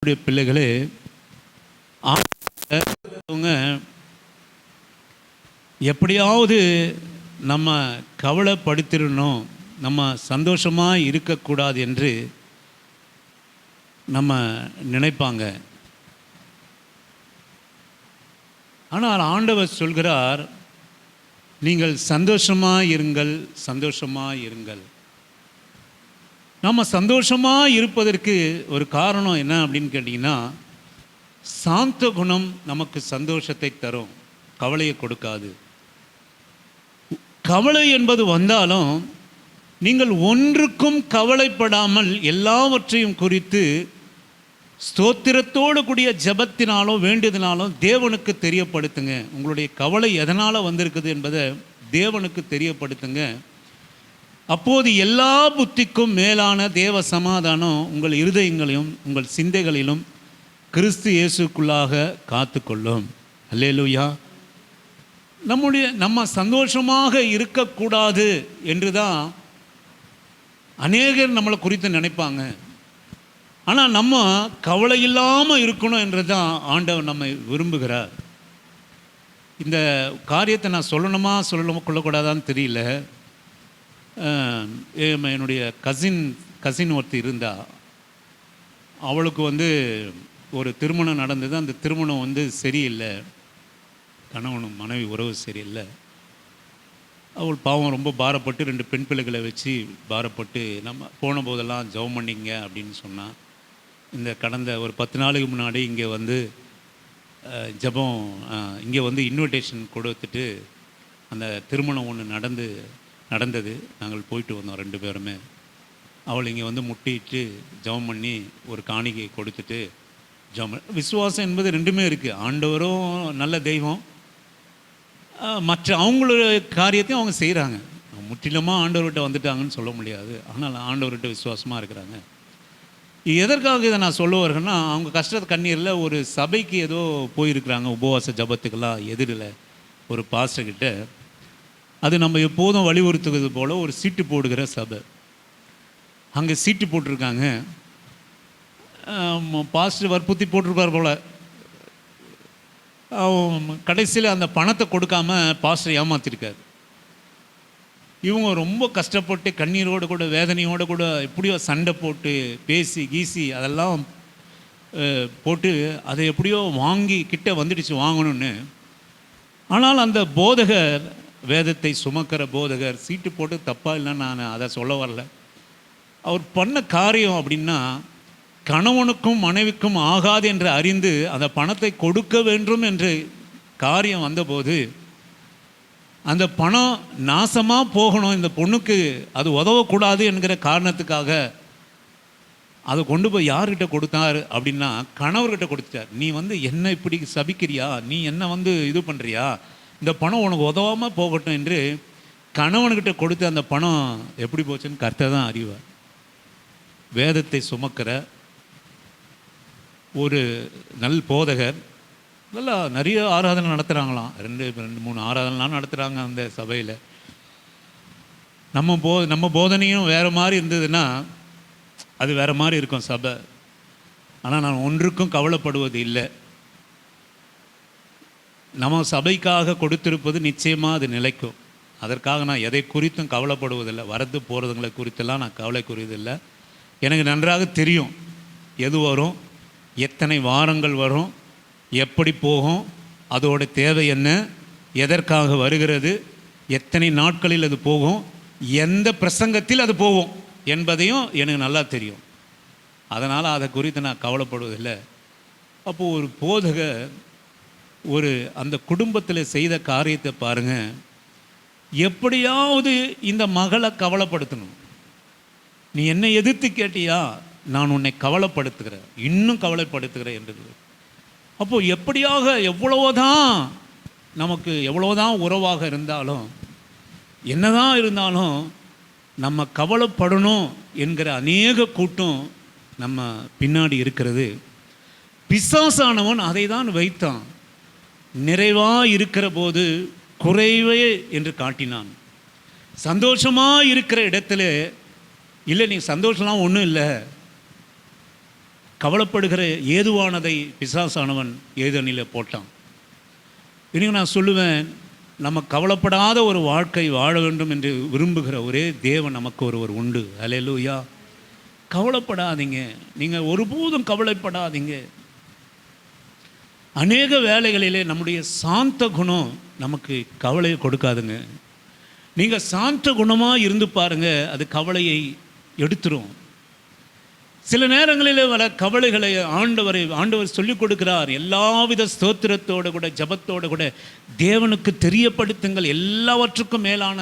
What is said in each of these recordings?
பிள்ளைகளே, அவங்க எப்படியாவது நம்ம கவலைப்படுத்திடணும், நம்ம சந்தோஷமாக இருக்கக்கூடாது என்று நம்ம நினைப்பாங்க. ஆனால் ஆண்டவர் சொல்கிறார், நீங்கள் சந்தோஷமாக இருங்கள், சந்தோஷமாக இருங்கள். நம்ம சந்தோஷமாக இருப்பதற்கு ஒரு காரணம் என்ன அப்படின்னு கேட்டிங்கன்னா, சாந்த குணம் நமக்கு சந்தோஷத்தை தரும், கவலையை கொடுக்காது. கவலை என்பது வந்தாலும் நீங்கள் ஒன்றுக்கும் கவலைப்படாமல் எல்லாவற்றையும் குறித்து ஸ்தோத்திரத்தோடு கூடிய ஜெபத்தினாலும் வேண்டியதினாலும் தேவனுக்கு தெரியப்படுத்துங்க. உங்களுடைய கவலை எதனால் வந்திருக்குது என்பதை தேவனுக்கு தெரியப்படுத்துங்க. அப்போது எல்லா புத்திக்கும் மேலான தேவ சமாதானம் உங்கள் இருதயங்களையும் உங்கள் சிந்தைகளிலும் கிறிஸ்து இயேசுக்குள்ளாக காத்துக்கொள்ளும். அல்லேலூயா. நம்ம சந்தோஷமாக இருக்கக்கூடாது என்று தான் அநேகர் நம்மளை குறித்து நினைப்பாங்க. ஆனால் நம்ம கவலை இல்லாமல் இருக்கணும் என்று தான் ஆண்டவர் நம்மை விரும்புகிறார். இந்த காரியத்தை நான் சொல்லணுமா கொள்ளக்கூடாதான்னு தெரியல. என்னுடைய கசின் ஒருத்தர் இருந்தா, அவளுக்கு ஒரு திருமணம் நடந்தது. அந்த திருமணம் சரியில்லை, கணவனும் மனைவி உறவு சரியில்லை. அவள் பாவம் ரொம்ப பாரப்பட்டு 2 பெண் பிள்ளைகளை வச்சு பாரப்பட்டு, நம்ம போன போதெல்லாம் ஜெபம் பண்ணிங்க அப்படின்னு சொன்னால், இந்த கடந்த ஒரு 10 நாளுக்கு முன்னாடி இங்கே ஜெபம் இங்கே இன்விடேஷன் கொடுத்துட்டு அந்த திருமணம் ஒன்று நடந்தது. நாங்கள் போயிட்டு வந்தோம் 2 பேருமே. அவள் இங்கே முட்டிட்டு ஜெபம் பண்ணி ஒரு காணிக்கை கொடுத்துட்டு விசுவாசம் என்பது 2மே இருக்குது. ஆண்டவரும் நல்ல தெய்வம், மற்ற அவங்களுடைய காரியத்தையும் அவங்க செய்கிறாங்க. முற்றிலுமாக ஆண்டவர்கிட்ட வந்துட்டாங்கன்னு சொல்ல முடியாது, ஆனால் ஆண்டவர்கிட்ட விசுவாசமாக இருக்கிறாங்க. எதற்காக இதை நான் சொல்ல வரேன்னா, அவங்க கஷ்டத்தை கண்ணீரில் ஒரு சபைக்கு ஏதோ போயிருக்கிறாங்க, உபவாச ஜபத்துக்கெல்லாம் எதிரில் ஒரு பாஸ்டர்கிட்ட. அது நம்ம எப்போதும் வலியுறுத்துவது போல் ஒரு சீட்டு போடுகிற சபை. அங்கே சீட்டு போட்டிருக்காங்க. பாஸ்டர் வற்புறுத்தி போட்டிருக்கார் போல். கடைசியில் அந்த பணத்தை கொடுக்காம பாஸ்டர் ஏமாற்றிருக்காரு. இவங்க ரொம்ப கஷ்டப்பட்டு கண்ணீரோடு கூட வேதனையோடு கூட எப்படியோ சண்டை போட்டு பேசி கீசி அதெல்லாம் போட்டு அதை எப்படியோ வாங்கி கிட்ட வந்துடுச்சு வாங்கணும்னு. ஆனால் அந்த போதகர், வேதத்தை சுமக்கிற போதகர், சீட்டு போட்டு தப்பாக இல்லைன்னு நான் அதை சொல்ல வரல. அவர் பண்ண காரியம் அப்படின்னா, கணவனுக்கும் மனைவிக்கும் ஆகாது என்று அறிந்து அந்த பணத்தை கொடுக்க வேண்டும் என்று காரியம் வந்தபோது, அந்த பணம் நாசமாக போகணும், இந்த பொண்ணுக்கு அது உதவக்கூடாது என்கிற காரணத்துக்காக அதை கொண்டு போய் யார்கிட்ட கொடுத்தார் அப்படின்னா, கணவர்கிட்ட கொடுத்துட்டார். நீ என்ன இப்படி சபிக்கிறியா, நீ என்ன இது பண்ணுறியா, இந்த பணம் உனக்கு உதவாமல் போகட்டும் என்று கணவன்கிட்ட கொடுத்து அந்த பணம் எப்படி போச்சுன்னு கர்த்தர் தான் அறிவார். வேதத்தை சுமக்கிற ஒரு போதகர், நல்லா நிறைய ஆராதனை நடத்துகிறாங்களாம். 2-3 ஆராதனைலாம் நடத்துகிறாங்க அந்த சபையில். நம்ம போதனையும் வேறு மாதிரி இருந்ததுன்னா அது வேறு மாதிரி இருக்கும் சபை. ஆனால் நான் ஒன்றுக்கும் கவலைப்படுவது இல்லை. நம்ம சபைக்காக கொடுத்திருப்பது நிச்சயமாக அது நிலைக்கும். அதற்காக நான் எதை குறித்தும் கவலைப்படுவதில்லை. வரது போகிறதுங்களை குறித்தெல்லாம் நான் கவலைக்குரியதில்லை. எனக்கு நன்றாக தெரியும் எது வரும், எத்தனை வாரங்கள் வரும், எப்படி போகும், அதோட தேவை என்ன, எதற்காக வருகிறது, எத்தனை நாட்களில் அது போகும், எந்த பிரசங்கத்தில் அது போகும் என்பதையும் எனக்கு நல்லா தெரியும். அதனால் அதை குறித்து நான் கவலைப்படுவதில்லை. அப்போது ஒரு போதகர் அந்த குடும்பத்தில் செய்த காரியத்தை பாருங்கள். எப்படியாவது இந்த மகளை கவலைப்படுத்தணும். நீ என்னை எதிர்த்து கேட்டியா, நான் உன்னை கவலைப்படுத்துகிறேன், இன்னும் கவலைப்படுத்துகிறேன் என்றது. அப்போது எப்படியாக எவ்வளோதான் உறவாக இருந்தாலும் என்னதான் இருந்தாலும் நம்ம கவலைப்படணும் என்கிற அநேக கூட்டம் நம்ம பின்னாடி இருக்கிறது. பிசாசானவன் அதை தான் வைத்தான். நிறைவாக இருக்கிற போது குறைவே என்று காட்டினான். சந்தோஷமாக இருக்கிற இடத்துல இல்லை, நீ சந்தோஷம்லாம் ஒன்றும் இல்லை, கவலைப்படுகிற ஏதுவானதை பிசாசானவன் ஏதனில் போட்டான். இன்னைக்கு நான் சொல்லுவேன், நம்ம கவலைப்படாத ஒரு வாழ்க்கை வாழ வேண்டும் என்று விரும்புகிற ஒரே தேவன் நமக்கு ஒருவர் உண்டு. அல்லேலூயா. கவலைப்படாதீங்க, நீங்கள் ஒருபோதும் கவலைப்படாதீங்க. அநேக வேளைகளிலே நம்முடைய சாந்த குணம் நமக்கு கவலையை கொடுக்காதுங்க. நீங்கள் சாந்த குணமாக இருந்து பாருங்கள், அது கவலையை எடுத்துரும். சில நேரங்களில் வர கவலைகளை ஆண்டவர் சொல்லிக் கொடுக்கிறார். எல்லாவித ஸ்தோத்திரத்தோடு கூட ஜபத்தோடு கூட தேவனுக்கு தெரியப்படுத்துங்கள். எல்லாவற்றுக்கும் மேலான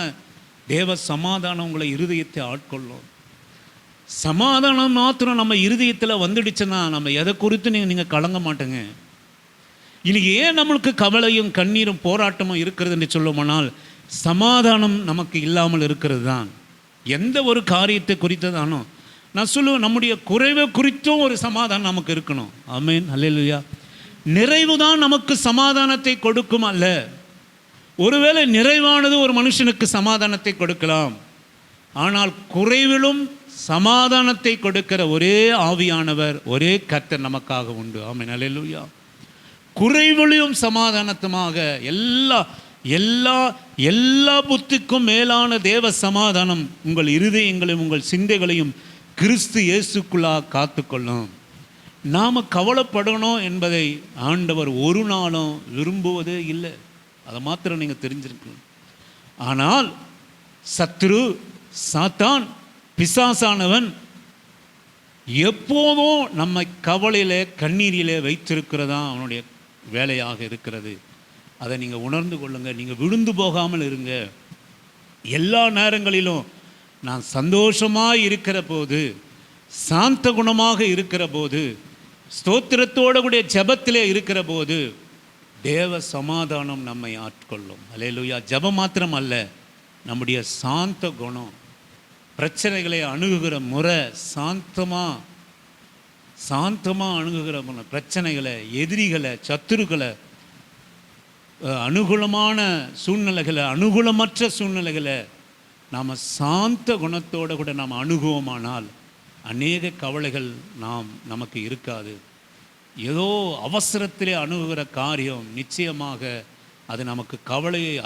தேவ சமாதானம் உங்களை இருதயத்தை ஆட்கொள்ளும். சமாதானம் மாத்திரம் நம்ம இருதயத்தில் வந்துடுச்சுன்னா நம்ம எதை குறித்து நீங்கள் கலங்க மாட்டேங்க. இன்னைக்கு ஏன் நம்மளுக்கு கவலையும் கண்ணீரும் போராட்டமும் இருக்கிறது என்று சொல்லுமானால், சமாதானம் நமக்கு இல்லாமல் இருக்கிறது தான். எந்த ஒரு காரியத்தை குறித்ததானோ நான் சொல்லுவேன், நம்முடைய குறைவை குறித்தும் ஒரு சமாதானம் நமக்கு இருக்கணும். ஆமென், அல்லேலூயா. நிறைவு தான் நமக்கு சமாதானத்தை கொடுக்கும் அல்ல. ஒருவேளை நிறைவானது ஒரு மனுஷனுக்கு சமாதானத்தை கொடுக்கலாம், ஆனால் குறைவிலும் சமாதானத்தை கொடுக்கிற ஒரே ஆவியானவர், ஒரே கர்த்தர் நமக்காக உண்டு. ஆமென், அல்லேலூயா. குறைவிலும் சமாதானத்துமாக எல்லா எல்லா எல்லா புத்திக்கும் மேலான தேவ சமாதானம் உங்கள் இருதயங்களையும் உங்கள் சிந்தைகளையும் கிறிஸ்து இயேசுக்குள்ளாக காத்துக்கொள்ளும். நாம் கவலைப்படணும் என்பதை ஆண்டவர் ஒரு நாளும் விரும்புவதே இல்லை. அதை மாத்திரம் நீங்கள் தெரிஞ்சிருக்கணும். ஆனால் சத்துரு சாத்தான் பிசாசானவன் எப்போதும் நம்மை கவலையிலே கண்ணீரிலே வைத்திருக்கிறதா அவனுடைய வேலையாக இருக்கிறது. அதை நீங்கள் உணர்ந்து கொள்ளுங்கள். நீங்கள் விழுந்து போகாமல் இருங்க. எல்லா நேரங்களிலும் நான் சந்தோஷமாக இருக்கிற போது, சாந்த குணமாக இருக்கிற போது, ஸ்தோத்திரத்தோடு கூடிய ஜபத்திலே இருக்கிற போது தேவ சமாதானம் நம்மை ஆட்கொள்ளும். அல்லேலூயா. ஜபம் மாத்திரம் அல்ல, நம்முடைய சாந்த குணம், பிரச்சனைகளை அணுகுகிற முறை, சாந்தமாக அணுகுகிற முறை, பிரச்சனைகளை, எதிரிகளை, சத்துருக்களை, அனுகூலமான சூழ்நிலைகளை, அனுகூலமற்ற சூழ்நிலைகளை நாம் சாந்த குணத்தோடு கூட நாம் அணுகுவோமானால் அநேக கவலைகள் நமக்கு இருக்காது. ஏதோ அவசரத்திலே அணுகுகிற காரியம் நிச்சயமாக அது நமக்கு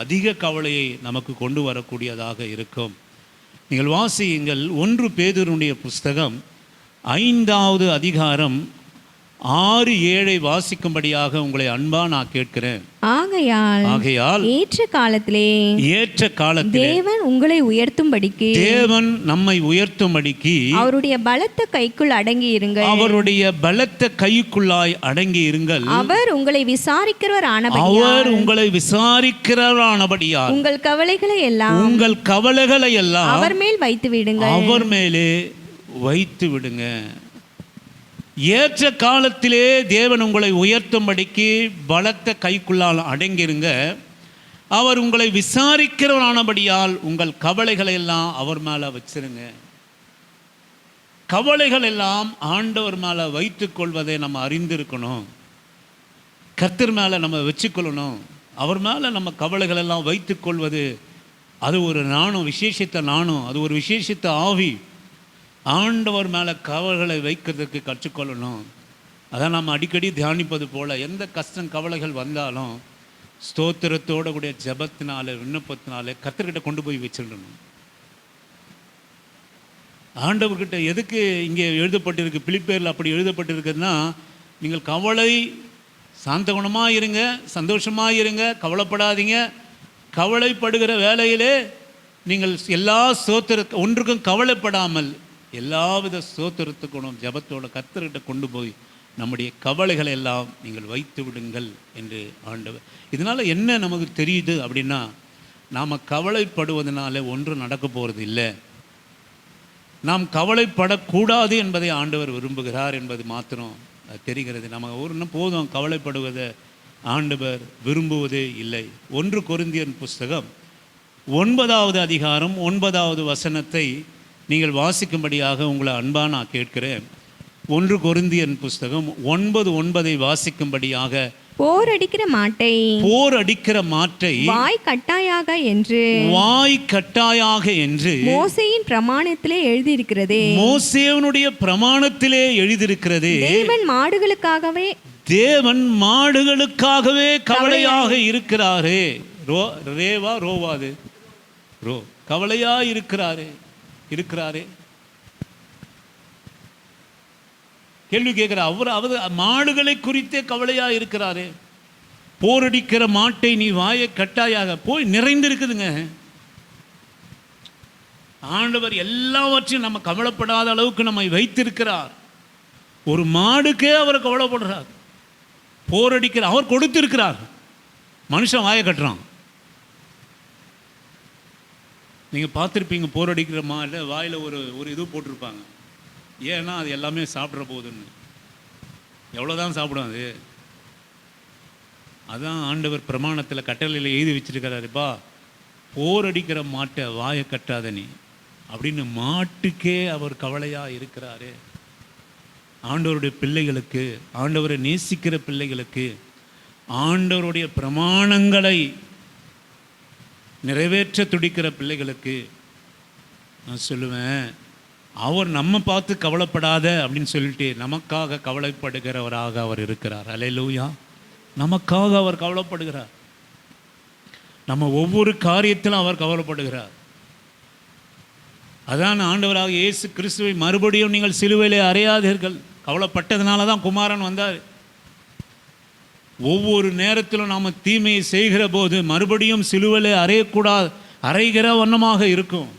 அதிக கவலையை நமக்கு கொண்டு வரக்கூடியதாக இருக்கும். நீங்கள் வாசியுங்கள் 1 பேதுருடைய புஸ்தகம் 5வது அதிகாரம் 6-7 வாசிக்கும்படியாக உங்களை அன்பா நான் கேட்கிறேன். ஆகையால் ஏற்ற காலத்திலே தேவன் உங்களை உயர்த்தும்படிக்கு, தேவன் நம்மை உயர்த்தும்படிக்கு அவருடைய பலத்த கைக்குள் அடங்கி இருங்கள். அவருடைய பலத்த கைக்குள்ளாய் அடங்கி இருங்கள். அவர் உங்களை விசாரிக்கிறவரானபடியால் உங்கள் கவலைகளை எல்லாம் அவர் மேல் வைத்து விடுங்கள். அவர் மேலே வைத்து விடுங்க. ஏற்ற காலத்திலே தேவன் உங்களை உயர்த்தும்படிக்கு பலத்த கைக்குள்ளால் அடங்கிருங்க. அவர் உங்களை விசாரிக்கிறவரானபடியால் உங்கள் கவலைகளை எல்லாம் அவர் மேலே வச்சிருங்க. கவலைகள் எல்லாம் ஆண்டவர் மேலே வைத்து கொள்வதை நம்ம அறிந்திருக்கணும். கர்த்தர் மேலே நம்ம வச்சுக்கொள்ளணும். அவர் மேலே நம்ம கவலைகள் எல்லாம் வைத்து கொள்வது அது ஒரு நாணம், விசேஷித்த நாணம், அது ஒரு விசேஷித்த ஆவி. ஆண்டவர் மேலே கவலைகளை வைக்கிறதுக்கு கற்றுக்கொள்ளணும். அதான் நம்ம அடிக்கடி தியானிப்பது போல், எந்த கஷ்டம் கவலைகள் வந்தாலும் ஸ்தோத்திரத்தோடு கூடிய ஜபத்தினால விண்ணப்பத்தினால கர்த்தர்கிட்ட கொண்டு போய் வச்சிடணும். ஆண்டவர்கிட்ட எதுக்கு இங்கே எழுதப்பட்டிருக்கு, பிலிப்பியரில் அப்படி எழுதப்பட்டிருக்குன்னா, நீங்கள் கவலை சாந்த குணமாக இருங்க, சந்தோஷமாக இருங்க, கவலைப்படாதீங்க. கவலைப்படுகிற வேலையிலே நீங்கள் எல்லா ஒன்றுக்கும் கவலைப்படாமல் எல்லாவித ஸ்தோத்திரத்துக்கும் ஜபத்தோட கர்த்தர்கிட்ட கொண்டு போய் நம்முடைய கவலைகளை எல்லாம் நீங்கள் வைத்து விடுங்கள் என்று ஆண்டவர். இதனால் என்ன நமக்கு தெரியுது அப்படின்னா, நாம் கவலைப்படுவதனால ஒன்றும் நடக்க போகிறது இல்லை. நாம் கவலைப்படக்கூடாது என்பதை ஆண்டவர் விரும்புகிறார் என்பது மாத்திரம் தெரிகிறது. நம்ம ஒரு போதும் கவலைப்படுவதை ஆண்டவர் விரும்புவதே இல்லை. 1 கொரிந்தியர் புஸ்தகம் 9வது அதிகாரம் 9வது வசனத்தை நீங்கள் வாசிக்கும்படியாக உங்களை அன்பா நான் கேட்கிறேன். 1 கொரிந்தியர் புஸ்தகம் 9:9 வாசிக்கும்படியாக போரடிக்கிற மாட்டை வாய் கட்டாயாக என்று மோசேயின் பிரமாணத்திலே எழுதியிருக்கிறதே. மோசேவனுடைய பிரமாணத்திலே எழுதியிருக்கிறதே. தேவன் மாடுகளுக்காகவே கவலையாக இருக்கிறாரே. கவலையா இருக்கிறாரே. கேள்வி கேட்கிற அவர் மாடுகளை குறித்தே கவலையா இருக்கிறாரே. போரடிக்கிற மாட்டை நீ வாயை கட்டாயாக போய் நிறைந்திருக்குதுங்க. ஆண்டவர் எல்லாவற்றையும் நம்ம கவலைப்படாத அளவுக்கு நம்மை வைத்திருக்கிறார். ஒரு மாடுக்கே அவர் கவலைப்படுறார். போரடிக்கிற அவர் கொடுத்திருக்கிறார். மனுஷன் வாயை கட்டுறான். நீங்க பார்த்துருப்பீங்க, போரடிக்கிற மாடு வாயில ஒரு இது போட்டிருப்பாங்க. ஏன்னா அது எல்லாமே சாப்பிட்ற போதுன்னு. எவ்வளோதான் சாப்பிடும் அது. அதான் ஆண்டவர் பிரமாணத்தில் கட்டளையில் எழுதி வச்சிருக்கிறாருப்பா, போரடிக்கிற மாட்டை வாயை கட்டாத நீ அப்படின்னு. மாட்டுக்கே அவர் கவலையாக இருக்கிறாரு. ஆண்டவருடைய பிள்ளைகளுக்கு, ஆண்டவரை நேசிக்கிற பிள்ளைகளுக்கு, ஆண்டவருடைய பிரமாணங்களை நிறைவேற்ற துடிக்கிற பிள்ளைகளுக்கு நான் சொல்லுவேன், அவர் நம்ம பார்த்து கவலைப்படாத அப்படின்னு சொல்லிட்டு நமக்காக கவலைப்படுகிறவராக அவர் இருக்கிறார். அல்லேலூயா. நமக்காக அவர் கவலைப்படுகிறார். நம்ம ஒவ்வொரு காரியத்திலும் அவர் கவலைப்படுகிறார். அதான் ஆண்டவராக இயேசு கிறிஸ்துவை மறுபடியும் நீங்கள் சிலுவையிலே அறையாதீர்கள். கவலைப்பட்டதுனால தான் குமாரன் வந்தார். ஒவ்வொரு நேரத்திலும் நாம் தீமையை செய்கிற போது மறுபடியும் சிலுவையிலே அறைகிற வண்ணமாக இருக்கும்.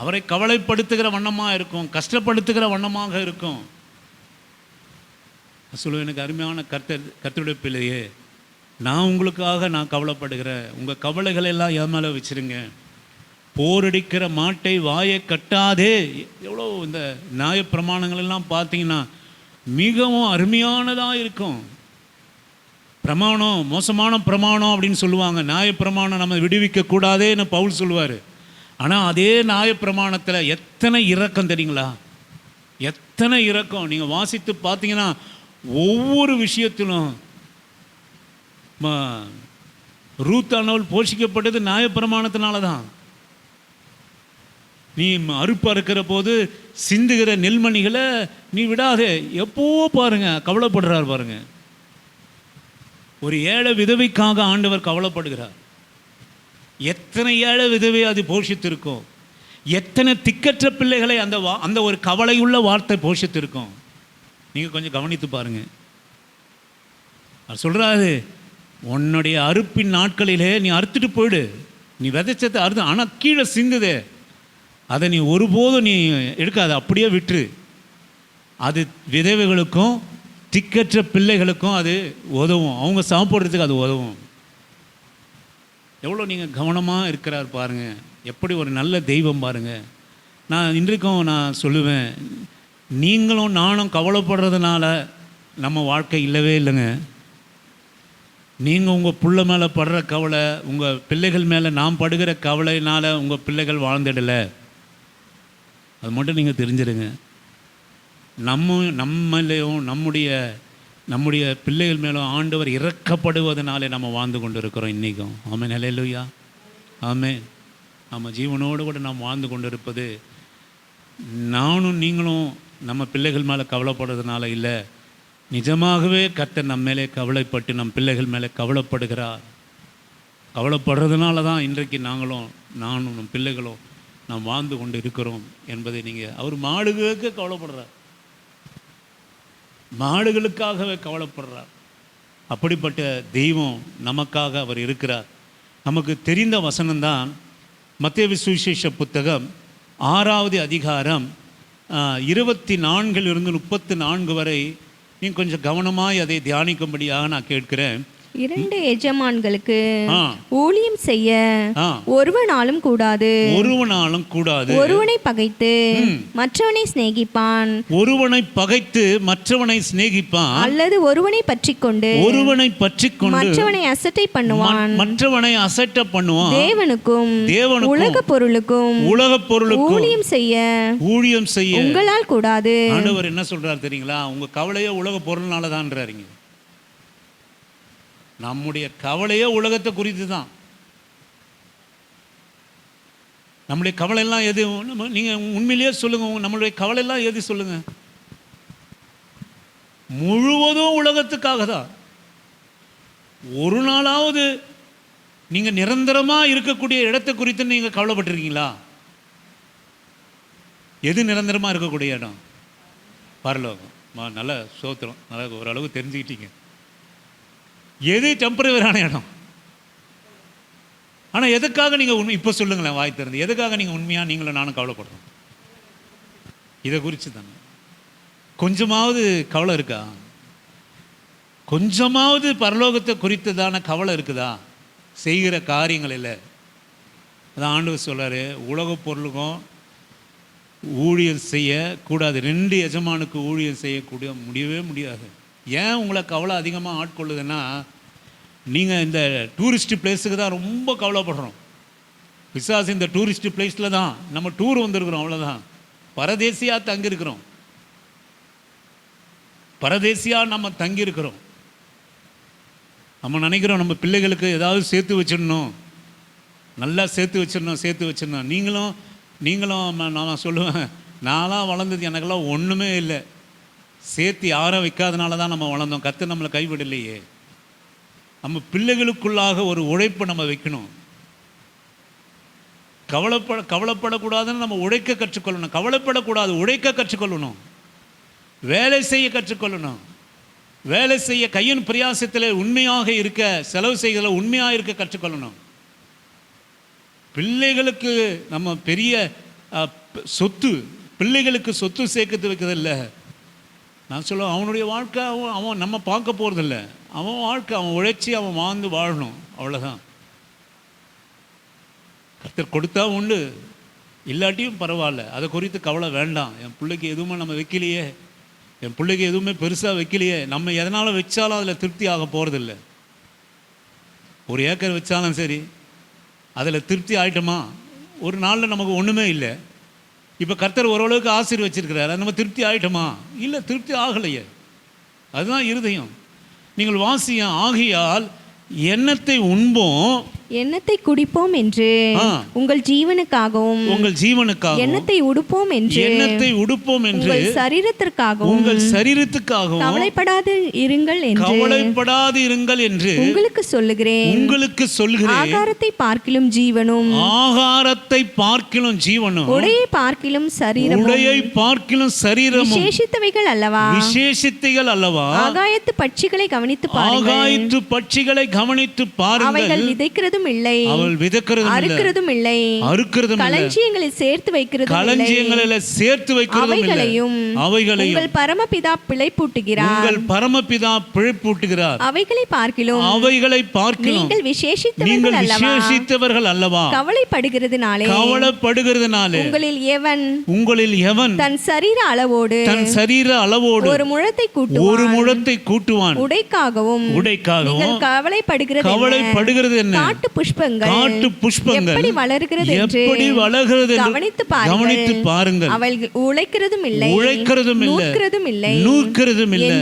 அவரை கவலைப்படுத்துகிற வண்ணமாக இருக்கும், கஷ்டப்படுத்துகிற வண்ணமாக இருக்கும். சொல்லுவேன், எனக்கு அருமையான கர்த்தருடைய பிள்ளையே, நான் உங்களுக்காக நான் கவலைப்படுகிறேன். உங்கள் கவலைகளை எல்லாம் என் மேலே வச்சுருங்க. போரடிக்கிற மாட்டை வாயை கட்டாதே. எவ்வளோ இந்த நியாயப்பிரமாணங்கள் எல்லாம் பார்த்தீங்கன்னா மிகவும் அருமையானதாக இருக்கும். பிரமாணம் மோசமான பிரமாணம் அப்படின்னு சொல்லுவாங்க. நியாயப்பிரமாணம் நம்ம விடுவிக்க கூடாதேன்னு பவுல் சொல்லுவார். ஆனால் அதே நியாயப்பிரமாணத்தில் எத்தனை இரக்கம் தெரியுங்களா? எத்தனை இரக்கம். நீங்கள் வாசித்து பார்த்தீங்கன்னா ஒவ்வொரு விஷயத்திலும் ரூத்தானவள் போஷிக்கப்பட்டது நியாயப்பிரமாணத்தினால தான். நீ அறுப்பு அறுக்கிற போது சிந்துகிற நெல்மணிகளை நீ விடாதே. எப்போ பாருங்க கவலைப்படுறார் பாருங்க. ஒரு ஏழை விதவைக்காக ஆண்டவர் கவலைப்படுகிறார். எத்தனை ஏழை விதவை அது போஷித்திருக்கும். எத்தனை திக்கற்ற பிள்ளைகளை அந்த ஒரு கவலையுள்ள வார்த்தை போஷித்திருக்கும். நீங்கள் கொஞ்சம் கவனித்து பாருங்க. அவர் சொல்கிறாரு, உன்னுடைய அறுப்பின் நாட்களிலே நீ அறுத்துட்டு போயிடு. நீ விதைச்சத்தை அறுத்து, ஆனால் கீழே சிந்துதே அதை நீ ஒருபோதும் நீ எடுக்காது, அப்படியே விட்டுரு. அது விதவைகளுக்கும் திக்கற்ற பிள்ளைகளுக்கும் அது உதவும். அவங்க சாப்பிட்றதுக்கு அது உதவும். எவ்வளோ நீங்கள் கவனமாக இருக்கிறார் பாருங்கள். எப்படி ஒரு நல்ல தெய்வம் பாருங்கள். நான் இன்றைக்கும் நான் சொல்லுவேன், நீங்களும் நானும் கவலைப்படுறதுனால நம்ம வாழ்க்கை இல்லவே இல்லைங்க. நீங்கள் உங்கள் புள்ள மேலே படுற கவலை, உங்கள் பிள்ளைகள் மேலே நாம் படுகிற கவலையினால் உங்கள் பிள்ளைகள் வாழ்ந்துடலை. அது மட்டும் நீங்கள் தெரிஞ்சிடுங்க. நம்மளையும் நம்முடைய பிள்ளைகள் மேலும் ஆண்டவர் இறக்கப்படுவதனாலே நம்ம வாழ்ந்து கொண்டு இருக்கிறோம் இன்றைக்கும். ஆமென், அல்லேலூயா, ஆமென். நம்ம ஜீவனோடு கூட நாம் வாழ்ந்து கொண்டு இருப்பது நானும் நீங்களும் நம்ம பிள்ளைகள் மேலே கவலைப்படுறதுனால இல்லை. நிஜமாகவே கர்த்தர் நம்ம மேலே கவலைப்பட்டு நம் பிள்ளைகள் மேலே கவலைப்படுகிறார். கவலைப்படுறதுனால தான் இன்றைக்கு நானும் நம் பிள்ளைகளும் நாம் வாழ்ந்து கொண்டு இருக்கிறோம் என்பதை நீங்கள். அவர் மாடுகளுக்கு கவலைப்படுறார், மாடுகளுக்காகவே கவலைப்படுறார். அப்படிப்பட்ட தெய்வம் நமக்காக அவர் இருக்கிறார். நமக்கு தெரிந்த வசனம்தான் மத்தேயு சுவிசேஷ புத்தகம் 6வது அதிகாரம் 24 34 வரை. நீங்கள் கொஞ்சம் கவனமாய் அதை தியானிக்கும்படியாக நான் கேட்கிறேன். 2 எஜமான்களுக்கு ஊழியம் செய்ய ஒருவனாலும் கூடாது. ஒருவனை பகைத்து மற்றவனை சிநேகிப்பான். அல்லது ஒருவனை பற்றிக்கொண்டு மற்றவனை அசட்டை பண்ணுவான். தேவனுக்கும் உலக பொருளுக்கும் ஊழியம் செய்ய உங்களால் கூடாது. ஆண்டவர் என்ன சொல்றார் தெரியுங்களா? உங்க கவலையே உலக பொருள்னால தான்றாருங்க. நம்முடைய கவலையே உலகத்தை குறித்து தான். நம்முடைய கவலை எல்லாம் எது? நீங்கள் உண்மையிலேயே சொல்லுங்கள், நம்மளுடைய கவலை எல்லாம் எது சொல்லுங்கள்? முழுவதும் உலகத்துக்காக தான். ஒரு நாளாவது நீங்கள் நிரந்தரமாக இருக்கக்கூடிய இடத்தை குறித்து நீங்கள் கவலைப்பட்டிருக்கீங்களா? எது நிரந்தரமாக இருக்கக்கூடிய இடம்? பரலோகம். நல்ல சோத்திரம், நல்லா ஓரளவு தெரிஞ்சுக்கிட்டீங்க. எது டெம்பரவரியான இடம்? ஆனால் எதுக்காக நீங்கள் உண்மை இப்போ சொல்லுங்களேன், வாய் திறந்து, எதுக்காக நீங்கள் உண்மையாக நீங்களும் நானும் கவலைப்படுறோம்? இதை குறித்து தானே. கொஞ்சமாவது கவலை இருக்கா? கொஞ்சமாவது பரலோகத்தை குறித்ததான கவலை இருக்குதா? செய்கிற காரியங்கள் இல்லை. அதான் ஆண்டவர் சொல்கிறாரு, உலக பொருளுக்கும் ஊழியம் செய்யக்கூடாது. 2 எஜமானுக்கு ஊழியம் செய்யக்கூடிய முடியவே முடியாது. ஏன் உங்களை கவலை அதிகமாக ஆட்கொள்ளுதுன்னா, நீங்கள் இந்த டூரிஸ்ட் பிளேஸுக்கு தான் ரொம்ப கவலைப்படுறோம். பிசாசு இந்த டூரிஸ்ட் பிளேஸில் தான் நம்ம டூர் வந்திருக்கிறோம், அவ்வளோதான். பரதேசியாக தங்கியிருக்கிறோம், பரதேசியாக நம்ம தங்கியிருக்கிறோம். நம்ம நினைக்கிறோம் நம்ம பிள்ளைகளுக்கு ஏதாவது சேர்த்து வச்சிடணும், நல்லா சேர்த்து வச்சிடணும். நீங்களும் நான் சொல்லுவேன், நான்லாம் வளர்ந்தது எனக்கெல்லாம் ஒன்றுமே இல்லை. சேர்த்து யாரும் வைக்காதனால தான் நம்ம வளர்ந்தோம். கர்த்தர் நம்மளை கைவிடலையே. நம்ம பிள்ளைகளுக்குள்ளாக ஒரு உழைப்பை நம்ம வைக்கணும். கவலைப்படக்கூடாதுன்னு நம்ம உழைக்க கற்றுக்கொள்ளணும். கவலைப்படக்கூடாது, உழைக்க கற்றுக்கொள்ளணும். வேலை செய்ய கற்றுக்கொள்ளணும். வேலை செய்ய கையின் பிரயாசத்தில் உண்மையாக இருக்க, செலவு செய்கிறதுல உண்மையாக இருக்க கற்றுக்கொள்ளணும். பிள்ளைகளுக்கு நம்ம பெரிய சொத்து, பிள்ளைகளுக்கு சொத்து சேர்க்கத்து வைக்கிறதில்ல. நான் சொல்லுவேன், அவனுடைய வாழ்க்கை அவன் நம்ம பார்க்க போகிறதில்ல. அவன் வாழ்க்கை அவன் உழைச்சி அவன் வாழ்ந்து வாழணும், அவ்வளோதான். கர்த்தர் கொடுத்தா உண்டு, இல்லாட்டியும் பரவாயில்ல, அதை குறித்து கவலை வேண்டாம். என் பிள்ளைக்கு எதுவுமே நம்ம வைக்கலையே, என் பிள்ளைக்கு எதுவுமே பெருசாக வைக்கலையே, நம்ம எதனால் வச்சாலும் அதில் திருப்தி ஆக போகிறதில்ல. 1 ஏக்கர் வச்சாலும் சரி, அதில் திருப்தி ஆகிட்டோமா? ஒரு நாளில் நமக்கு ஒன்றுமே இல்லை. இப்போ கர்த்தர் ஓரளவுக்கு ஆசீர்வச்சிருக்கிறார், அது நம்ம திருப்தி ஆகிட்டோமா? இல்லை, திருப்தி ஆகலையே. அதுதான் இருதயம். நீங்கள் வாசிய ஆகியால் எண்ணத்தை உண்போம், எண்ணத்தை குடிப்போம் என்று உங்கள் ஜீவனுக்காகவும் எண்ணத்தை உடுப்போம் என்று உங்கள் சரீரத்திற்காகவும் கவலைப்படாது இருங்கள் என்று உங்களுக்கு சொல்லுகிறேன். ஆகாரத்தை பார்க்கிலும் ஜீவனும் உடையை பார்க்கிலும் சரீரமும் விசேஷித்தவைகள் அல்லவா. ஆகாயத்து பட்சிகளை கவனித்து பாருங்கள். அவைகள் விதைக்கிறதும் இல்லை, அறுக்கிறதும் இல்லை, களஞ்சியங்களில் சேர்த்து வைக்கிறதும் அவைகளையும் உங்கள் பரமபிதா பிழைப்பூட்டுகிறார். அவைகளை பார்க்கிலும் நீங்கள் விசேஷித்தவர்கள் அல்லவா. கவலைப்படுகிறதுனாலே உங்களில் எவன் தன் சரீர அளவோடு ஒரு முழத்தை கூட்டுவான். உடைக்காகவும் கவலைப்படுகிறது என்ன? காட்டு புஷ்பங்கள் எப்படி வளர்கிறது என்று கவனித்து பாருங்கள். அவைகள் உழைக்கிறதும் இல்லை, நூற்கிறதும் இல்லை.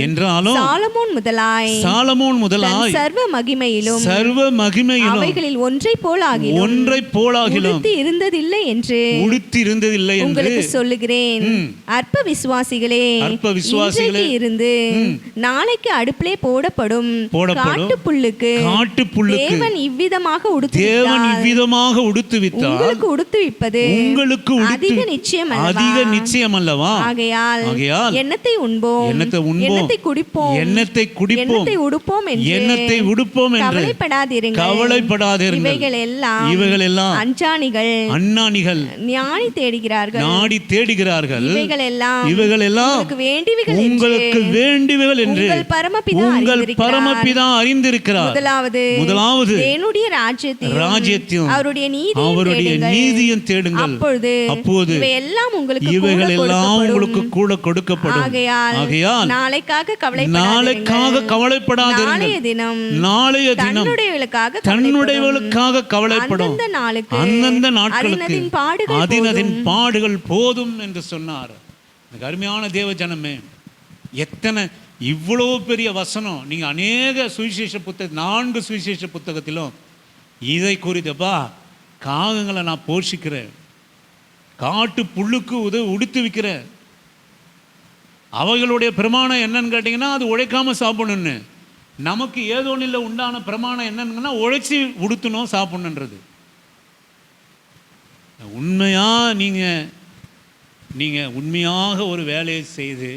என்றாலும் சாலமோன் முதலாய் சர்வ மகிமையிலும் அவைகளில் ஒன்றைப் போலாகிலும் உடுத்தி இருந்ததில்லை என்று உங்களுக்கு சொல்லுகிறேன். அற்ப விசுவாசிகளே, இன்றைக்கு இருந்து நாளைக்கு அடுப்பிலே போடப்படும் காட்டு புல்லுக்கு தேவன் இவ்விதமாக உடுத்துவித்தார். உங்களுக்கு உடுத்துவிப்பது அதிக நிச்சயம் அல்லவா. ஆகையால் எண்ணத்தை உண்போம், எண்ணத்தை குடிப்போம், எண்ணத்தை உடுப்போம் என்று கவலைப்படாதிருங்கள். இவைகள் எல்லாம் அஞ்ஞானிகள் நாடி தேடுகிறார்கள். இவைகள் எல்லாம் உங்களுக்கு வேண்டியவைகள் என்று உங்கள் பரமபிதா அறிந்திருக்கிறார். முதலாவது தேவனுடைய ராஜ்யத்தையும் அவருடைய நீதியையும் தேடுங்கள். அப்போது இவையெல்லாம் உங்களுக்கு கூட கொடுக்கப்படும். ஆகையால் நாளைக்காக கவலைப்படாதிருங்கள். நாளைய தினம் தன்னுடையவர்களுக்காக கவலைப்படும். அந்தந்த நாட்களுக்கு அதினதின் பாடுகள் போதும் என்று சொன்னார். அருமையான தேவ ஜனமே, இவ்வளோ பெரிய வசனம் நீங்கள் அநேக சுவிசேஷ 4 சுவிசேஷ புத்தகத்திலும் இதை குறித்தப்பா, காகங்களை நான் போஷிக்கிறேன், காட்டு புல்லுக்கு உடுத்து வைக்கிறேன். அவைகளுடைய பிரமாணம் என்னன்னு கேட்டிங்கன்னா, அது உழைக்காமல் சாப்பிடணுன்னு. நமக்கு ஏதோ இல்லை உண்டான பிரமாணம் என்னன்னா, உழைச்சி உடுத்தணும் சாப்பிடணுன்றது. உண்மையாக நீங்கள் உண்மையாக ஒரு வேலையை செய்து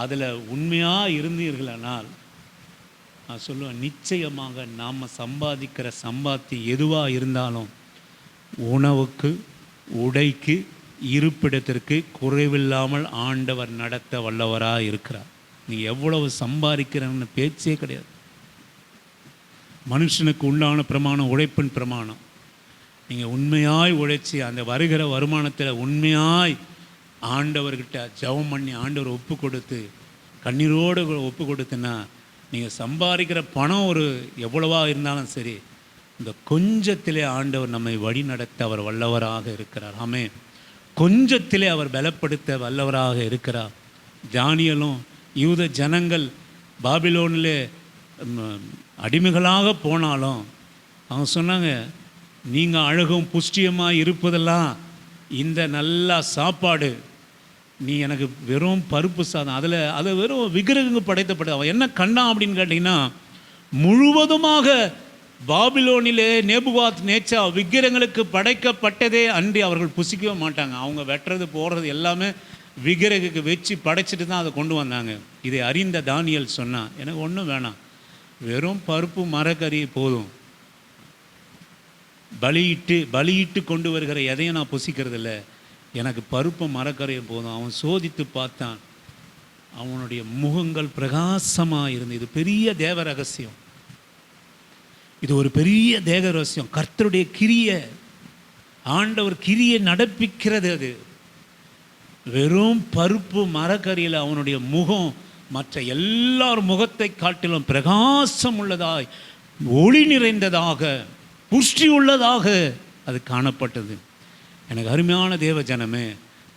அதில் உண்மையாக இருந்தீர்களானால், நான் சொல்லுவேன், நிச்சயமாக நாம் சம்பாதிக்கிற சம்பாத்தியம் எதுவாக இருந்தாலும் உணவுக்கு, உடைக்கு, இருப்பிடத்திற்கு குறைவில்லாமல் ஆண்டவர் நடத்த வல்லவராக இருக்கிறார். நீ எவ்வளவு சம்பாதிக்கிறன்னு பேச்சே கிடையாது. மனுஷனுக்கு உண்டான பிரமாணம் உழைப்பின் பிரமாணம். நீங்கள் உண்மையாய் உழைச்சி அந்த வருகிற வருமானத்தில் உண்மையாய் ஆண்டவர்கிட்ட ஜெபம் பண்ணி ஆண்டவர் ஒப்பு கொடுத்து கண்ணீரோடு ஒப்பு கொடுத்துன்னா, நீங்கள் சம்பாதிக்கிற பணம் ஒரு எவ்வளவா இருந்தாலும் சரி, இந்த கொஞ்சத்திலே ஆண்டவர் நம்மை வழி நடத்த அவர் வல்லவராக இருக்கிறார். ஆமே, கொஞ்சத்திலே அவர் பலப்படுத்த வல்லவராக இருக்கிறார். தானியேலும் யூத ஜனங்கள் பாபிலோனிலே அடிமைகளாக போனாலும் அவங்க சொன்னாங்க, நீங்கள் அழகும் புஷ்டியமாக இருப்பதெல்லாம் இந்த நல்ல சாப்பாடு, நீ எனக்கு வெறும் பருப்பு சாதம், அதை வெறும் விக்கிரகங்க படைத்தப்பட்டது. அவன் என்ன கண்டான் அப்படின்னு கேட்டிங்கன்னா, முழுவதுமாக பாபிலோனிலே நேபுகாத் நேச்சா விக்கிரகங்களுக்கு படைக்கப்பட்டதே அன்றி அவர்கள் புசிக்கவே மாட்டாங்க. அவங்க வெட்டுறது போடுறது எல்லாமே விக்கிரகுக்கு வச்சு படைச்சிட்டு தான் அதை கொண்டு வந்தாங்க. இதை அறிந்த தானியேல் சொன்னான், எனக்கு ஒன்றும் வேணாம், வெறும் பருப்பு மரக்கறி போதும், பலியிட்டு கொண்டு வருகிற எதையும் நான் புசிக்கிறது இல்லை, எனக்கு பருப்பு மரக்கறியும் போதும். அவன் சோதித்து பார்த்தான், அவனுடைய முகங்கள் பிரகாசமாக இருந்து. இது பெரிய தேவ ரகசியம், இது ஒரு பெரிய தேவ ரகசியம். கர்த்தருடைய கிரியை, ஆண்டவர் கிரியை நடப்பிக்கிறது. அது வெறும் பருப்பு மரக்கறியில் அவனுடைய முகம் மற்ற எல்லார் முகத்தை காட்டிலும் பிரகாசம் உள்ளதாய், ஒளி நிறைந்ததாக, புஷ்டி உள்ளதாக அது காணப்பட்டது. எனக்கு அருமையான தேவ ஜனமே,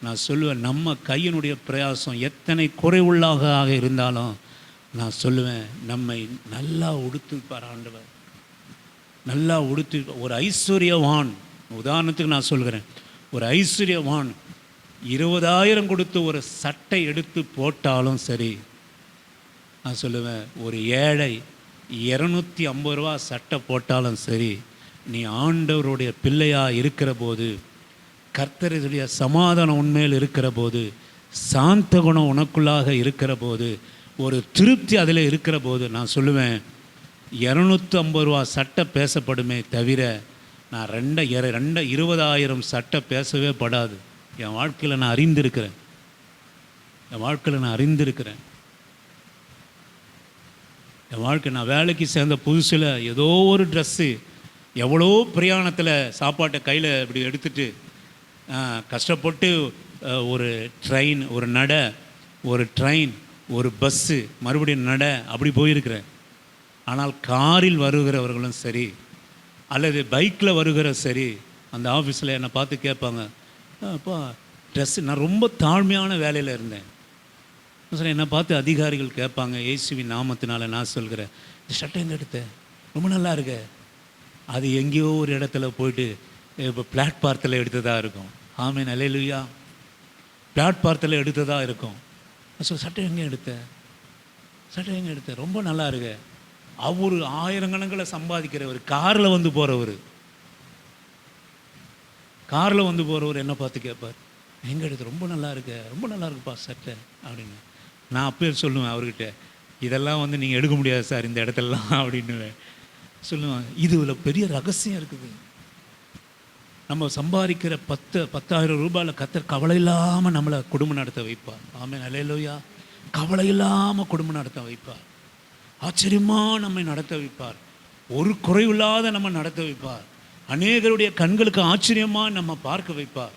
நான் சொல்லுவேன், நம்ம கையினுடைய பிரயாசம் எத்தனை குறைவுள்ளாக இருந்தாலும் நான் சொல்லுவேன், நம்மை நல்லா உடுத்துப்பார் ஆண்டவர், நல்லா உடுத்து. ஒரு ஐஸ்வர்யவான், உதாரணத்துக்கு நான் சொல்கிறேன், ஒரு ஐஸ்வர்யவான் 20,000 கொடுத்து ஒரு சட்டை எடுத்து போட்டாலும் சரி, நான் சொல்லுவேன், ஒரு ஏழை 250 ரூபா சட்டை போட்டாலும் சரி, நீ ஆண்டவருடைய பிள்ளையாக இருக்கிற போது, கர்த்தருடைய சமாதானம் உண்மையில் இருக்கிற போது, சாந்த குணம் உனக்குள்ளாக இருக்கிற போது, ஒரு திருப்தி அதில் இருக்கிற போது, நான் சொல்லுவேன், 250 ரூபா சட்டை பேசப்படுமே தவிர நான் 20,000 சட்டை பேசவே படாது. என் வாழ்க்கையில் நான் அறிந்திருக்கிறேன், என் வாழ்க்கை. நான் வேலைக்கு சேர்ந்த புதுசில் ஏதோ ஒரு ட்ரெஸ்ஸு, எவ்வளோ பிரயாணத்தில் சாப்பாட்டை கையில் இப்படி எடுத்துகிட்டு கஷ்டப்பட்டு ஒரு ட்ரெயின், ஒரு ஒரு பஸ்ஸு, மறுபடியும் அப்படி போயிருக்கிறேன். ஆனால் காரில் வருகிறவர்களும் சரி அல்லது பைக்கில் வருகிற சரி, அந்த ஆஃபீஸில் என்னை பார்த்து கேட்பாங்க, அப்பா ட்ரெஸ்ஸு, நான் ரொம்ப தாழ்மையான வேலையில் இருந்தேன். சார் என்னை பார்த்து அதிகாரிகள் கேட்பாங்க, இயேசுவின் நாமத்தினால நான் சொல்கிறேன், இந்த சட்டை எங்கே எடுத்த, ரொம்ப நல்லா இருக்கு. அது எங்கேயோ ஒரு இடத்துல போயிட்டு இப்போ பிளாட்பாரத்தில் எடுத்ததாக இருக்கும். ஆமென், அல்லேலூயா. பிளாட்பாரத்தில் எடுத்ததாக இருக்கும். ஸோ சட்டை எங்கே எடுத்த, ரொம்ப நல்லா இருக்கு. அவர் 1000 கணக்கில் சம்பாதிக்கிறவர், காரில் வந்து போகிறவர் என்ன பார்த்து கேட்பார், எங்கே எடுத்து, ரொம்ப நல்லா இருக்குப்பா சட்டை அப்படின்னு. நான் அப்போ சொல்லுவேன் அவர்கிட்ட, இதெல்லாம் வந்து நீங்கள் எடுக்க முடியாது சார் இந்த இடத்துலலாம் அப்படின்னு சொல்லுவேன். இதுல பெரிய ரகசியம் இருக்குது. நம்ம சம்பாதிக்கிற 10,000 ரூபாயில் கர்த்தர் கவலை இல்லாமல் நம்மளை குடும்பம் நடத்த வைப்பார். ஆமென், அல்லேலூயா. கவலை இல்லாமல் குடும்பம் நடத்த வைப்பார். ஆச்சரியமாக நம்மை நடத்த வைப்பார். ஒரு குறைவில்லாத நம்ம நடத்த வைப்பார். அநேகருடைய கண்களுக்கு ஆச்சரியமாக நம்ம பார்க்க வைப்பார்.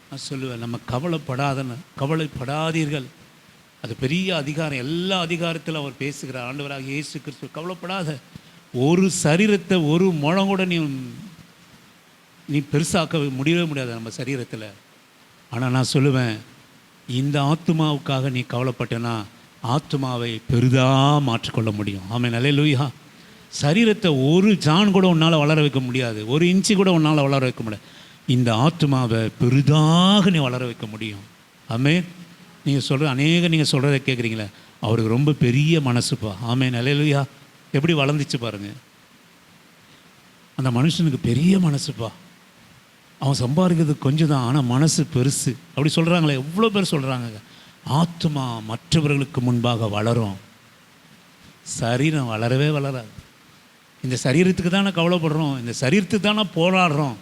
நான் சொல்லுவேன், நம்ம கவலைப்படாதீர்கள். அது பெரிய அதிகாரம், எல்லா அதிகாரத்தில் அவர் பேசுகிறார். ஆண்டவராக இயேசு கிறிஸ்து, கவலைப்படாத, ஒரு சரீரத்தை ஒரு முழம் கூட நீ பெருசாக்க முடியவே முடியாது நம்ம சரீரத்தில். ஆனால் நான் சொல்லுவேன், இந்த ஆத்துமாவுக்காக நீ கவலைப்பட்டனா ஆத்துமாவை பெரிதாக மாற்றிக்கொள்ள முடியும். ஆமென், அல்லேலூயா. சரீரத்தை ஒரு ஜான் கூட உன்னால் வளர வைக்க முடியாது, ஒரு இன்ச்சு கூட உன்னால் வளர வைக்க முடியாது. இந்த ஆத்துமாவை பெரிதாக நீ வளர வைக்க முடியும். ஆமென். நீங்கள் சொல்கிற நீங்கள் சொல்கிறத கேட்குறீங்களே, அவருக்கு ரொம்ப பெரிய மனசுப்பா. ஆமென், அல்லேலூயா. எப்படி வளர்ந்துச்சு பாருங்கள். அந்த மனுஷனுக்கு பெரிய மனசுப்பா. அவன் சம்பாதிக்கிறது கொஞ்சம் தான், ஆனால் மனசு பெருசு. அப்படி சொல்கிறாங்களே, எவ்வளோ பேர் சொல்கிறாங்க. ஆத்மா மற்றவர்களுக்கு முன்பாக வளரும், சரீரம் வளரவே வளராது. இந்த சரீரத்துக்கு தானே கவலைப்படுறோம், இந்த சரீரத்துக்கு தானே போராடுறோம்.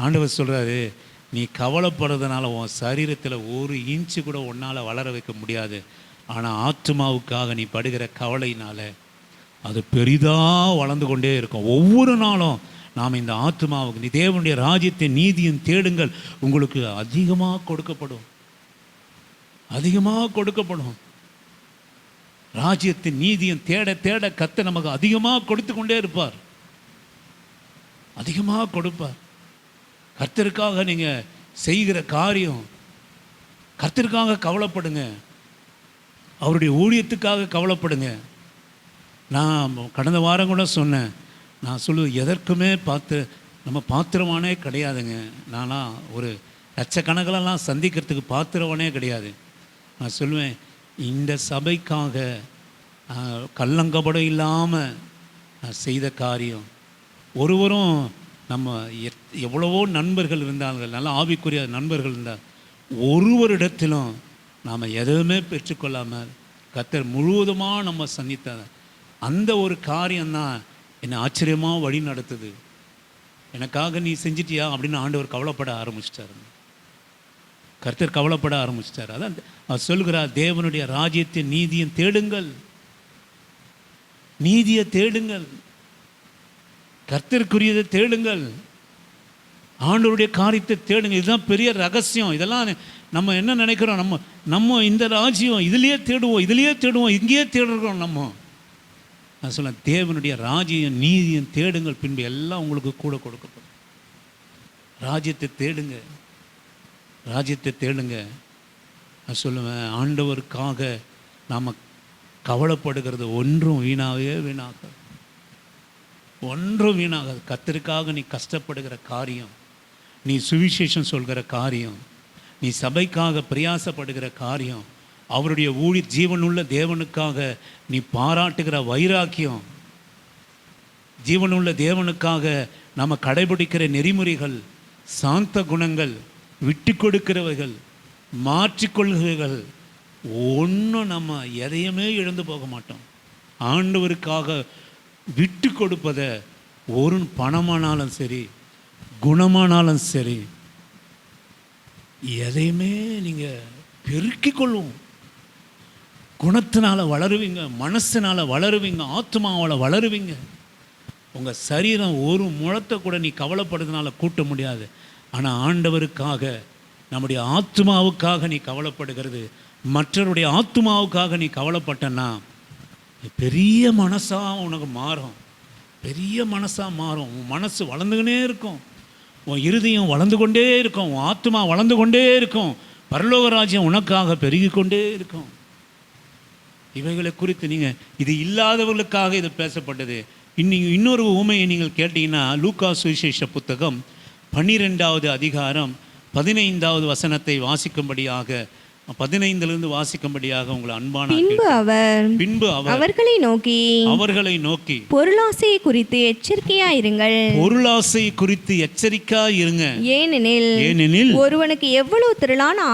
ஆண்டவர் சொல்கிறாரு, நீ கவலைப்படுறதுனால உன் சரீரத்தில் ஒரு இன்ச்சு கூட உன்னால் வளர வைக்க முடியாது. ஆனால் ஆத்மாவுக்காக நீ படுகிற கவலையினால் அது பெரிதாக வளர்ந்து கொண்டே இருக்கும். ஒவ்வொரு நாளும் நாம் இந்த ஆத்மாவுக்கு நீ தேவனுடைய ராஜ்யத்தின் நீதியும் தேடுங்கள், உங்களுக்கு அதிகமாக கொடுக்கப்படும், அதிகமாக கொடுக்கப்படும். ராஜ்யத்தின் நீதியும் தேட தேட கர்த்தர் நமக்கு அதிகமாக கொடுத்து கொண்டே இருப்பார், அதிகமாக கொடுப்பார். கர்த்தருக்காக நீங்கள் செய்கிற காரியம், கர்த்தருக்காக கவலைப்படுங்க, அவருடைய ஊழியத்துக்காக கவலைப்படுங்க. நான் கடந்த வாரம் கூட சொன்னேன், நான் சொல்லுவேன், எதற்குமே நம்ம பாத்திரமானே கிடையாதுங்க. நான்லாம் ஒரு லட்சக்கணக்கிலலாம் சந்திக்கிறதுக்கு பாத்திரவானே கிடையாது. நான் சொல்லுவேன், இந்த சபைக்காக கள்ளங்கபடம் இல்லாமல் நான் செய்த காரியம். ஒருவரும் நம்ம எவ்வளவோ நண்பர்கள் இருந்தாங்க, நல்ல ஆவிக்குரிய நண்பர்கள் இருந்தால், ஒருவரிடத்திலும் நாம் எதுவுமே பெற்றுக்கொள்ளாமல் கர்த்தர் முழுவதுமாக நம்ம சந்தித்தார். அந்த ஒரு காரியம்தான் என்னை ஆச்சரியமாக வழி நடத்துது. எனக்காக நீ செஞ்சிட்டியா அப்படின்னு ஆண்டவர் கவலைப்பட ஆரம்பிச்சிட்டாரு, கர்த்தர் கவலைப்பட ஆரம்பிச்சிட்டார். அதான் அவர் சொல்கிறார், தேவனுடைய ராஜ்யத்தின் நீதியும் தேடுங்கள், நீதியை தேடுங்கள், கர்த்தருக்குரியதை தேடுங்கள், ஆண்டவருடைய காரியத்தை தேடுங்க. இதுதான் பெரிய ரகசியம். இதெல்லாம் நம்ம என்ன நினைக்கிறோம், நம்ம இந்த ராஜ்யம் இதுலேயே தேடுவோம், இங்கேயே தேடுறோம் நம்ம. நான் சொல்ல, தேவனுடைய ராஜ்யம் நீதியும் தேடுங்கள், பின்பு எல்லாம் உங்களுக்கு கூட கொடுக்கப்படும். ராஜ்யத்தை தேடுங்க, ராஜ்யத்தை தேடுங்க. நான் சொல்லுவேன், ஆண்டவருக்காக நாம் கவலைப்படுகிறது ஒன்றும் வீணாகாது, ஒன்றும் வீணாகாது. கர்த்தருக்காக நீ கஷ்டப்படுகிற காரியம், நீ சுவிசேஷம் சொல்கிற காரியம், நீ சபைக்காக பிரயாசப்படுகிற காரியம், அவருடைய ஜீவனுள்ள தேவனுக்காக நீ பாராட்டுகிற வைராக்கியம், ஜீவனுள்ள தேவனுக்காக நம்ம கடைபிடிக்கிற நெறிமுறைகள், சாந்த குணங்கள், விட்டு கொடுக்கிறவைகள், மாற்றிக்கொள்கைகள், ஒன்றும் நம்ம எதையுமே இழந்து போக மாட்டோம். ஆண்டவருக்காக விட்டு கொடுப்பதை, ஒரு பணமானாலும் சரி, குணமானாலும் சரி, எதையுமே நீங்கள் பெருக்கிக் கொள்ளும். குணத்தினால வளருவீங்க, மனசினால் வளருவீங்க, ஆத்மாவால் வளருவீங்க. உங்கள் சரீரம் ஒரு முழத்தை கூட நீ கவலைப்படுறதுனால கூட்ட முடியாது. ஆனால் ஆண்டவருக்காக, நம்முடைய ஆத்மாவுக்காக நீ கவலைப்படுகிறது, மற்றவருடைய ஆத்மாவுக்காக நீ கவலைப்பட்டன்னா பெரிய மனசாக உனக்கு மாறும், பெரிய மனசாக மாறும். உன் மனசு வளர்ந்துக்கினே இருக்கும், உன் இருதயம் வளர்ந்து கொண்டே இருக்கும், உன் ஆத்மா வளர்ந்து கொண்டே இருக்கும், பரலோக ராஜ்யம் உனக்காக பெருகி கொண்டே இருக்கும். இவைகளை குறித்து நீங்கள், இது இல்லாதவர்களுக்காக இது பேசப்பட்டது. இன்னொரு உவமையை நீங்கள் கேட்டீங்கன்னா, லூக்கா சுவிசேஷ புத்தகம் 12வது அதிகாரம் 15வது வசனத்தை வாசிக்கும்படியாக, 15லிருந்து வாசிக்கும்படியாக உங்களை அன்பான. பின்பு அவர் அவர்களை நோக்கி பொருளாசை குறித்து எச்சரிக்கையாயிருங்கள், பொருளாசை குறித்து எச்சரிக்கையாயிருங்க. ஏனெனில் ஒருவனுக்கு எவ்வளவு திரளான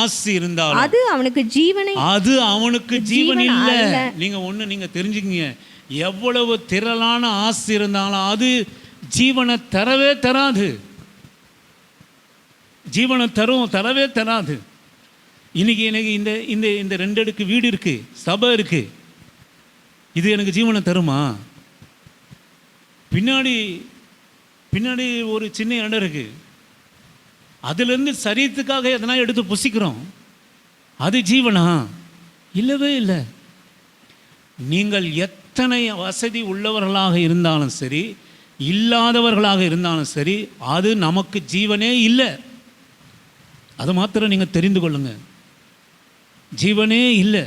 ஆஸ்தி இருந்தாலும் அது அவனுக்கு ஜீவன் இல்லை. நீங்க தெரிஞ்சுக்கங்க, எவ்வளவு திரளான ஆஸ்தி இருந்தாலும் அது ஜீவனை தரவே தராது, ஜீவனை தரவே தராது. இன்னைக்கு எனக்கு இந்த 2 அடுக்கு வீடு இருக்கு, சபை இருக்கு, இது எனக்கு ஜீவனை தருமா? பின்னாடி ஒரு சின்ன இடம் இருக்கு, அதுலேருந்து சரீரத்துக்காக எதனா எடுத்து புசிக்கிறோம், அது ஜீவனா? இல்லவே இல்லை. நீங்கள் எத்தனை வசதி உள்ளவர்களாக இருந்தாலும் சரி, இல்லாதவர்களாக இருந்தாலும் சரி, அது நமக்கு ஜீவனே இல்லை. அதை மாத்திரம் நீங்கள் தெரிந்து கொள்ளுங்க. ஜீவனே இல்லை.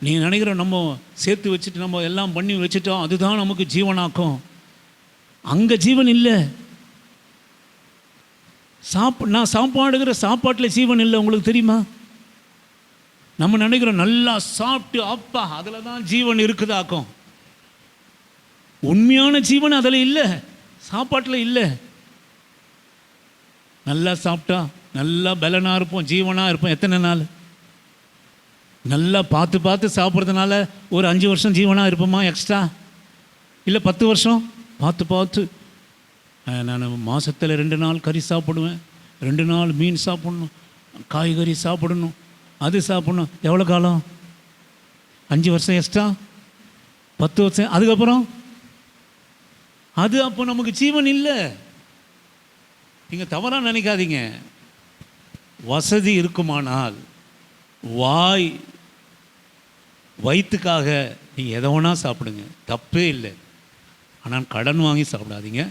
நீங்கள் நினைக்கிற நம்ம சேர்த்து வச்சுட்டு நம்ம எல்லாம் பண்ணி வச்சுட்டோம், அதுதான் நமக்கு ஜீவனாக்கும். அங்கே ஜீவன் இல்லை. நான் சாப்பாடுகிற சாப்பாட்டில் ஜீவன் இல்லை. உங்களுக்கு தெரியுமா? நம்ம நினைக்கிறோம் நல்லா சாப்பிட்டு அப்பா அதில் தான் ஜீவன் இருக்குதாக்கும். உண்மையான ஜீவன் அதில் இல்லை, சாப்பாட்டில் இல்லை. நல்லா சாப்பிட்டா நல்லா பலனாக இருப்போம், ஜீவனாக இருப்போம். எத்தனை நாள்? நல்லா பார்த்து பார்த்து சாப்பிட்றதுனால ஒரு 5 வருஷம் ஜீவனாக இருப்போமா எக்ஸ்ட்ரா? இல்லை 10 வருஷம் பார்த்து பார்த்து. நான் மாதத்தில் 2 நாள் கறி சாப்பிடுவேன், 2 நாள் மீன் சாப்பிடணும், காய்கறி சாப்பிடணும், அது சாப்பிடணும். எவ்வளோ காலம்? 5 வருஷம் எக்ஸ்ட்ரா, 10 வருஷம். அதுக்கப்புறம் அது அப்போ நமக்கு ஜீவன் இல்லை. நீங்கள் தவறாக நினைக்காதீங்க. வசதி இருக்குமானால் வயிற்றுக்காக நீங்கள் எதை வேணால் சாப்பிடுங்க, தப்பே இல்லை. ஆனால் கடன் வாங்கி சாப்பிடாதீங்க,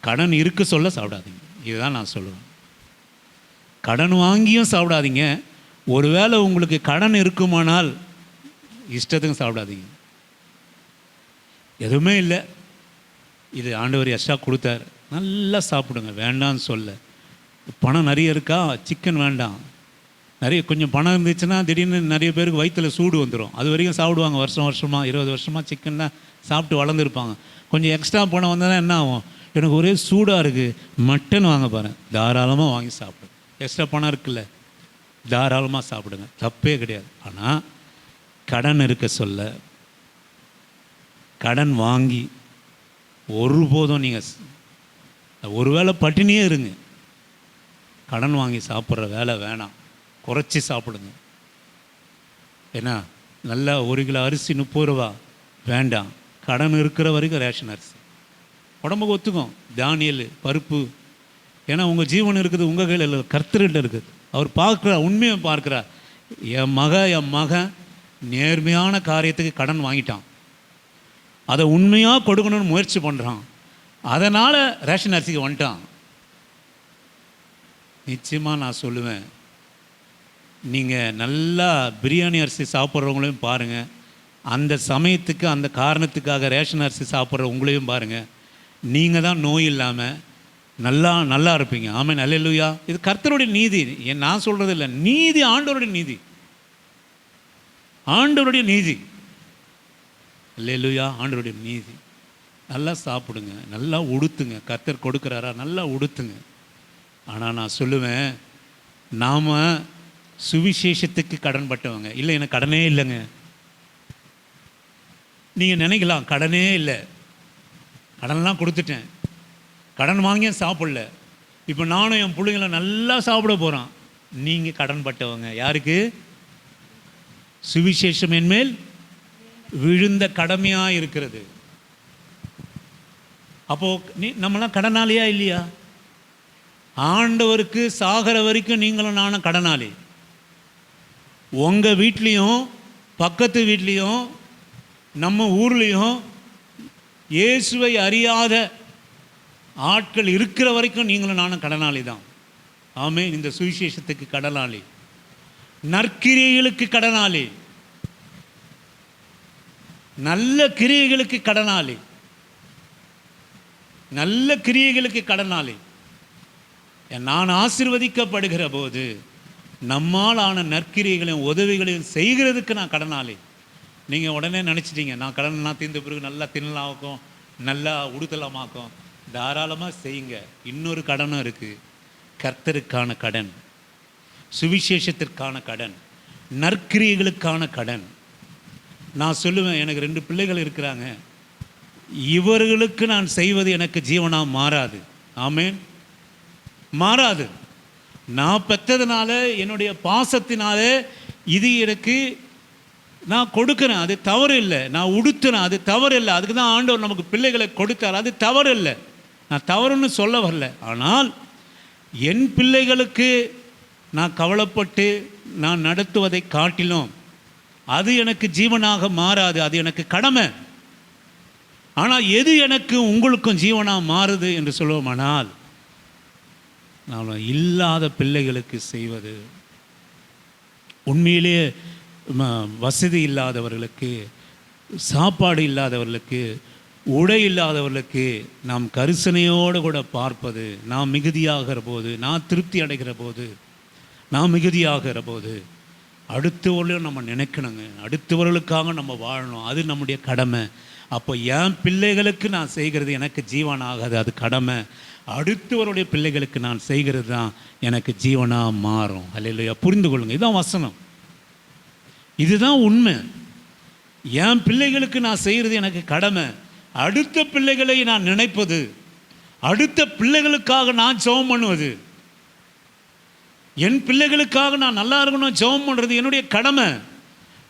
கடன் இருக்க சொல்ல சாப்பிடாதீங்க. இதுதான் நான் சொல்லுவேன். கடன் வாங்கியும் சாப்பிடாதீங்க. ஒருவேளை உங்களுக்கு கடன் இருக்குமானால் இஷ்டத்துக்கும் சாப்பிடாதீங்க. எதுவுமே இல்லை, இது ஆண்டவர் எக்ஸ்ட்ரா கொடுத்தார், நல்லா சாப்பிடுங்க, வேண்டான்னு சொல்ல. பணம் நிறைய இருக்கா, சிக்கன் வேண்டாம். நிறைய கொஞ்சம் பணம் இருந்துச்சுன்னா திடீர்னு நிறைய பேருக்கு வயிற்றில் சூடு வந்துடும். அது வரைக்கும் சாப்பிடுவாங்க, வருஷமாக 20 வருஷமாக சிக்கன் தான் சாப்பிட்டு வளர்ந்துருப்பாங்க. கொஞ்சம் எக்ஸ்ட்ரா பணம் வந்தால் என்ன ஆகும்? எனக்கு ஒரே சூடாக இருக்குது, மட்டன் வாங்க பாருங்கள், தாராளமாக வாங்கி சாப்பிடுங்க. எக்ஸ்ட்ரா பணம் இருக்குல்ல, தாராளமாக சாப்பிடுங்க, தப்பே கிடையாது. ஆனால் கடன் இருக்க சொல்ல, கடன் வாங்கி ஒருபோதும் நீங்கள் ஒருவேளை பட்டினியே இருங்க, கடன் வாங்கி சாப்பிட்ற வேலை வேணாம். குறைச்சி சாப்பிடுங்க. ஏன்னா நல்லா 1 கிலோ அரிசி 30 ரூபா வேண்டாம். கடன் இருக்கிற வரைக்கும் ரேஷன் அரிசி உடம்புக்கு ஒத்துக்கும். தானியல், பருப்பு. ஏன்னா உங்கள் ஜீவன் இருக்குது உங்கள் கையில் இல்லை, கர்த்தர்கிட்ட இருக்குது. அவர் பார்க்குறார், உண்மையை பார்க்குறார். என் மகன் நேர்மையான காரியத்துக்கு கடன் வாங்கிட்டான், அதை உண்மையாக கொடுக்கணும்னு முயற்சி பண்ணுறான், அதனால் ரேஷன் அரிசிக்கு வந்துட்டான். நிச்சயமாக நான் சொல்லுவேன், நீங்கள் நல்லா பிரியாணி அரிசி சாப்பிட்றவங்களையும் பாருங்கள், அந்த சமயத்துக்கு அந்த காரணத்துக்காக ரேஷன் அரிசி சாப்பிட்ற உங்களையும் பாருங்கள். நீங்கள் தான் நோய் இல்லாமல் நல்லா இருப்பீங்க. ஆமென், அல்லேலூயா. இது கர்த்தருடைய நீதி, நான் சொல்கிறது இல்லை, நீதி, ஆண்டவருடைய நீதி, ஆண்டவருடைய நீதி. அல்லேலூயா, ஆண்டவருடைய நீதி. நல்லா சாப்பிடுங்க, நல்லா உடுத்துங்க. கர்த்தர் கொடுக்குறாரா, நல்லா உடுத்துங்க. ஆனால் நான் சொல்லுவேன், நாம் சுவிசேஷத்துக்கு கடன் பட்டவங்க. இல்லை எனக்கு கடனே இல்லைங்க. நீங்கள் நினைக்கலாம் கடனே இல்லை, கடன்லாம் கொடுத்துட்டேன், கடன் வாங்கிய சாப்பிடல, இப்போ நானும் என் பிள்ளைங்களை நல்லா சாப்பிட போகிறான். நீங்கள் கடன் பட்டவங்க. யாருக்கு? சுவிசேஷம் என்மேல் விழுந்த கடமையாக இருக்கிறது. அப்போது நம்மளாம் கடனாளியா இல்லையா? ஆண்டவருக்கு சாகிற வரைக்கும் நீங்களும் நானும் கடனாளி. உங்கள் வீட்லேயும் பக்கத்து வீட்லேயும் நம்ம ஊர்லேயும் இயேசுவை அறியாத ஆட்கள் இருக்கிற வரைக்கும் நீங்களும் நானும் கடனாளி தான். ஆமென். இந்த சுவிசேஷத்துக்கு கடனாளி, நற்கிரியைகளுக்கு கடனாளி, நல்ல கிரியைகளுக்கு கடனாளி, நல்ல கிரியைகளுக்கு கடனாளி. நான் ஆசீர்வதிக்கப்படுகிற போது நம்மால் ஆன நற்கிரியைகளையும் உதவிகளையும் செய்கிறதுக்கு நான் கடனாளி. நீங்கள் உடனே நினச்சிட்டீங்க நான் கடன்லாம் தீர்ந்த பிறகு நல்லா தின்னலாமாக்கும், நல்லா உடுத்தலாமாக்கும். தாராளமாக செய்யுங்க. இன்னொரு கடனும் இருக்குது, கர்த்தருக்கான கடன், சுவிசேஷத்திற்கான கடன், நற்கிரியைகளுக்கான கடன். நான் சொல்லுவேன், எனக்கு 2 பிள்ளைகள் இருக்கிறாங்க, இவர்களுக்கு நான் செய்வது எனக்கு ஜீவனாக மாறாது. ஆமென், மாறாது. நான் பெற்றதுனால, என்னுடைய பாசத்தினால இது எனக்கு நான் கொடுக்குறேன், அது தவறு இல்லை. நான் உடுத்துறேன், அது தவறு இல்லை. அதுக்கு தான் ஆண்டவர் நமக்கு பிள்ளைகளை கொடுத்தார், அது தவறு இல்லை. நான் தவறுன்னு சொல்ல வரல. ஆனால் என் பிள்ளைகளுக்கு நான் கவலைப்பட்டு நான் நடத்துவதை காட்டிலும் அது எனக்கு ஜீவனாக மாறாது, அது எனக்கு கடமை. ஆனால் எது எனக்கு உங்களுக்கும் ஜீவனாக மாறுது என்று சொல்லுவோமானால், நாம் இல்லாத பிள்ளைகளுக்கு செய்வது, உண்மையிலேயே வசதி இல்லாதவர்களுக்கு, சாப்பாடு இல்லாதவர்களுக்கு, உடை இல்லாதவர்களுக்கு நாம் கரிசனையோடு கூட பார்ப்பது, நாம் மிகுதியாகிற போது, நான் திருப்தி அடைகிற போது, நாம் மிகுதியாகிற போது அடுத்தவர்களையும் நம்ம நினைக்கணுங்க. அடுத்தவர்களுக்காக நம்ம வாழணும், அது நம்முடைய கடமை. அப்போ என் பிள்ளைகளுக்கு நான் செய்கிறது எனக்கு ஜீவனாகாது, அது கடமை. அடுத்தவருடைய பிள்ளைகளுக்கு நான் செய்கிறது தான் எனக்கு ஜீவனாக மாறும். அல்லேலூயா. புரிந்து கொள்ளுங்க, இதுதான் வசனம், இதுதான் உண்மை. என் பிள்ளைகளுக்கு நான் செய்கிறது எனக்கு கடமை. அடுத்த பிள்ளைகளை நான் நினைப்பது, அடுத்த பிள்ளைகளுக்காக நான் ஜெபம் பண்ணுவது, என் பிள்ளைகளுக்காக நான் நல்லா இருக்கணும் ஜெபம் பண்ணுறது என்னுடைய கடமை.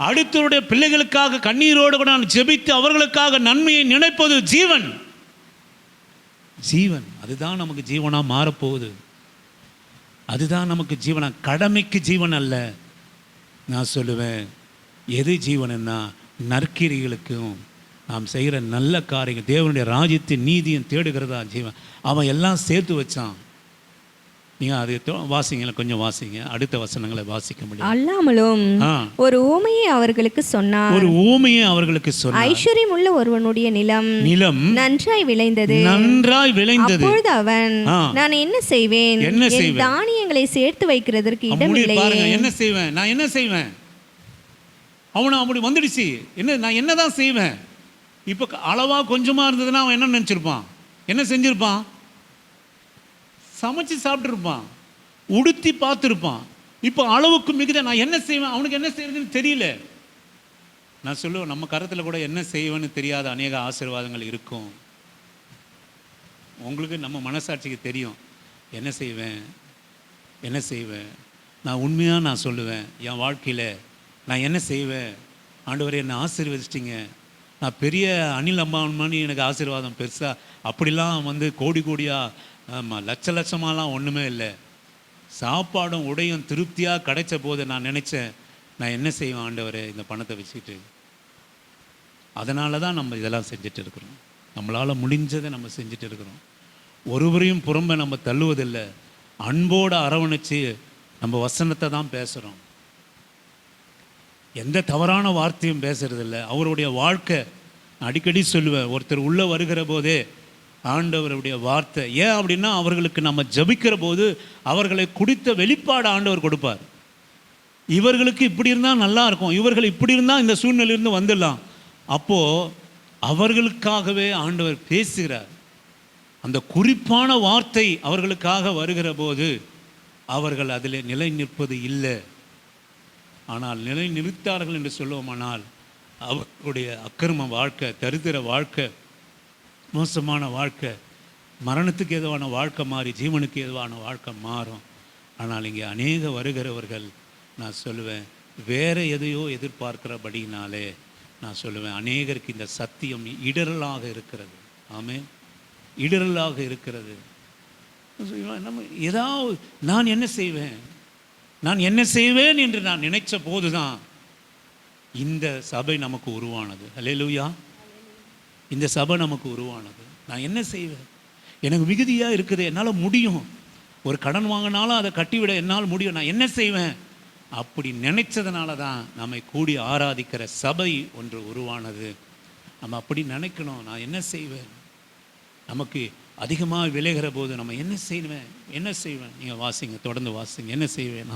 அடுத்தவருடைய பிள்ளைகளுக்காக கண்ணீரோடு கூட நான் ஜெபித்து அவர்களுக்காக நன்மையை நினைப்பது ஜீவன். ஜீவன் அதுதான் நமக்கு ஜீவனாக மாறப்போகுது. அதுதான் நமக்கு ஜீவனா, கடமைக்கு ஜீவன் அல்ல. நான் சொல்லுவேன், எது ஜீவன்னா நற்கிரிகளுக்கும் நாம் செய்கிற நல்ல காரியங்கள், தேவனுடைய ராஜ்யத்தின் நீதியும் தேடுகிறதா ஜீவன். அவன் எல்லாம் சேர்த்து வச்சான். நீங்கள் அது வாசிங்க, கொஞ்சம் வாசிங்க, அடுத்த வசனங்களை வாசிக்க முடியும். அல்லாமலும் ஒரு ஊமையை அவர்களுக்கு சொன்னார். ஒரு ஊமையை அவர்களுக்கு சொன்னார். ஐஸ்வர்யம் உள்ள ஒருவனுடைய நிலம் நன்றாய் விளைந்தது. அப்பொழுது அவன், நான் என்ன செய்வேன்? தானியங்களை சேர்த்து வைக்கிறதற்கு இடமில்லை. என்ன செய்வேன்? நான் என்ன செய்வேன்? அவனை அப்படி வந்துடுச்சு. என்ன, நான் என்னதான் செய்வேன்? இப்போ அளவா கொஞ்சமா இருந்ததுன்னா அவன் என்ன நினைச்சிருப்பான்? என்ன செஞ்சிருப்பான்? சமைச்சு சாப்பிட்டுருப்பான், உடுத்தி பார்த்துருப்பான். இப்போ அளவுக்கு மிகுத நான் என்ன செய்வேன்? அவனுக்கு என்ன செய்யறதுன்னு தெரியல. நான் சொல்லுவேன், நம்ம கருத்தில் கூட என்ன செய்வேன்னு தெரியாத அநேக ஆசீர்வாதங்கள் இருக்கும். உங்களுக்கு நம்ம மனசாட்சிக்கு தெரியும் என்ன செய்வேன், என்ன செய்வேன். நான் உண்மையாக நான் சொல்லுவேன், என் வாழ்க்கையில் நான் என்ன செய்வேன்? ஆண்டவரே என்னை ஆசீர்வதிச்சிட்டிங்க, நான் பெரிய அனில் அம்பானி எனக்கு ஆசீர்வாதம் பெருசாக அப்படிலாம் வந்து கோடி கோடியாக, ஆமாம், லட்ச லட்சமாலாம் ஒன்றுமே இல்லை. சாப்பாடும் உடையும் திருப்தியாக கிடைச்ச போது நான் நினச்சேன், நான் என்ன செய்வேன் ஆண்டவரே இந்த பணத்தை வச்சுக்கிட்டு. அதனால தான் நம்ம இதெல்லாம் செஞ்சுட்டு இருக்கிறோம். நம்மளால் முடிஞ்சதை நம்ம செஞ்சுட்டு இருக்கிறோம். ஒருவரையும் புறம்பை நம்ம தள்ளுவதில்லை, அன்போடு அரவணைச்சு நம்ம வசனத்தை தான் பேசுகிறோம். எந்த தவறான வார்த்தையும் பேசுறதில்லை. அவருடைய வாழ்க்கை அடிக்கடி சொல்லுவேன், ஒருத்தர் உள்ளே வருகிற போதே ஆண்டவருடைய வார்த்தை. ஏன் அப்படின்னா, அவர்களுக்கு நம்ம ஜபிக்கிற போது அவர்களை குறித்த வெளிப்பாடு ஆண்டவர் கொடுப்பார். இவர்களுக்கு இப்படி இருந்தால் நல்லா இருக்கும், இவர்கள் இப்படி இருந்தால் இந்த சூழ்நிலையிலிருந்து வந்துடலாம். அப்போது அவர்களுக்காகவே ஆண்டவர் பேசுகிறார். அந்த குறிப்பான வார்த்தை அவர்களுக்காக வருகிற போது அவர்கள் அதில் நிலை நிற்பது இல்லை. ஆனால் நிலை நிறுத்தார்கள் என்று சொல்லுவோமானால் அவர்களுடைய அக்கிரம வாழ்க்கை, தரித்திர வாழ்க்கை, மோசமான வாழ்க்கை, மரணத்துக்கு ஏதுவான வாழ்க்கை மாறி ஜீவனுக்கு ஏதுவான வாழ்க்கை மாறும். ஆனால் இங்கே அநேக வருகிறவர்கள், நான் சொல்லுவேன், வேறு எதையோ எதிர்பார்க்கிறபடினாலே நான் சொல்லுவேன், அநேகருக்கு இந்த சத்தியம் இடரலாக இருக்கிறது. ஆமென், இடரலாக இருக்கிறது. நம்ம ஏதாவது நான் என்ன செய்வேன், நான் என்ன செய்வேன் என்று நான் நினைச்ச போது தான் இந்த சபை நமக்கு உருவானது. அல்லேலூயா. இந்த சபை நமக்கு உருவானது. நான் என்ன செய்வேன்? எனக்கு மிகுதியாக இருக்குது, என்னால் முடியும். ஒரு கடன் வாங்கினாலும் அதை கட்டிவிட என்னால் முடியும், நான் என்ன செய்வேன்? அப்படி நினைச்சதுனால தான் நம்மை கூடி ஆராதிக்கிற சபை ஒன்று உருவானது. நம்ம அப்படி நினைக்கணும், நான் என்ன செய்வேன். நமக்கு அதிகமாக விளைகிற போது நம்ம என்ன செய்வேன், என்ன செய்வேன். நீங்கள் வாசிங்க, தொடர்ந்து வாசிங்க. என்ன செய்வேன்?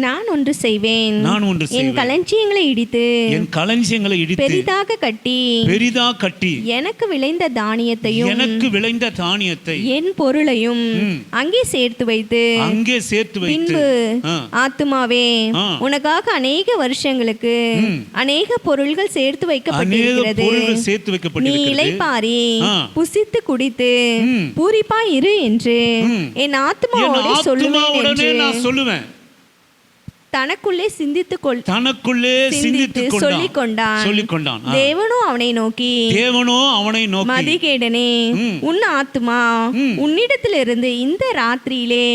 நான் ஒன்று செய்வேன், என் களஞ்சியங்களை இடித்து பெரிதாக கட்டி எனக்கு விளைந்த தானியத்தை என் பொருளையும் அங்கே சேர்த்து வைத்து பின்பு, ஆத்துமாவே, உனக்காக அநேக வருஷங்களுக்கு அநேக பொருள்கள் சேர்த்து வைக்கப்பட்டிருக்கிறது. நீ இளைப்பாரி புசித்து குடித்து பூரிப்பாய் இரு என்று என் ஆத்துமாவோடு சொல்லுவேன். தனக்குள்ளே தனக்குள்ளே சிந்தித்து சொல்லிக் கொண்டான். தேவனோ அவனை நோக்கி மதிகேடனே, உன் ஆத்துமா உன்னிடத்திலிருந்து இந்த ராத்திரியிலே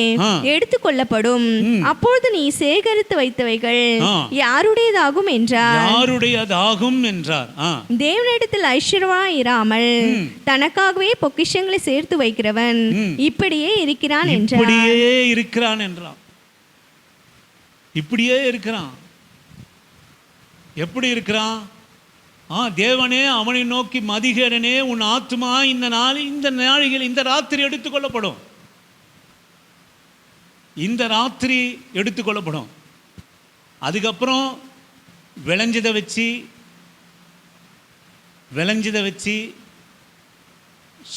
எடுத்துக்கொள்ளப்படும். அப்பொழுது நீ சேகரித்து வைத்தவைகள் யாருடையதாகும் என்றார். தேவனிடத்தில் ஐஸ்வர்யமாய் இராமல் தனக்காகவே பொக்கிஷங்களை சேர்த்து வைக்கிறவன் இப்படியே இருக்கிறான் என்றான். இப்படியே இருக்கிறான். எப்படி இருக்கிறான்? தேவனே அவனை நோக்கி மதிகேடனே, உன் ஆத்துமா இந்த நாளில் இந்த ராத்திரி எடுத்துக்கொள்ளப்படும். இந்த ராத்திரி எடுத்துக்கொள்ளப்படும். அதுக்கப்புறம் விளைஞ்சதை வச்சு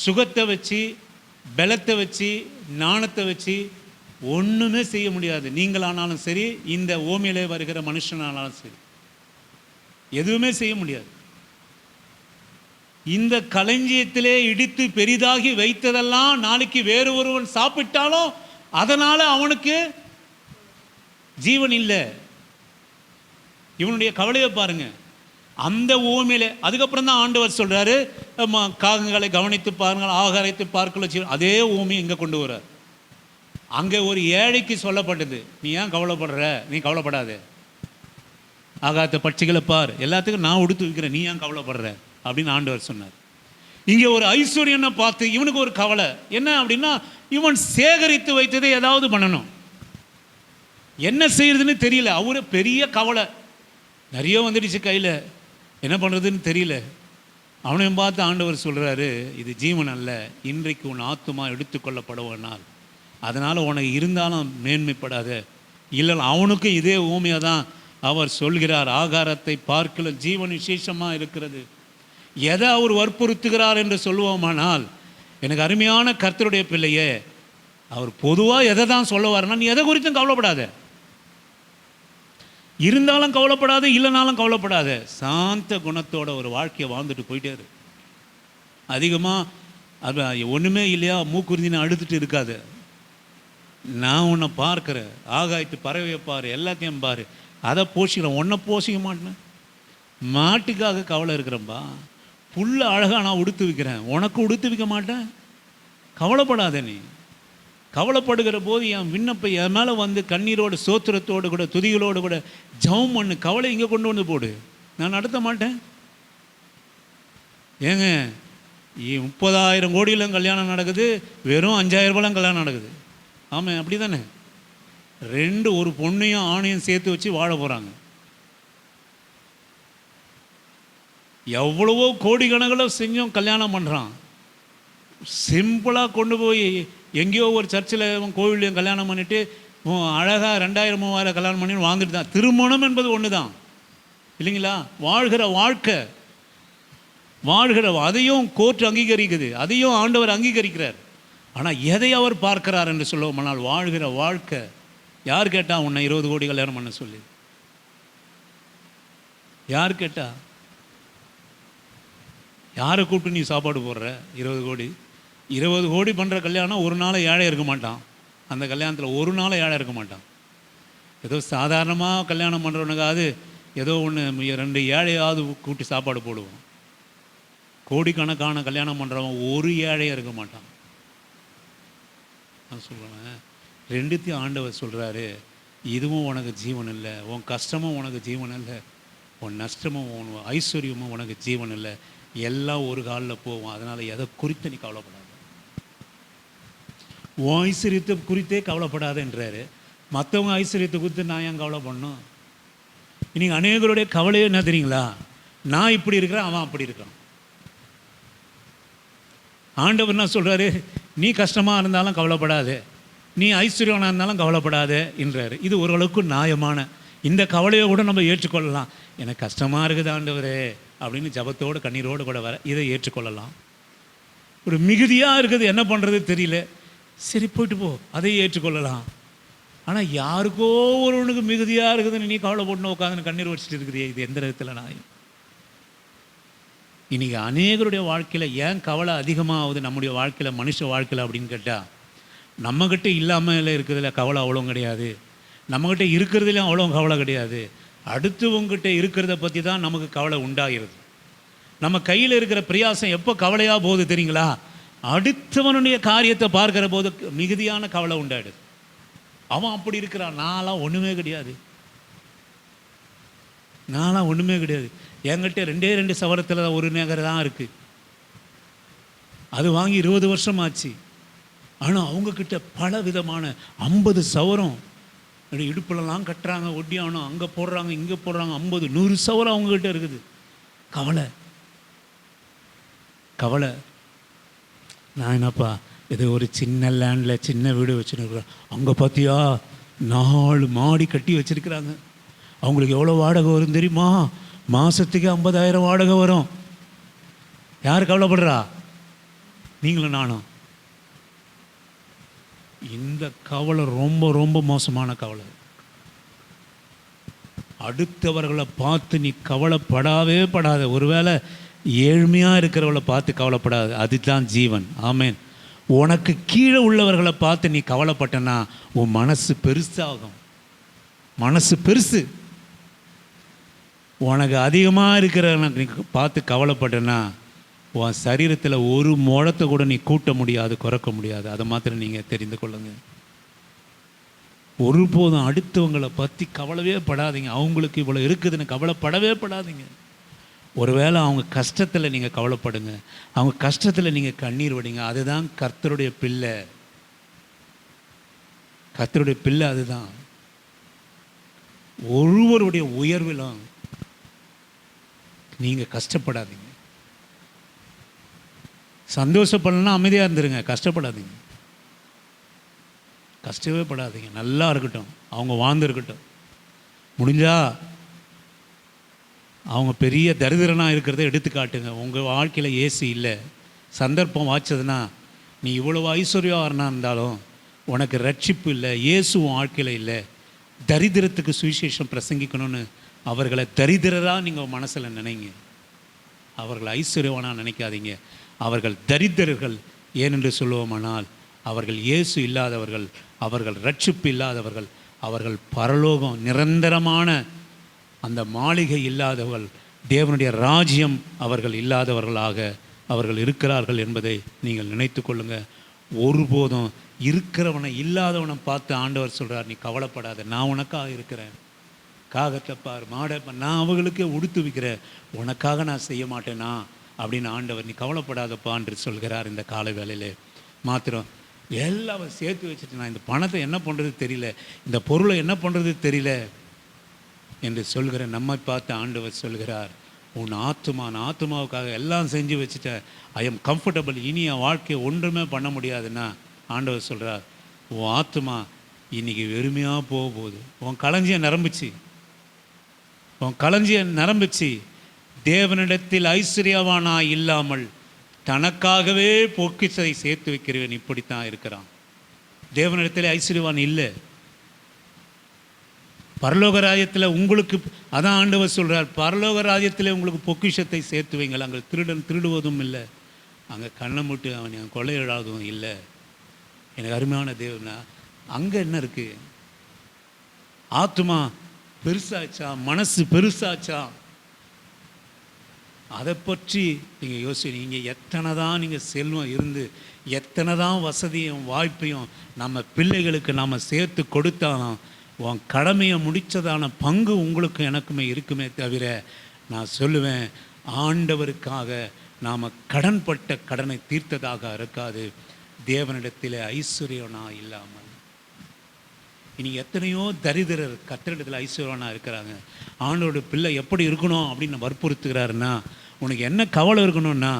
சுகத்தை வச்சு பலத்தை வச்சு ஞானத்தை வச்சு ஒன்றுமே செய்ய முடியாது. நீங்களானாலும் சரி, இந்த ஓமையிலே வருகிற மனுஷனானாலும் சரி, எதுவுமே செய்ய முடியாது. இந்த களஞ்சியத்திலே இடித்து பெரிதாகி வைத்ததெல்லாம் நாளைக்கு வேறு ஒருவன் சாப்பிட்டாலும் அதனால அவனுக்கு ஜீவன் இல்லை. இவனுடைய கவலையை பாருங்க. அந்த ஓமையில அதுக்கப்புறம் தான் ஆண்டவர் சொல்றாரு, காகங்களை கவனித்து பாருங்கள், ஆகாரத்தை பார்க்கல. அதே ஓமி இங்க கொண்டு வர்றார். அங்கே ஒரு ஏழைக்கு சொல்லப்பட்டது, நீ ஏன் கவலைப்படுற, நீ கவலைப்படாத, ஆகாத்த பட்சிகளை பார், எல்லாத்துக்கும் நான் உடுத்து வைக்கிறேன், நீ ஏன் கவலைப்படுற அப்படின்னு ஆண்டவர் சொன்னார். இங்கே ஒரு ஐஸ்வர்யனை பார்த்து இவனுக்கு ஒரு கவலை என்ன அப்படின்னா, இவன் சேகரித்து வைத்ததை ஏதாவது பண்ணணும், என்ன செய்யறதுன்னு தெரியல. அவரு பெரிய கவலை, நிறைய வந்துடுச்சு கையில், என்ன பண்ணுறதுன்னு தெரியல. அவனையும் பார்த்து ஆண்டவர் சொல்கிறாரு, இது ஜீவன் அல்ல, இன்றைக்கு உன் ஆத்துமா எடுத்துக்கொள்ளப்படுவனால் அதனால் உனக்கு இருந்தாலும் மேன்மைப்படாத. இல்லை, அவனுக்கும் இதே ஊமையாக தான் அவர் சொல்கிறார். ஆகாரத்தை பார்க்கல ஜீவன் விசேஷமாக இருக்கிறது. எதை அவர் வற்புறுத்துகிறார் என்று சொல்லுவோமானால், எனக்கு அருமையான கர்த்தருடைய பிள்ளையே, அவர் பொதுவாக எதை தான் சொல்லுவார்னா, நீ எதை குறித்தும் கவலைப்படாத, இருந்தாலும் கவலைப்படாத, இல்லைனாலும் கவலைப்படாத, சாந்த குணத்தோட ஒரு வாழ்க்கையை வாழ்ந்துட்டு போயிட்டாரு. அதிகமாக அது ஒன்றுமே இல்லையா மூக்குருந்தின்னு அழுதுட்டு இருக்காது. நான் உன்னை பார்க்குறேன், ஆகாயத்து பறவையை பாரு, எல்லாத்தையும் பாரு, அதை போஷிக்கிறேன், உன்னை போஷிக்க மாட்டேன். மாட்டுக்காக கவலை இருக்கிறேன்பா, புல்ல அழகாக நான் உடுத்து வைக்கிறேன், உனக்கு உடுத்து வைக்க மாட்டேன். கவலைப்படாத. நீ கவலைப்படுகிற போது என் விண்ணப்பை என் மேலே வந்து கண்ணீரோடு சோத்திரத்தோடு கூட துதிகளோடு கூட ஜெபம் பண்ணு. கவலை இங்கே கொண்டு வந்து போடு, நான் நடத்த மாட்டேன். ஏங்க 30,000 கோடியிலும் கல்யாணம் நடக்குது, வெறும் 5,000 ரூபாய்லாம் கல்யாணம் நடக்குது. ஆமாம், அப்படி தானே? ஒரு பொண்ணையும் ஆணையும் சேர்த்து வச்சு வாழ போகிறாங்க. எவ்வளவோ கோடிக்கணக்கில் செஞ்சோம் கல்யாணம் பண்ணுறான். சிம்பிளாக கொண்டு போய் எங்கேயோ ஒரு சர்ச்சில் கோவிலையும் கல்யாணம் பண்ணிவிட்டு அழகாக 2,000 3,000 கல்யாணம் பண்ணி வாழ்ந்துட்டு தான். திருமணம் என்பது ஒன்று தான் இல்லைங்களா? வாழ்கிற வாழ்க்கை, அதையும் கோர்ட் அங்கீகரிக்குது, அதையும் ஆண்டவர் அங்கீகரிக்கிறார். ஆனால் எதை அவர் பார்க்கிறார் என்று சொல்லுவோம்னால், வாழ்கிற வாழ்க்கை. யார் கேட்டா உன்னை 20 கோடி கல்யாணம் பண்ண சொல்லி? யார் கேட்டா? யாரை கூப்பிட்டு நீ சாப்பாடு போடுற? 20 கோடி பண்ணுற கல்யாணம் ஒரு நாள் ஏழை இருக்க மாட்டான். அந்த கல்யாணத்தில் ஒரு நாள் ஏழை இருக்க மாட்டான். ஏதோ சாதாரணமாக கல்யாணம் பண்ணுறவனுக்காவது ஏதோ ஒன்று 2 ஏழையாவது கூட்டி சாப்பாடு போடுவோம். கோடிக்கணக்கான கல்யாணம் பண்ணுறவன் ஒரு ஏழையாக இருக்க மாட்டான். நான் சொல்லுவேன், ரெண்டுத்தையும் ஆண்டவர் சொல்கிறாரு, இதுவும் உனக்கு ஜீவன் இல்லை, உன் கஷ்டமும் உனக்கு ஜீவன் இல்லை, உன் நஷ்டமும் உன் ஐஸ்வர்யமும் உனக்கு ஜீவன் இல்லை, எல்லாம் ஒரு காலில் போவோம். அதனால் எதை குறித்து நீ கவலைப்படாத, உன் ஐஸ்வர்யத்தை குறித்தே கவலைப்படாதன்றாரு. மற்றவங்க ஐஸ்வர்யத்தை குறித்து நான் ஏன் கவலை பண்ணணும்? இன்னைக்கு அநேகருடைய கவலையே என்ன தெரியுங்களா? நான் இப்படி இருக்கிறேன், அவன் அப்படி இருக்கான். ஆண்டவர் என்ன சொல்கிறாரு? நீ கஷ்டமாக இருந்தாலும் கவலைப்படாது, நீ ஐஸ்வர்யனாக இருந்தாலும் கவலைப்படாது என்றார். இது ஓரளவுக்கு நியாயமான, இந்த கவலையை கூட நம்ம ஏற்றுக்கொள்ளலாம். எனக்கு கஷ்டமாக இருக்குது ஆண்டவரே அப்படின்னு ஜபத்தோடு கண்ணீரோடு கூட வர இதை ஏற்றுக்கொள்ளலாம். ஒரு மிகுதியாக இருக்குது, என்ன பண்ணுறது தெரியல, சரி போயிட்டு போ, அதை ஏற்றுக்கொள்ளலாம். ஆனால் யாருக்கோ ஒருவனுக்கு மிகுதியாக இருக்குதுன்னு நீ கவலை போட்டுன்னு உட்காந்து கண்ணீர் வச்சுட்டு இருக்கிறியே, இது எந்த விதத்தில் நான்? இன்றைக்கி அநேகருடைய வாழ்க்கையில் ஏன் கவலை அதிகமாகுது நம்முடைய வாழ்க்கையில், மனுஷ வாழ்க்கையில் அப்படின்னு கேட்டால், நம்மக்கிட்ட இல்லாமல் இருக்கிறதுல கவலை அவ்வளோ கிடையாது. நம்மக்கிட்ட இருக்கிறதுலையும் அவ்வளோ கவலை கிடையாது. அடுத்தவங்ககிட்ட இருக்கிறத பற்றி தான் நமக்கு கவலை உண்டாகிறது. நம்ம கையில் இருக்கிற பிரயாசம் எப்போ கவலையாக போகுது தெரியுங்களா? அடுத்தவனுடைய காரியத்தை பார்க்கிற போது மிகுதியான கவலை உண்டாயிடுது. அவன் அப்படி இருக்கிறான், நான்லாம் ஒன்றுமே கிடையாது, நான்லாம் ஒன்றுமே கிடையாது. என்கிட்ட 2 சவரத்தில் ஒரு நகர் தான் இருக்குது, அது வாங்கி 20 வருஷம் ஆச்சு. ஆனால் அவங்கக்கிட்ட பல விதமான 50 சவரம் இடுப்புலலாம் கட்டுறாங்க, ஒட்டியானம் அங்கே போடுறாங்க, இங்கே போடுறாங்க, 50-100 சவரம் அவங்கக்கிட்ட இருக்குது. கவலை கவலை. நான் என்னப்பா இது ஒரு சின்ன லேண்டில் சின்ன வீடு வச்சுருக்குறேன், அங்கே பார்த்தியா 4 மாடி கட்டி வச்சுருக்குறாங்க, அவங்களுக்கு எவ்வளோ வாடகை வரும் தெரியுமா? மாதத்துக்கு 50,000 வாடகை வரும். யார் கவலைப்படுறா? நீங்களும் நானும். இந்த கவலை ரொம்ப ரொம்ப மோசமான கவலை. அடுத்தவர்களை பார்த்து நீ கவலைப்படாவே படாத. ஒருவேளை ஏழ்மையாக இருக்கிறவளை பார்த்து கவலைப்படாது, அதுதான் ஜீவன். ஆமேன். உனக்கு கீழே உள்ளவர்களை பார்த்து நீ கவலைப்பட்டனா உன் மனசு பெருசாகும். மனசு பெருசு. உனக்கு அதிகமாக இருக்கிறவனை நீ பார்த்து கவலைப்பட்டனா உன் சரீரத்தில் ஒரு முழத்தை கூட நீ கூட்ட முடியாது, குறைக்க முடியாது. அதை மாத்திரம் நீங்கள் தெரிந்து கொள்ளுங்க. ஒருபோதும் அடுத்தவங்களை பற்றி கவலைவே படாதீங்க. அவங்களுக்கு இவ்வளோ இருக்குதுன்னு கவலைப்படவே படாதீங்க. ஒருவேளை அவங்க கஷ்டத்தில் நீங்கள் கவலைப்படுங்க, அவங்க கஷ்டத்தில் நீங்கள் கண்ணீர் விடுங்க. அதுதான் கர்த்தருடைய பிள்ளை. கர்த்தருடைய பிள்ளை அதுதான். ஒருவருடைய உயர்விலும் நீங்கள் கஷ்டப்படாதீங்க. சந்தோஷப்படலாம், அமைதியாக இருந்துருங்க, கஷ்டப்படாதீங்க, கஷ்டமே படாதீங்க. நல்லா இருக்கட்டும், அவங்க வாழ்ந்துருக்கட்டும். முடிஞ்சா அவங்க பெரிய தரித்திரனாக இருக்கிறத எடுத்துக்காட்டுங்க. உங்கள் வாழ்க்கையில் ஏசி இல்லை, சந்தர்ப்பம் வாய்ச்சதுன்னா நீ இவ்வளோ ஐஸ்வர்யவாரனாக இருந்தாலும் உனக்கு ரட்சிப்பு இல்லை, இயேசு உன் வாழ்க்கையில் இல்லை. தரித்திரத்துக்கு சுவிசேஷம் பிரசங்கிக்கணும்னு அவர்களை தரித்திரராக நீங்கள் மனசில் நினைங்க. அவர்கள் ஐஸ்வர்யவானாக நினைக்காதீங்க. அவர்கள் தரித்திரர்கள். ஏனென்று சொல்லுவோமானால் அவர்கள் இயேசு இல்லாதவர்கள், அவர்கள் ரட்சிப்பு இல்லாதவர்கள், அவர்கள் பரலோகம் நிரந்தரமான அந்த மாளிகை இல்லாதவர்கள், தேவனுடைய ராஜ்யம் அவர்கள் இல்லாதவர்களாக அவர்கள் இருக்கிறார்கள் என்பதை நீங்கள் நினைத்து கொள்ளுங்கள். ஒருபோதும் இருக்கிறவனை இல்லாதவனை பார்த்து ஆண்டவர் சொல்கிறார், நீ கவலைப்படாத, நான் உனக்காக இருக்கிறேன். காகத்தை பார், மாடை பார், நான் அவர்களுக்கே உடுத்து வைக்கிறேன், உனக்காக நான் செய்ய மாட்டேனா அப்படின்னு ஆண்டவர் நீ கவலைப்படாதப்பா என்று சொல்கிறார். இந்த காலை வேளையிலே மாத்திரம் எல்லாம் சேர்த்து வச்சுட்டு நான் இந்த பணத்தை என்ன பண்ணுறது தெரியல, இந்த பொருளை என்ன பண்ணுறது தெரியல என்று சொல்கிற நம்மை பார்த்து ஆண்டவர் சொல்கிறார், உன் ஆத்மாவுக்காக எல்லாம் செஞ்சு வச்சுட்டேன், ஐ எம் கம்ஃபர்டபுள், இனி என் வாழ்க்கையை ஒன்றுமே பண்ண முடியாதுன்னா ஆண்டவர் சொல்கிறார், உன் ஆத்மா இன்றைக்கி வெறுமையாக போக போகுது. உன் களஞ்சியம் நிரம்பிச்சு, உன் களஞ்சியம் நிரம்பிச்சு. தேவனிடத்தில் ஐஸ்வர்யவானா இல்லாமல் தனக்காகவே பொக்கிஷத்தை சேர்த்து வைக்கிறவன் இப்படித்தான் இருக்கிறான். தேவனிடத்தில் ஐஸ்வர்யவான் இல்லை. பரலோக ராஜ்யத்தில் உங்களுக்கு அதான் ஆண்டவர் சொல்கிறார், பரலோக ராஜ்யத்தில் உங்களுக்கு பொக்கிஷத்தை சேர்த்து வைங்கள். அங்கே திருடன் திருடுவதும் இல்லை, அங்கே கண்ணை மூட்டு அவன் கொள்ளையிடாததும் இல்லை. எனக்கு அருமையான தேவனா, அங்கே என்ன இருக்குது? ஆத்துமா பெருசாச்சா, மனசு பெருசாச்சா, அதை பற்றி நீங்கள் யோசிச்சு. நீங்கள் எத்தனை தான் நீங்கள் செல்வம் இருந்து எத்தனை தான் வசதியும் வாய்ப்பையும் நம்ம பிள்ளைகளுக்கு நாம் சேர்த்து கொடுத்தாலும் உன் கடமையை முடித்ததான பங்கு உங்களுக்கு எனக்குமே இருக்குமே தவிர, நான் சொல்லுவேன், ஆண்டவருக்காக நாம் கடன்பட்ட கடனை தீர்த்ததாக இருக்காது. தேவனிடத்தில் ஐஸ்வர்யனா இல்லாமல் இனி எத்தனையோ தரித்திரர் கர்த்தரிடத்தில் ஐஸ்வர்யனாக இருக்கிறாங்க. ஆண்டவருடைய பிள்ளை எப்படி இருக்கணும் அப்படின்னு வற்புறுத்துகிறாருன்னா, உனக்கு என்ன கவலை இருக்கணும்னா,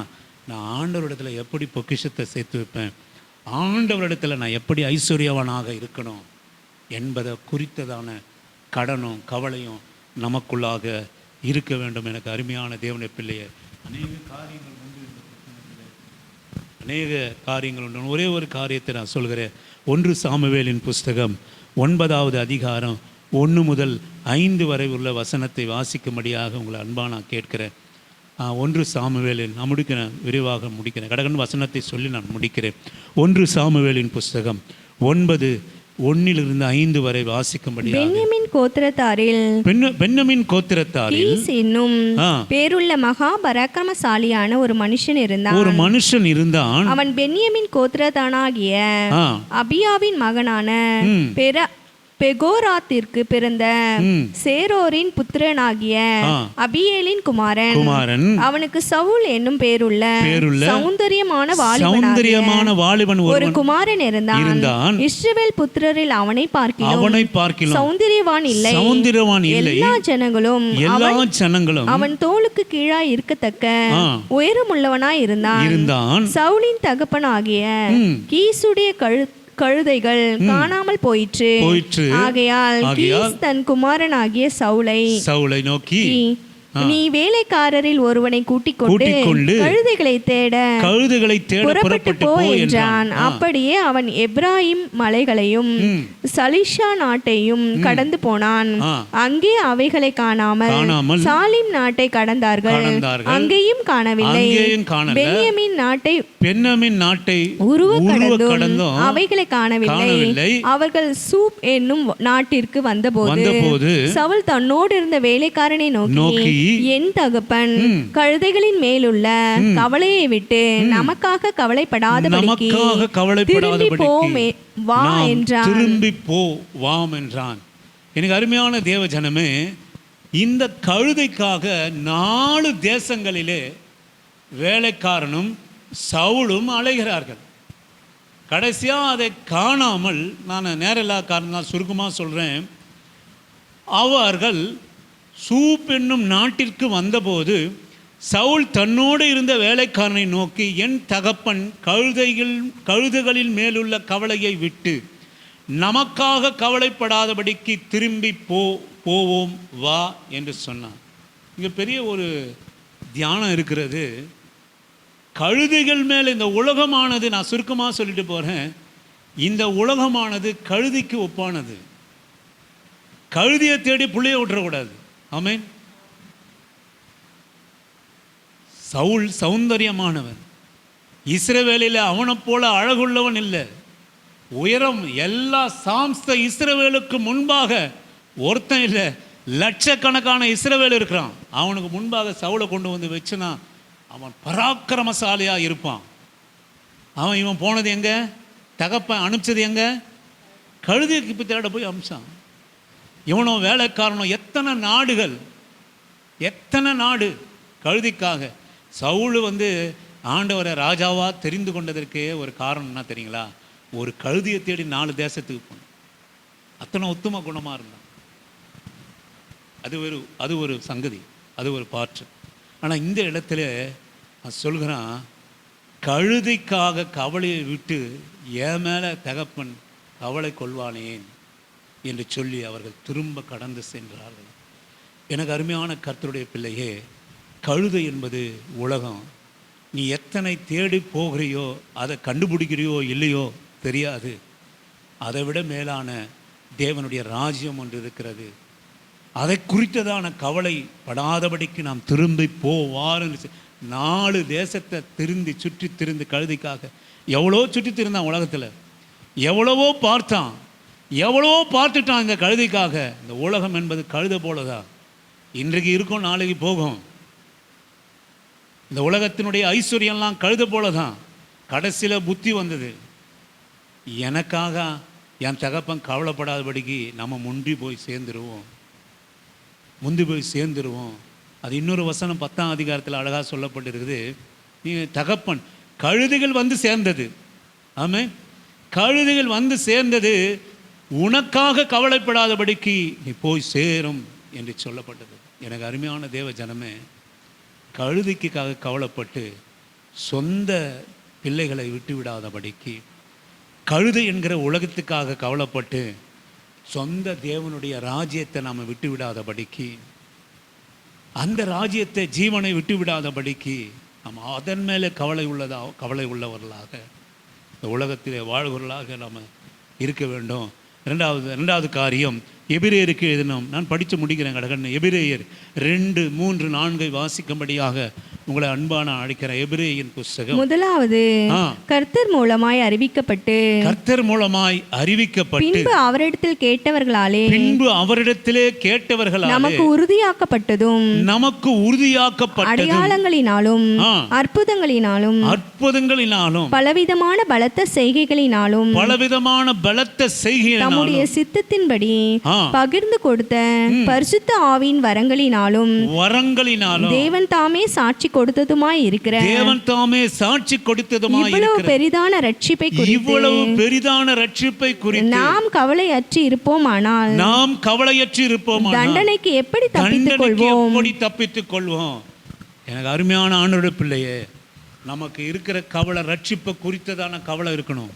நான் ஆண்டவரிடத்தில் எப்படி பொக்கிஷத்தை சேர்த்து வைப்பேன், ஆண்டவரிடத்தில் நான் எப்படி ஐஸ்வர்யவனாக இருக்கணும் என்பதை குறித்ததான கடனும் கவலையும் நமக்குள்ளாக இருக்க வேண்டும். எனக்கு அருமையான தேவனுடைய பிள்ளையை, அநேக காரியங்கள் உண்டு. ஒரே ஒரு காரியத்தை நான் சொல்கிறேன். 1 சாமுவேலின் புஸ்தகம் 9வது அதிகாரம் 1 முதல் 5 வரை உள்ள வசனத்தை வாசிக்கும்படியாக உங்களை அன்பாக நான் கேட்கிறேன். 1 சாமுவேலின் நான் முடிக்கிறேன், விரிவாக முடிக்கிறேன், கடகன் வசனத்தை சொல்லி நான் முடிக்கிறேன். 1 சாமுவேலின் புஸ்தகம் 9 1 5 வரை வாசிக்கும்படியாக. பென்யமீன் கோத்திரத்தாரில் பென்யமீன் கோத்திரத்தாரில் கீஸ் என்னும் பேருள்ள மகா பராக்கிரமசாலியான ஒரு மனுஷன் இருந்தான். அவன் பென்யமீன் கோத்திரத்தானாகிய அபியாவின் மகனான பெகோராத்திற்கு பிறந்த சேரோரின் புத்திரனாகிய அபியேலின் குமாரன். அவனுக்கு சவுல் என்னும் பேருள்ள சௌந்தரியமான வாலிபன் ஒரு குமாரன் இருந்தான். இஸ்ரவேல் புத்திரரில் அவனை பார்க்கிலும் சௌந்தரியவான் இல்லை. எல்லா ஜனங்களும் அவன் தோளுக்கு கீழாய் இருக்கத்தக்க உயரமுள்ளவனாய் இருந்தான். சவுலின் தகப்பனாகிய கீசுடைய கழுதைகள் காணாமல் போயிற்று. ஆகையால் கீஸ் தன் குமாரனாகிய சவுலை நோக்கி, நீ வேலைக்காரரில் ஒருவனை கூட்டிக் கொண்டு கழுதைகளை தேட புறப்பட்டு போ என்றான். அப்படியே அவன் எப்ராயிம் மலைகளையும் சலிஷா நாட்டையும் கடந்து போனான். அங்கே அவைகளை காணாமல் சாலிம் நாட்டை கடந்தார்கள். அங்கேயும் காணவில்லை. பென்யமீன் நாட்டை உருவ கடந்தும் அவைகளை காணவில்லை. அவர்கள் சூப் என்னும் நாட்டிற்கு வந்தபோது சவுல் தன்னோடு இருந்த வேலைக்காரனை நோக்கி, என் தகப்பன் கழுதைகளின் மேலுள்ள கவலையை விட்டு நமக்காக கவலைப்படாதபடிக்கு திரும்பி போ வாம் என்றான். எனக்கு அருமையான தேவ ஜனமே, இந்த கழுதைக்காக 4 தேசங்களிலே வேலைக்காரனும் சவுலும் அலைகிறார்கள். கடைசியா அதை காணாமல், நான் நேரில்லா காரணம் சுருக்கமாக சொல்றேன், அவர்கள் சூப் என்னும் நாட்டிற்கு வந்தபோது சவுல் தன்னோடு இருந்த வேலைக்காரனை நோக்கி, என் தகப்பன் கழுதைகளின் மேலுள்ள கவலையை விட்டு நமக்காக கவலைப்படாதபடிக்கு திரும்பி போவோம் வா என்று சொன்னான். இங்கே பெரிய ஒரு தியானம் இருக்கிறது. கழுதைகள் மேல் இந்த உலகமானது, நான் சுருக்கமாக சொல்லிட்டு போகிறேன், இந்த உலகமானது கழுதைக்கு ஒப்பானது. கழுதியை தேடி புள்ளைய விட்டுறக்கூடாது. ஆமென். சவுல் சௌந்தரியமானவன். இஸ்ரவேலில் அவனை போல அழகுள்ளவன் இல்லை. உயரம் எல்லா சாம்ஸ்த இஸ்ரவேலுக்கு முன்பாக ஒருத்தன் இல்லை, லட்சக்கணக்கான இஸ்ரவேல் இருக்கிறான். அவனுக்கு முன்பாக சவுலை கொண்டு வந்து வச்சுனா அவன் பராக்கிரமசாலியா இருப்பான். இவன் போனது எங்க? தகப்பன் அனுப்பிச்சது எங்க? கழுதைக்கு தேட போய் அனுப்பிச்சான். இவனோ வேலைக்காரனோ எத்தனை நாடு கழுதிக்காக. சவுல் ஆண்டவரை ராஜாவா தெரிந்து கொண்டதற்கே ஒரு காரணம் என்ன தெரியுங்களா? ஒரு கழுதியை தேடி 4 தேசத்துக்கு போன. அத்தனை உத்தம குணமா இருந்தான். அது ஒரு சங்கதி, அது ஒரு பாற்று. ஆனால் இந்த இடத்துல நான் சொல்கிறான், கழுதைக்காக கவலையை விட்டு என் மேலே தகப்பன் கவலை கொள்வானேன் என்று சொல்லி அவர்கள் திரும்ப கடந்து சென்றார்கள். எனக்கு அருமையான கர்த்தருடைய பிள்ளையே, கழுதை என்பது உலகம். நீ எத்தனை தேடி போகிறியோ, அதை கண்டுபிடிக்கிறியோ இல்லையோ தெரியாது. அதை விட மேலான தேவனுடைய ராஜ்யம் ஒன்று இருக்கிறது. அதை குறித்ததான கவலை படாதபடிக்கு நாம் திரும்பி போவாருன்னு 4 தேசத்தை சுற்றி திரிந்து கழுதைக்காக எவ்வளோ சுற்றி திரிந்தான். உலகத்தில் எவ்வளவோ பார்த்தான், எவ்வளவோ பார்த்துட்டான் இந்த கழுதைக்காக. இந்த உலகம் என்பது கழுதை போலதான். இன்றைக்கு இருக்கும், நாளைக்கு போகும். இந்த உலகத்தினுடைய ஐஸ்வர்யம்லாம் கழுதை போலதான். கடைசியில் புத்தி வந்தது, எனக்காக என் தகப்பன் கவலைப்படாதபடிக்கு நம்ம முந்தி போய் சேர்ந்துருவோம். அது இன்னொரு வசனம் 10ஆம் அதிகாரத்தில் அழகாக சொல்லப்பட்டிருக்குது. நீ தகப்பன் கழுதைகள் வந்து சேர்ந்தது. ஆமே, கழுதைகள் வந்து சேர்ந்தது உனக்காக கவலைப்படாதபடிக்கு நீ போய் சேரும் என்று சொல்லப்பட்டது. எனக்கு அருமையான தேவ ஜனமே, கழுதைக்காக கவலைப்பட்டு சொந்த பிள்ளைகளை விட்டு விடாதபடிக்கு, கழுதை என்கிற உலகத்துக்காக கவலைப்பட்டு சொந்த தேவனுடைய ராஜ்யத்தை நாம் விட்டு விடாதபடிக்கு, அந்த ராஜ்யத்தை ஜீவனை விட்டு விடாதபடிக்கு நாம் அதன் மேலே கவலை உள்ளவர்களாக இந்த உலகத்திலே வாழ்வர்களாக நாம் இருக்க வேண்டும். ரெண்டாவது காரியம், எபிரேயருக்கு எழுதினோம். நான் படித்து முடிக்கிறேன் கடகண்ணு. எபிரேயர் 2, 3, 4 வாசிக்கும்படியாக உங்களை அன்பான அழைக்கிற எபிரேயரின் புஸ்தகம். முதலாவது கர்த்தர் மூலமாய் அறிவிக்கப்பட்டு பின்பு அவரிடத்தில் கேட்டவர்களாலே நமக்கு உறுதியாக்கப்பட்டதும் அடையாளங்களினாலும் அற்புதங்களினாலும் பலவிதமான பலத்த செய்கைகளினாலும் தம்முடைய சித்தத்தின்படி பகிர்ந்து கொடுத்த பரிசுத்த ஆவியின் வரங்களினாலும் தேவன் தாமே சாட்சி கொடுத்ததுமாய் இருக்கிற இவ்வளவு பெரிதான ரட்சிப்பை குறித்து நாம் கவலையற்று இருப்போமானால் தண்டனைக்கு எப்படி தப்பித்துக் கொள்வோம்? எனக்கு அருமையான ஆண்டவருடைய பிள்ளையே, நமக்கு இருக்கிற கவலை ரட்சிப்பை குறித்ததான கவலை இருக்கணும்.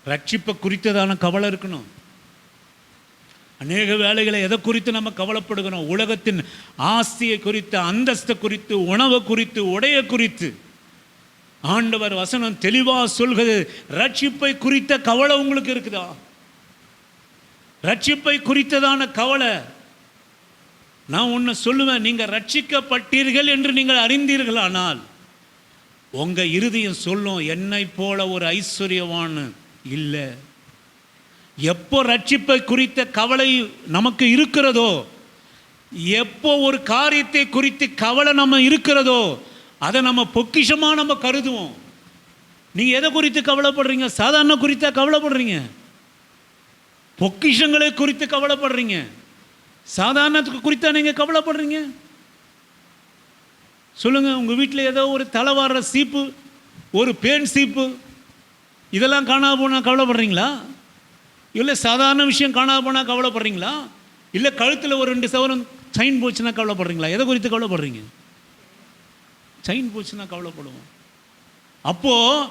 ரட்சிப்பை குறித்ததான கவலை இருக்கணும். அநேக வேலைகளை எதை குறித்து நம்ம கவலைப்படுகிறோம்? உலகத்தின் ஆஸ்தியை குறித்து, அந்தஸ்தை குறித்து, உணவை குறித்து, உடைய குறித்து. ஆண்டவர் வசனம் தெளிவாக சொல்கிறது, ரட்சிப்பை குறித்த கவலை உங்களுக்கு இருக்குதா? ரட்சிப்பை குறித்ததான கவலை. நான் ஒன்று சொல்லுவேன், நீங்கள் ரட்சிக்கப்பட்டீர்கள் என்று நீங்கள் அறிந்தீர்களானால் உங்கள் இருதயம் சொல்லும், என்னை போல ஒரு ஐஸ்வர்யவான் இல்லை. எப்போ ரட்சிப்பை குறித்த கவலை நமக்கு இருக்கிறதோ, எப்போ ஒரு காரியத்தை குறித்து கவலை நம்ம இருக்கிறதோ, அதை நம்ம பொக்கிஷமாக நம்ம கருதுவோம். நீங்கள் எதை குறித்து கவலைப்படுறீங்க? சாதாரண குறித்தா கவலைப்படுறீங்க? பொக்கிஷங்களை குறித்து கவலைப்படுறீங்க? சாதாரணத்துக்கு குறித்தா நீங்கள் கவலைப்படுறீங்க? சொல்லுங்கள், உங்கள் வீட்டில் ஏதோ ஒரு தலைவார சீப்பு, ஒரு பேன் சீப்பு, இதெல்லாம் காணாம போனால் கவலைப்படுறீங்களா? இல்லை சாதாரண விஷயம் காணாம போனால் கவலைப்படுறீங்களா? இல்லை கழுத்தில் ஒரு 2 சவரம் செயின் போச்சுன்னா கவலைப்படுறீங்களா? எதை குறித்து கவலைப்படுறீங்க? செயின் போச்சுன்னா கவலைப்படுவோம். அப்போது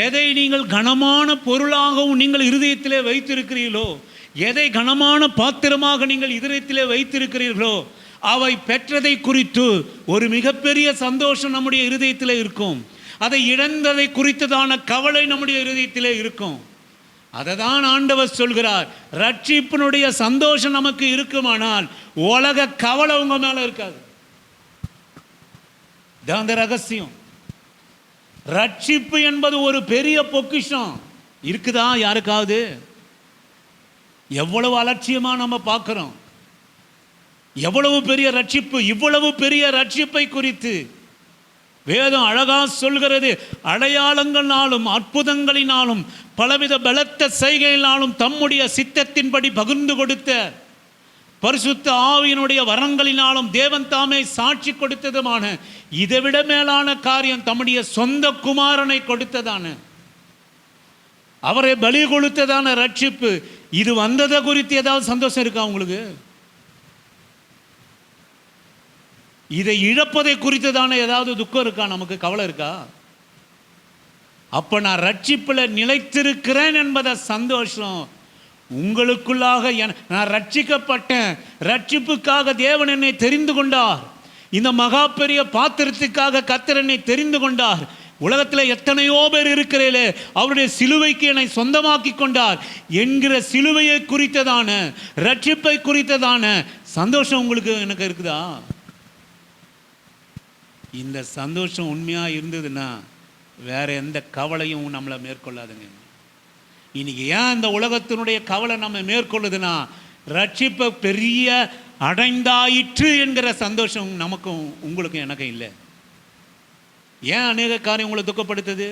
எதை நீங்கள் கனமான பொருளாகவும் நீங்கள் இருதயத்திலே வைத்திருக்கிறீர்களோ, எதை கனமான பாத்திரமாக நீங்கள் இதயத்திலே வைத்திருக்கிறீர்களோ, அவை பெற்றதை குறித்து ஒரு மிகப்பெரிய சந்தோஷம் நம்முடைய இருதயத்திலே இருக்கும். அதை இழந்ததை குறித்ததான கவலை நம்முடைய இருதயத்திலே இருக்கும். அதை தான் ஆண்டவர் சொல்கிறார், ரட்சிப்பினுடைய சந்தோஷம் நமக்கு இருக்குமானால் உலக கவலை உங்க மேல இருக்காது. அந்த ரகசியம். ரட்சிப்பு என்பது ஒரு பெரிய பொக்கிஷம். இருக்குதா யாருக்காவது? எவ்வளவு அலட்சியமா நம்ம பார்க்கிறோம். எவ்வளவு பெரிய ரட்சிப்பு! இவ்வளவு பெரிய ரட்சிப்பை குறித்து வேதம் அழகா சொல்கிறது, அடையாளங்களினாலும் அற்புதங்களினாலும் பலவித பலத்த செய்கையினாலும் தம்முடைய சித்தத்தின்படி பகிர்ந்து கொடுத்த பரிசுத்த ஆவியினுடைய வரங்களினாலும் தேவன் தாமே சாட்சி கொடுத்ததுமான இதைவிட மேலான காரியம் தம்முடைய சொந்த குமாரனை கொடுத்ததான, அவரை பலி கொடுத்ததான ரட்சிப்பு. இது வந்ததை குறித்து ஏதாவது சந்தோஷம் இருக்கா உங்களுக்கு? இதை இழப்பதை குறித்ததான ஏதாவது துக்கம் இருக்கா? நமக்கு கவலை இருக்கா? அப்ப நான் ரட்சிப்புல நிலைத்திருக்கிறேன் என்பத சந்தோஷம் உங்களுக்குள்ளாக. நான் ரட்சிக்கப்பட்டேன், ரட்சிப்புக்காக தேவன் என்னை தெரிந்து கொண்டார், இந்த மகா பெரிய பாத்திரத்துக்காக கர்த்தர் என்னை தெரிந்து கொண்டார். உலகத்தில் எத்தனையோ பேர் இருக்கிறீர்களே, அவருடைய சிலுவைக்கு என்னை சொந்தமாக்கி கொண்டார் என்கிற சிலுவையை குறித்ததான ரட்சிப்பை குறித்ததான சந்தோஷம் உங்களுக்கு எனக்கு இருக்குதா? இந்த சந்தோஷம் உண்மையாக இருந்ததுன்னா வேற எந்த கவலையும் நம்மளை மேற்கொள்ளாதுங்க. இன்னைக்கு ஏன் இந்த உலகத்தினுடைய கவலை நம்ம மேற்கொள்ளுதுன்னா, ரட்சிப்பை பெரிய அடைந்தாயிற்று என்கிற சந்தோஷம் நமக்கும் உங்களுக்கும் எனக்கும் இல்லை. ஏன் அநேக காரியம் உங்களை துக்கப்படுத்துது?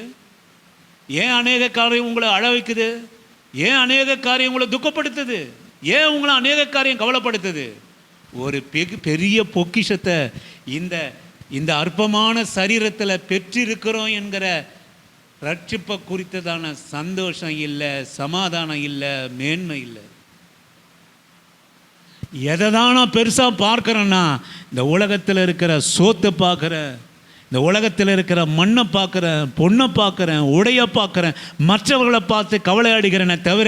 ஏன் அநேக காரியம் உங்களை அழ வைக்குது? ஏன் அநேக காரியம் உங்களை துக்கப்படுத்துது? ஏன் உங்களை அநேக காரியம் கவலைப்படுத்துது? ஒரு பெரிய பொக்கிஷத்தை இந்த அற்பமான சரீரத்தில் பெற்றிருக்கிறோம் என்கிற ரட்சிப்பை குறித்ததான சந்தோஷம் இல்லை, சமாதானம் இல்லை, மேன்மை இல்லை. எதை தான் நான் பெருசாக பார்க்குறேன்னா, இந்த உலகத்தில் இருக்கிற சோத்தை பார்க்குறேன், இந்த உலகத்தில் இருக்கிற மண்ணை பார்க்குறேன், பொண்ணை பார்க்குறேன், உடையை பார்க்குறேன், மற்றவர்களை பார்த்து கவலை அடைகிறேனே தவிர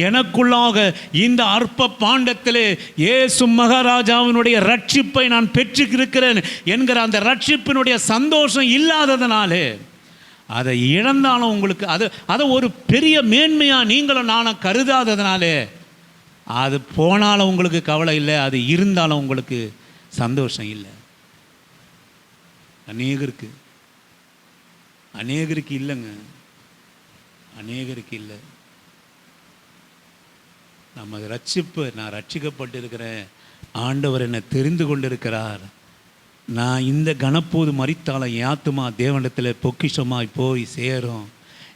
எனக்குள்ளாக இந்த அற்ப பாண்டத்திலே இயேசு மகாராஜாவினுடைய ரட்சிப்பை நான் பெற்றிருக்கிறேன் என்கிற அந்த ரட்சிப்பினுடைய சந்தோஷம் இல்லாததுனாலே, அதை இழந்தாலும் உங்களுக்கு அதை ஒரு பெரிய மேன்மையாக நீங்களும் நானும் கருதாததுனாலே, அது போனாலும் உங்களுக்கு கவலை இல்லை, அது இருந்தாலும் உங்களுக்கு சந்தோஷம் இல்லை. அநேகருக்கு இல்லைங்க, அநேகருக்கு இல்லை. நம்ம ரட்சிப்பு, நான் ரட்சிக்கப்பட்டிருக்கிறேன், ஆண்டவர் என்னை தெரிந்து கொண்டிருக்கிறார், நான் இந்த கணப்போது மரித்தாலும் என் ஆத்துமா தேவனிடத்தில் பொக்கிஷமாய் போய் சேரும்.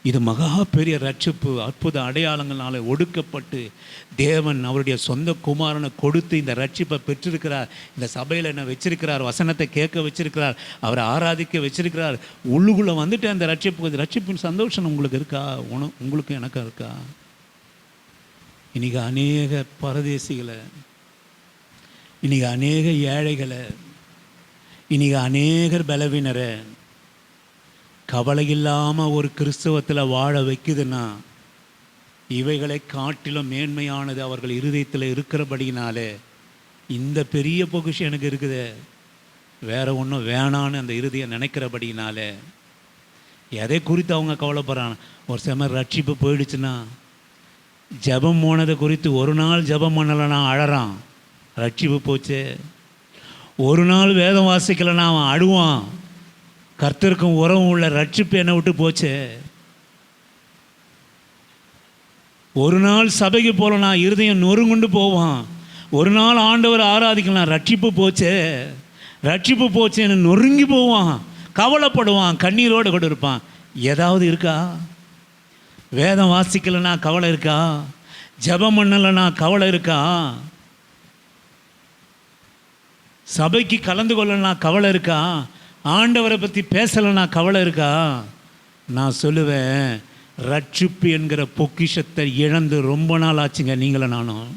இது மகா பெரிய ரட்சிப்பு. அற்புத அடையாளங்களால் ஒடுக்கப்பட்டு தேவன் அவருடைய சொந்த குமாரனை கொடுத்து இந்த ரட்சிப்பை பெற்றிருக்கிறார். இந்த சபையில் என்ன வச்சிருக்கிறார், வசனத்தை கேட்க வச்சிருக்கிறார், அவரை ஆராதிக்க வச்சிருக்கிறார். உள்ளுக்குள்ளே வந்துட்டு அந்த ரட்சிப்பின் சந்தோஷம் உங்களுக்கு இருக்கா? உங்களுக்கும் எனக்கும் இருக்கா? இன்றைக்கி அநேக பரதேசிகளை, இன்றைக்கி அநேக ஏழைகளை, இன்றைக்கி அநேகர் பலவீனரை கவலை இல்லாமல் ஒரு கிறிஸ்தவத்தில் வாழ வைக்குதுன்னா இவைகளை காட்டிலும் மேன்மையானது அவர்கள் இருதயத்தில் இருக்கிறபடினாலே இந்த பெரிய பொக்கிஷம் எனக்கு இருக்குது, வேறு ஒன்றும் வேணான்னு அந்த இருதயம் நினைக்கிறபடினாலே எதை குறித்து அவங்க கவலைப்படுறாங்க. ஒரு சமயம் ரட்சிப்பு போயிடுச்சுன்னா ஜபம் போனதை குறித்து ஒரு நாள் ஜபம் பண்ணலைன்னா அழறான், ரட்சிப்பு போச்சு. ஒரு நாள் வேதம் வாசிக்கலைன்னா அவன் அழுவான், கர்த்தருக்கும் உறவும் உள்ள ரட்சிப்பு என்னை விட்டு போச்சு. ஒரு நாள் சபைக்கு போகலனா இருதயம் நொறுங்குண்டு போவான். ஒரு நாள் ஆண்டவர் ஆராதிக்கலாம், ரட்சிப்பு போச்சே, ரட்சிப்பு போச்சேன்னு நொறுங்கி போவான், கவலைப்படுவான், கண்ணீரோடு கூட இருப்பான். ஏதாவது இருக்கா? வேதம் வாசிக்கலைன்னா கவலை இருக்கா? ஜெபம் பண்ணலைன்னா கவலை இருக்கா? சபைக்கு கலந்து கொள்ளலைன்னா கவலை இருக்கா? ஆண்டவரை பற்றி பேசலைன்னா கவலை இருக்கா? நான் சொல்லுவேன், ரட்சிப்பு என்கிற பொக்கிஷத்தை இழந்து ரொம்ப நாள் ஆச்சுங்க நீங்களும் நானும்.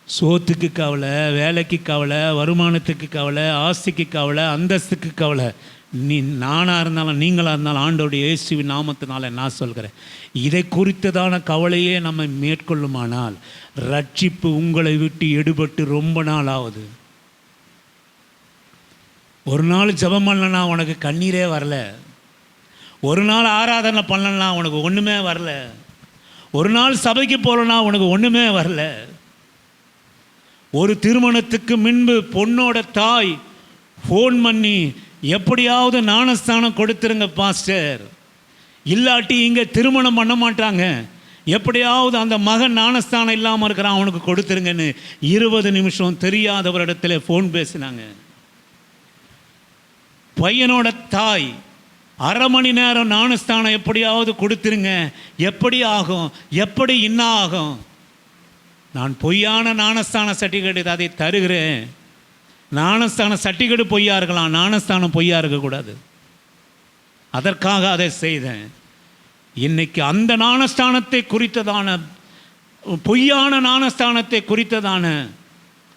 சோத்துக்கு கவலை, வேலைக்கு கவலை, வருமானத்துக்கு கவலை, ஆஸ்திக்கு கவலை, அந்தஸ்துக்கு கவலை. நானாக இருந்தாலும் நீங்களாக இருந்தாலும் ஆண்டவருடைய இயேசுவின் நாமத்தினால நான் சொல்கிறேன், இதை குறித்ததான கவலையே நம்ம மேற்கொள்ளுமானால் ரட்சிப்பு உங்களை விட்டு எடுபட்டு ரொம்ப நாள் ஆகுது. ஒரு நாள் ஜெபம் பண்ணலன்னா உனக்கு கண்ணீரே வரல, ஒரு நாள் ஆராதனை பண்ணலன்னா உனக்கு ஒன்றுமே வரல, ஒரு நாள் சபைக்கு போகலன்னா உனக்கு ஒன்றுமே வரல. ஒரு திருமணத்துக்கு முன்பு பொண்ணோட தாய் ஃபோன் பண்ணி எப்படியாவது ஞானஸ்தானம் கொடுத்துருங்க பாஸ்டர், இல்லாட்டி இங்கே திருமணம் பண்ண மாட்டாங்க, எப்படியாவது அந்த மகன் ஞானஸ்தானம் இல்லாமல் இருக்கிறான் அவனுக்கு கொடுத்துருங்கன்னு 20 நிமிஷம் தெரியாதவரிடத்துல ஃபோன் பேசினாங்க. பையனோட தாய் அரை மணி நேரம் ஞானஸ்தானம் எப்படியாவது கொடுத்துருங்க, எப்படி ஆகும், எப்படி இன்னும் ஆகும், நான் பொய்யான ஞானஸ்தான சர்டிஃபிகேட் அதை தருகிறேன். ஞானஸ்தான சர்டிஃபிகேட் பொய்யா இருக்கலாம், ஞானஸ்தானம் பொய்யா இருக்கக்கூடாது, அதற்காக அதை செய்தேன். இன்னைக்கு அந்த ஞானஸ்தானத்தை குறித்ததான பொய்யான ஞானஸ்தானத்தை குறித்ததான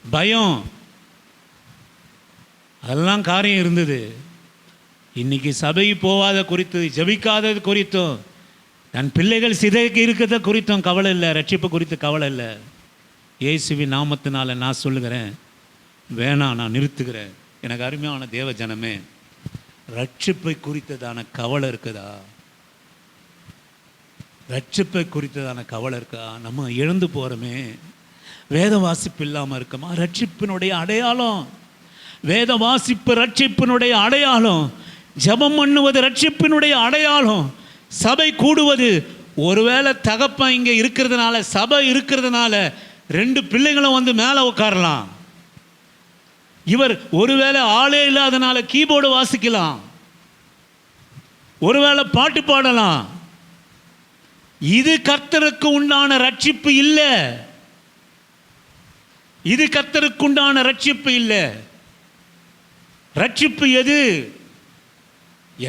பயம் அதெல்லாம் காரியம் இருந்தது. இன்னைக்கு சபை போகாத குறித்து, ஜெபிக்காதது குறித்தும், தன் பிள்ளைகள் சிதைக்கு இருக்கிறத குறித்தும் கவலை இல்லை, ரட்சிப்பு குறித்து கவலை இல்லை. இயேசுவின் நாமத்தினால நான் சொல்லுகிறேன், வேணாம், நான் நிறுத்துகிறேன். எனக்கு அருமையான தேவ ஜனமே, ரட்சிப்பை குறித்ததான கவலை இருக்குதா? ரட்சிப்பை குறித்ததான கவலை இருக்கா? நம்ம இழந்து போகிறோமே, வேத வாசிப்பு இல்லாமல் இருக்கமா? ரட்சிப்பினுடைய அடையாளம் வேத வாசிப்பு, ரட்சிப்பினுடைய அடையாளம். ஜெபம் பண்ணுவது ரட்சிப்பினுடைய அடையாளம். சபை கூடுவது, ஒருவேளை தகப்பன் இங்கே இருக்கிறதுனால, சபை இருக்கிறதுனால 2 பிள்ளைங்களும் வந்து மேலே உட்காரலாம். இவர் ஒருவேளை ஆளே இல்லாதனால கீபோர்டு வாசிக்கலாம், ஒருவேளை பாட்டு பாடலாம். இது கர்த்தருக்கு உண்டான ரட்சிப்பு இல்லை, இது கர்த்தருக்கு உண்டான ரட்சிப்பு இல்லை. ரட்சிப்பு எது?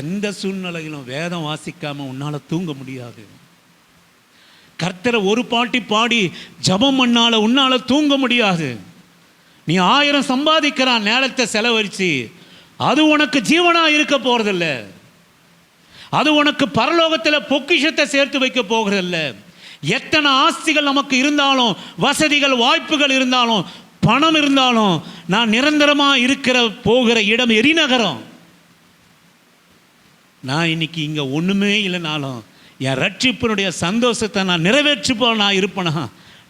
எந்த சூழ்நிலையிலும் வேதம் வாசிக்காம உன்னால தூங்க முடியாது. கர்த்தரை ஒரு பாட்டி பாடி ஜெபம் பண்ணால உன்னால தூங்க முடியாது. நீ 1000 சம்பாதிக்கிறான் நேரத்தை செலவழிச்சு, அது உனக்கு ஜீவனா இருக்க போறதில்ல, அது உனக்கு பரலோகத்தில் பொக்கிஷத்தை சேர்த்து வைக்க போகிறதில்ல. எத்தனை ஆஸ்திகள் நமக்கு இருந்தாலும், வசதிகள் வாய்ப்புகள் இருந்தாலும், பணம் இருந்தாலும், நான் நிரந்தரமாக இருக்கிற போகிற இடம் எரிநகரம். நான் இன்னைக்கு இங்கே ஒன்றுமே இல்லைனாலும் என் ரட்சிப்பினுடைய சந்தோஷத்தை நான் நிறைவேற்றிப்போல் நான் இருப்பேனா,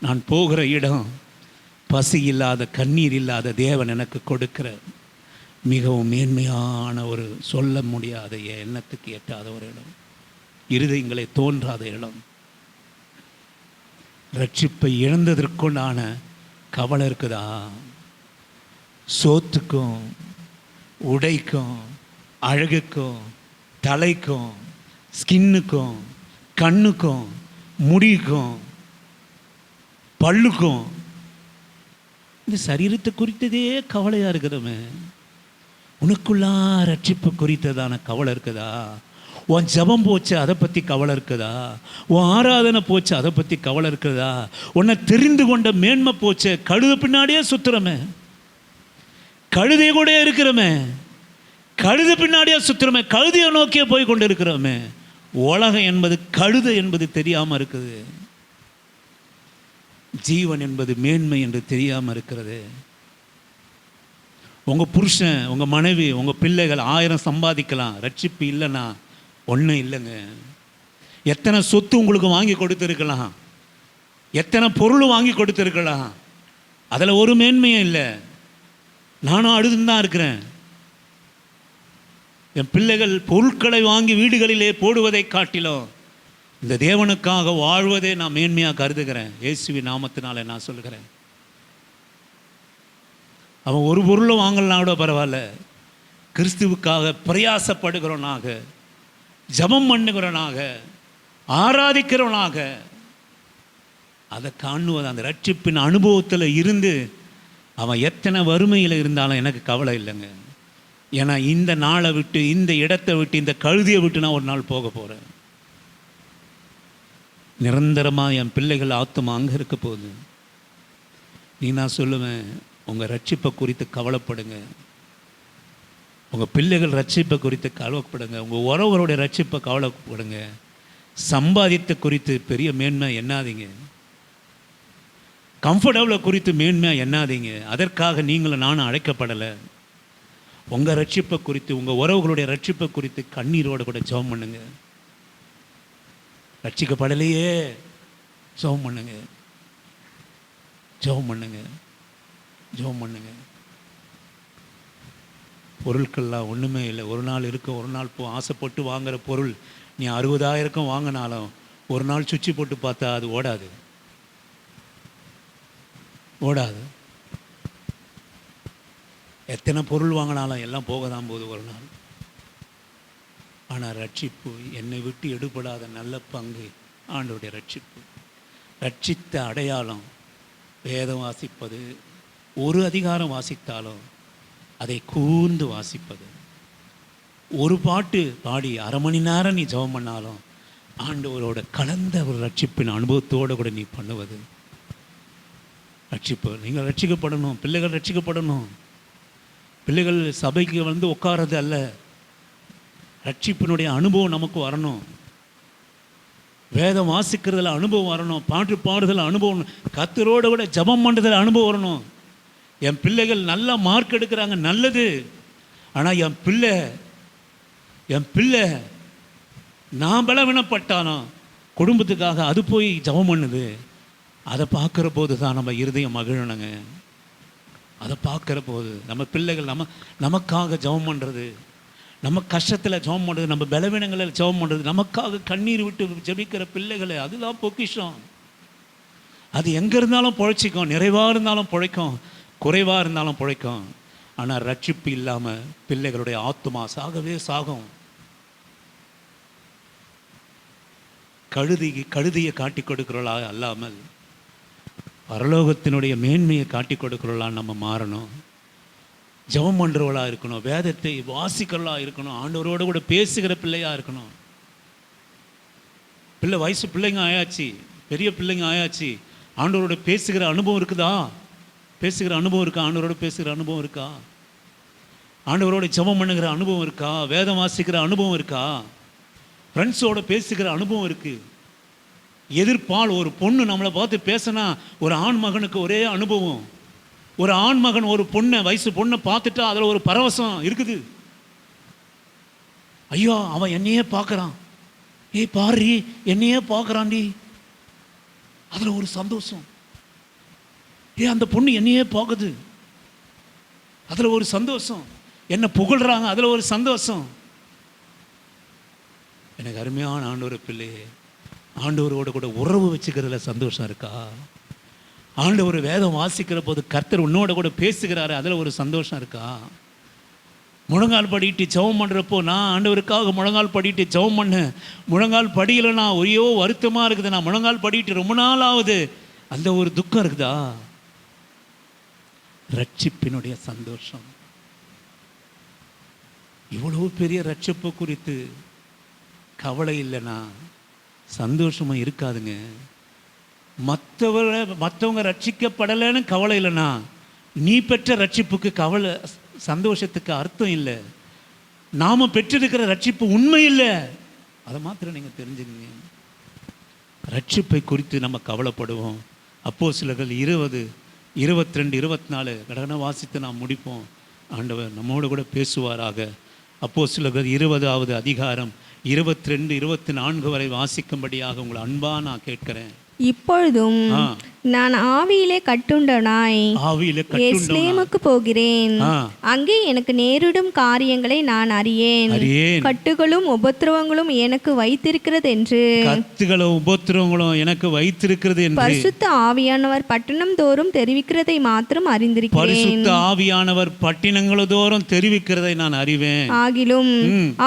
நான் போகிற இடம் பசி இல்லாத, கண்ணீர் இல்லாத தேவன் எனக்கு கொடுக்கிற மிகவும் மேன்மையான ஒரு சொல்ல முடியாத எண்ணத்துக்கு எட்டாத ஒரு இடம், இருதயங்களை தோன்றாத இடம். ரட்சிப்பை இழந்ததற்குண்டான கவலை இருக்குதா? சோத்துக்கும் உடைக்கும் அழகுக்கும் தலைக்கும் ஸ்கின்னுக்கும் கண்ணுக்கும் முடிக்கும் பல்லுக்கும் இந்த சரீரத்தை குறித்ததே கவலையாக இருக்கிறோமே. உனக்குள்ளா ரட்சிப்பு குறித்ததான கவலை இருக்குதா? உன் ஜபம் போச்சு அதை பற்றி கவலை இருக்குதா? உன் ஆராதனை போச்சு அதை பற்றி கவலை இருக்குதா? உன்னை தெரிந்து கொண்ட மேன்மை போச்சு, கழுத பின்னாடியே சுத்துறமே, கழுதை கூட இருக்கிறோமே, கழுத பின்னாடியே சுத்துறமே, கழுதையை நோக்கியே போய் கொண்டு இருக்கிறோமே. உலகம் என்பது கழுதை என்பது தெரியாமல் இருக்குது, ஜீவன் என்பது மேன்மை என்று தெரியாமல் இருக்கிறது. உங்கள் புருஷன், உங்கள் மனைவி, உங்கள் பிள்ளைகள் 1000 சம்பாதிக்கலாம், ரட்சிப்பு இல்லைன்னா ஒன்றும் இல்லைங்க. எத்தனை சொத்து உங்களுக்கு வாங்கி கொடுத்துருக்கலாம், எத்தனை பொருள் வாங்கி கொடுத்துருக்கலாம், அதில் ஒரு மேன்மையும் இல்லை. நானும் அழுதுன்னு தான் இருக்கிறேன். என் பிள்ளைகள் பொருட்களை வாங்கி வீடுகளிலே போடுவதை காட்டிலும் இந்த தேவனுக்காக வாழ்வதே நான் மேன்மையாக கருதுகிறேன். இயேசுவின் நாமத்தினால நான் சொல்லுகிறேன். அவன் ஒரு பொருளும் வாங்கலாம் கூட பரவாயில்ல, கிறிஸ்துவுக்காக பிரயாசப்படுகிறவனாக, ஜபம் பண்ணுகிறவனாக, ஆராதிக்கிறவனாக, அதை காணுவது அந்த ரட்சிப்பின் அனுபவத்தில் இருந்து அவன் எத்தனை வறுமையில் இருந்தாலும் எனக்கு கவலை இல்லைங்க. ஏன்னா இந்த நாளை விட்டு, இந்த இடத்தை விட்டு, இந்த கழுதியை விட்டு நான் ஒரு நாள் போக போகிறேன். நிரந்தரமாக என் பிள்ளைகள் ஆத்துமா அங்கே இருக்க போகுது. நான் சொல்லுவேன், உங்கள் ரட்சிப்பை குறித்து கவலைப்படுங்க, உங்கள் பிள்ளைகள் ரட்சிப்பை குறித்து கவலைப்படுங்க, உங்கள் உறவுகளுடைய ரட்சிப்பை கவலைப்படுங்க. சம்பாதித்த குறித்து பெரிய மேன்மை எண்ணாதீங்க, கம்ஃபர்டபுளை குறித்து மேன்மையாக எண்ணாதீங்க. அதற்காக நீங்களும் நானும் அழைக்கப்படலை. உங்கள் ரட்சிப்பை குறித்து, உங்கள் உறவுகளுடைய ரட்சிப்பை குறித்து கண்ணீரோடு கூட ஜெபம் பண்ணுங்க. ரட்சிக்கப்படலையே, ஜெபம் பண்ணுங்க, ஜெபம் பண்ணுங்க, ஜெபம் பண்ணுங்க. பொருட்கள்லாம் ஒன்றுமே இல்லை, ஒரு நாள் இருக்க ஒரு நாள் போ. ஆசைப்பட்டு வாங்குகிற பொருள் நீ 60,000 வாங்கினாலும் ஒரு நாள் சுவிட்சு போட்டு பார்த்தா அது ஓடாது, ஓடாது. எத்தனை பொருள் வாங்கினாலும் எல்லாம் போக தான் போகுது ஒரு நாள். ஆனால் ரட்சிப்பு, என்னை விட்டு எடுபடாத நல்ல பங்கு ஆண்டவருடைய ரட்சிப்பு. ரட்சித்த அடையாளம் வேதம் வாசிப்பது, ஒரு அதிகாரம் வாசித்தாலும் அதை கூர்ந்து வாசிப்பது. ஒரு பாட்டு பாடி 1/2 மணி நேரம் நீ ஜெபம் பண்ணாலும் ஆண்டவரோட கலந்த ஒரு ரட்சிப்பின் அனுபவத்தோடு கூட நீ பண்ணுவது ரட்சிப்பு. நீங்கள் ரட்சிக்கப்படணும், பிள்ளைகள் ரட்சிக்கப்படணும். பிள்ளைகள் சபைக்கு வந்து உட்காரது அல்ல, ரட்சிப்பினுடைய அனுபவம் நமக்கு வரணும். வேதம் வாசிக்கிறதுல அனுபவம் வரணும், பாட்டு பாடுதல் அனுபவம், கர்த்தரோட கூட ஜெபம் பண்ணுறதுல அனுபவம் வரணும். என் பிள்ளைகள் நல்லா மார்க் எடுக்கிறாங்க, நல்லது. ஆனால் என் பிள்ளை நான் பலவீனப்பட்டானோ குடும்பத்துக்காக அது போய் ஜெபம் பண்ணுது, அதை பார்க்குற போது தான் நம்ம இருதயம் மகிழணுங்க. அதை பார்க்குற போது நம்ம பிள்ளைகள் நமக்காக ஜெபம் பண்ணுறது, நம்ம கஷ்டத்தில் ஜெபம் பண்ணுறது, நம்ம பலவீனங்களில் ஜெபம் பண்ணுறது, நமக்காக கண்ணீர் விட்டு ஜெபிக்கிற பிள்ளைகளை, அதுதான் பொக்கிஷம். அது எங்கே இருந்தாலும் பிழைச்சிக்கும், நிறைவாக இருந்தாலும் பிழைக்கும், குறைவாக இருந்தாலும் பிழைக்கும். ஆனால் ரட்சிப்பு இல்லாமல் பிள்ளைகளுடைய ஆத்துமா சாகவே சாகும். கழுதியை காட்டி கொடுக்கிறவளா அல்லாமல் பரலோகத்தினுடைய மேன்மையை காட்டி கொடுக்கிறவளா நம்ம மாறணும். ஜெபம் பண்ணுறவளா இருக்கணும், வேதத்தை வாசிக்கிறவளா இருக்கணும், ஆண்டவரோடு கூட பேசுகிற பிள்ளையாக இருக்கணும். வயசு பிள்ளைங்க ஆயாச்சு, பெரிய பிள்ளைங்க ஆயாச்சு, ஆண்டவரோட பேசுகிற அனுபவம் இருக்குதா? பேசுகிற அனுபவம் இருக்கா? ஆண்டவரோட பேசுகிற அனுபவம் இருக்கா? ஆண்டவரோட ஜெபம் பண்ணுகிற அனுபவம் இருக்கா? வேதம் வாசிக்கிற அனுபவம் இருக்கா? ஃப்ரெண்ட்ஸோட பேசுகிற அனுபவம் இருக்குது. எதிர்ப்பால் ஒரு பொண்ணு நம்மளை பார்த்து பேசினா ஒரு ஆண் மகனுக்கு ஒரே அனுபவம். ஒரு ஆண் மகன் ஒரு வயசு பொண்ணை பார்த்துட்டா அதில் ஒரு பரவசம் இருக்குது. ஐயோ அவன் என்னையே பார்க்குறான், பாரு என்னையே பார்க்குறான்டி, அதில் ஒரு சந்தோஷம். அந்த பொண்ணு என்னையே பார்க்குது, அதில் ஒரு சந்தோஷம். என்ன புகழ்கிறாங்க, அதில் ஒரு சந்தோஷம். எனக்கு அருமையான ஆண்டவர் பிள்ளையே, ஆண்டவரோட கூட உறவு வச்சுக்கிறதுல சந்தோஷம் இருக்கா? ஆண்டவர் வேதம் வாசிக்கிற போது கர்த்தர் உன்னோட கூட பேசுகிறாரு, அதில் ஒரு சந்தோஷம் இருக்கா? முழங்கால் படிட்டு ஜெபம் பண்ணுறப்போ, நான் ஆண்டவருக்காக முழங்கால் படிட்டு ஜெபம் பண்ணேன், முழங்கால் படியலைன்னா ஒரே வருத்தமாக இருக்குது, நான் முழங்கால் படிட்டு ரொம்ப நாள் ஆகுது, அந்த ஒரு துக்கம் இருக்குதா? ரட்சிப்பினுடைய சந்தோஷம். இவ்வளவு பெரிய ரட்சிப்பு குறித்து கவலை இல்லைன்னா சந்தோஷமாக இருக்காதுங்க. மற்றவங்க ரட்சிக்கப்படலைன்னு கவலை இல்லைன்னா நீ பெற்ற ரட்சிப்புக்கு கவலை, சந்தோஷத்துக்கு அர்த்தம் இல்லை. நாம் பெற்றிருக்கிற ரட்சிப்பு உண்மை இல்லை, அதை மாத்திரம் நீங்கள் தெரிஞ்சுக்கங்க. ரட்சிப்பை குறித்து நம்ம கவலைப்படுவோம். அப்போஸ்தலர்கள் 20, 22, 24 கடனை வாசித்து நாம் முடிப்போம். ஆண்டவர் நம்மோடு கூட பேசுவாராக. அப்போஸ்தலர்கள் 20வது அதிகாரம் 22, 24 வரை வாசிக்கும்படியாக உங்களை அன்பா நான் கேட்கிறேன். இப்பொழுதும் நான் ஆவியிலே கட்டுண்டனாய் எருசலேமுக்கு போகிறேன். அங்கே எனக்கு நேரிடும் காரியங்களை நான் அறியேன். கட்டுகளும் உபத்திரவங்களும் எனக்கு வைத்திருக்கிறது என்று பரிசுத்த ஆவியானவர் பட்டணம் தோறும் தெரிவிக்கிறதை மாத்திரம் அறிந்திருக்கிறேன். பரிசுத்த ஆவியானவர் பட்டணங்கள் தோறும் தெரிவிக்கிறதை நான் அறிவேன். ஆகிலும்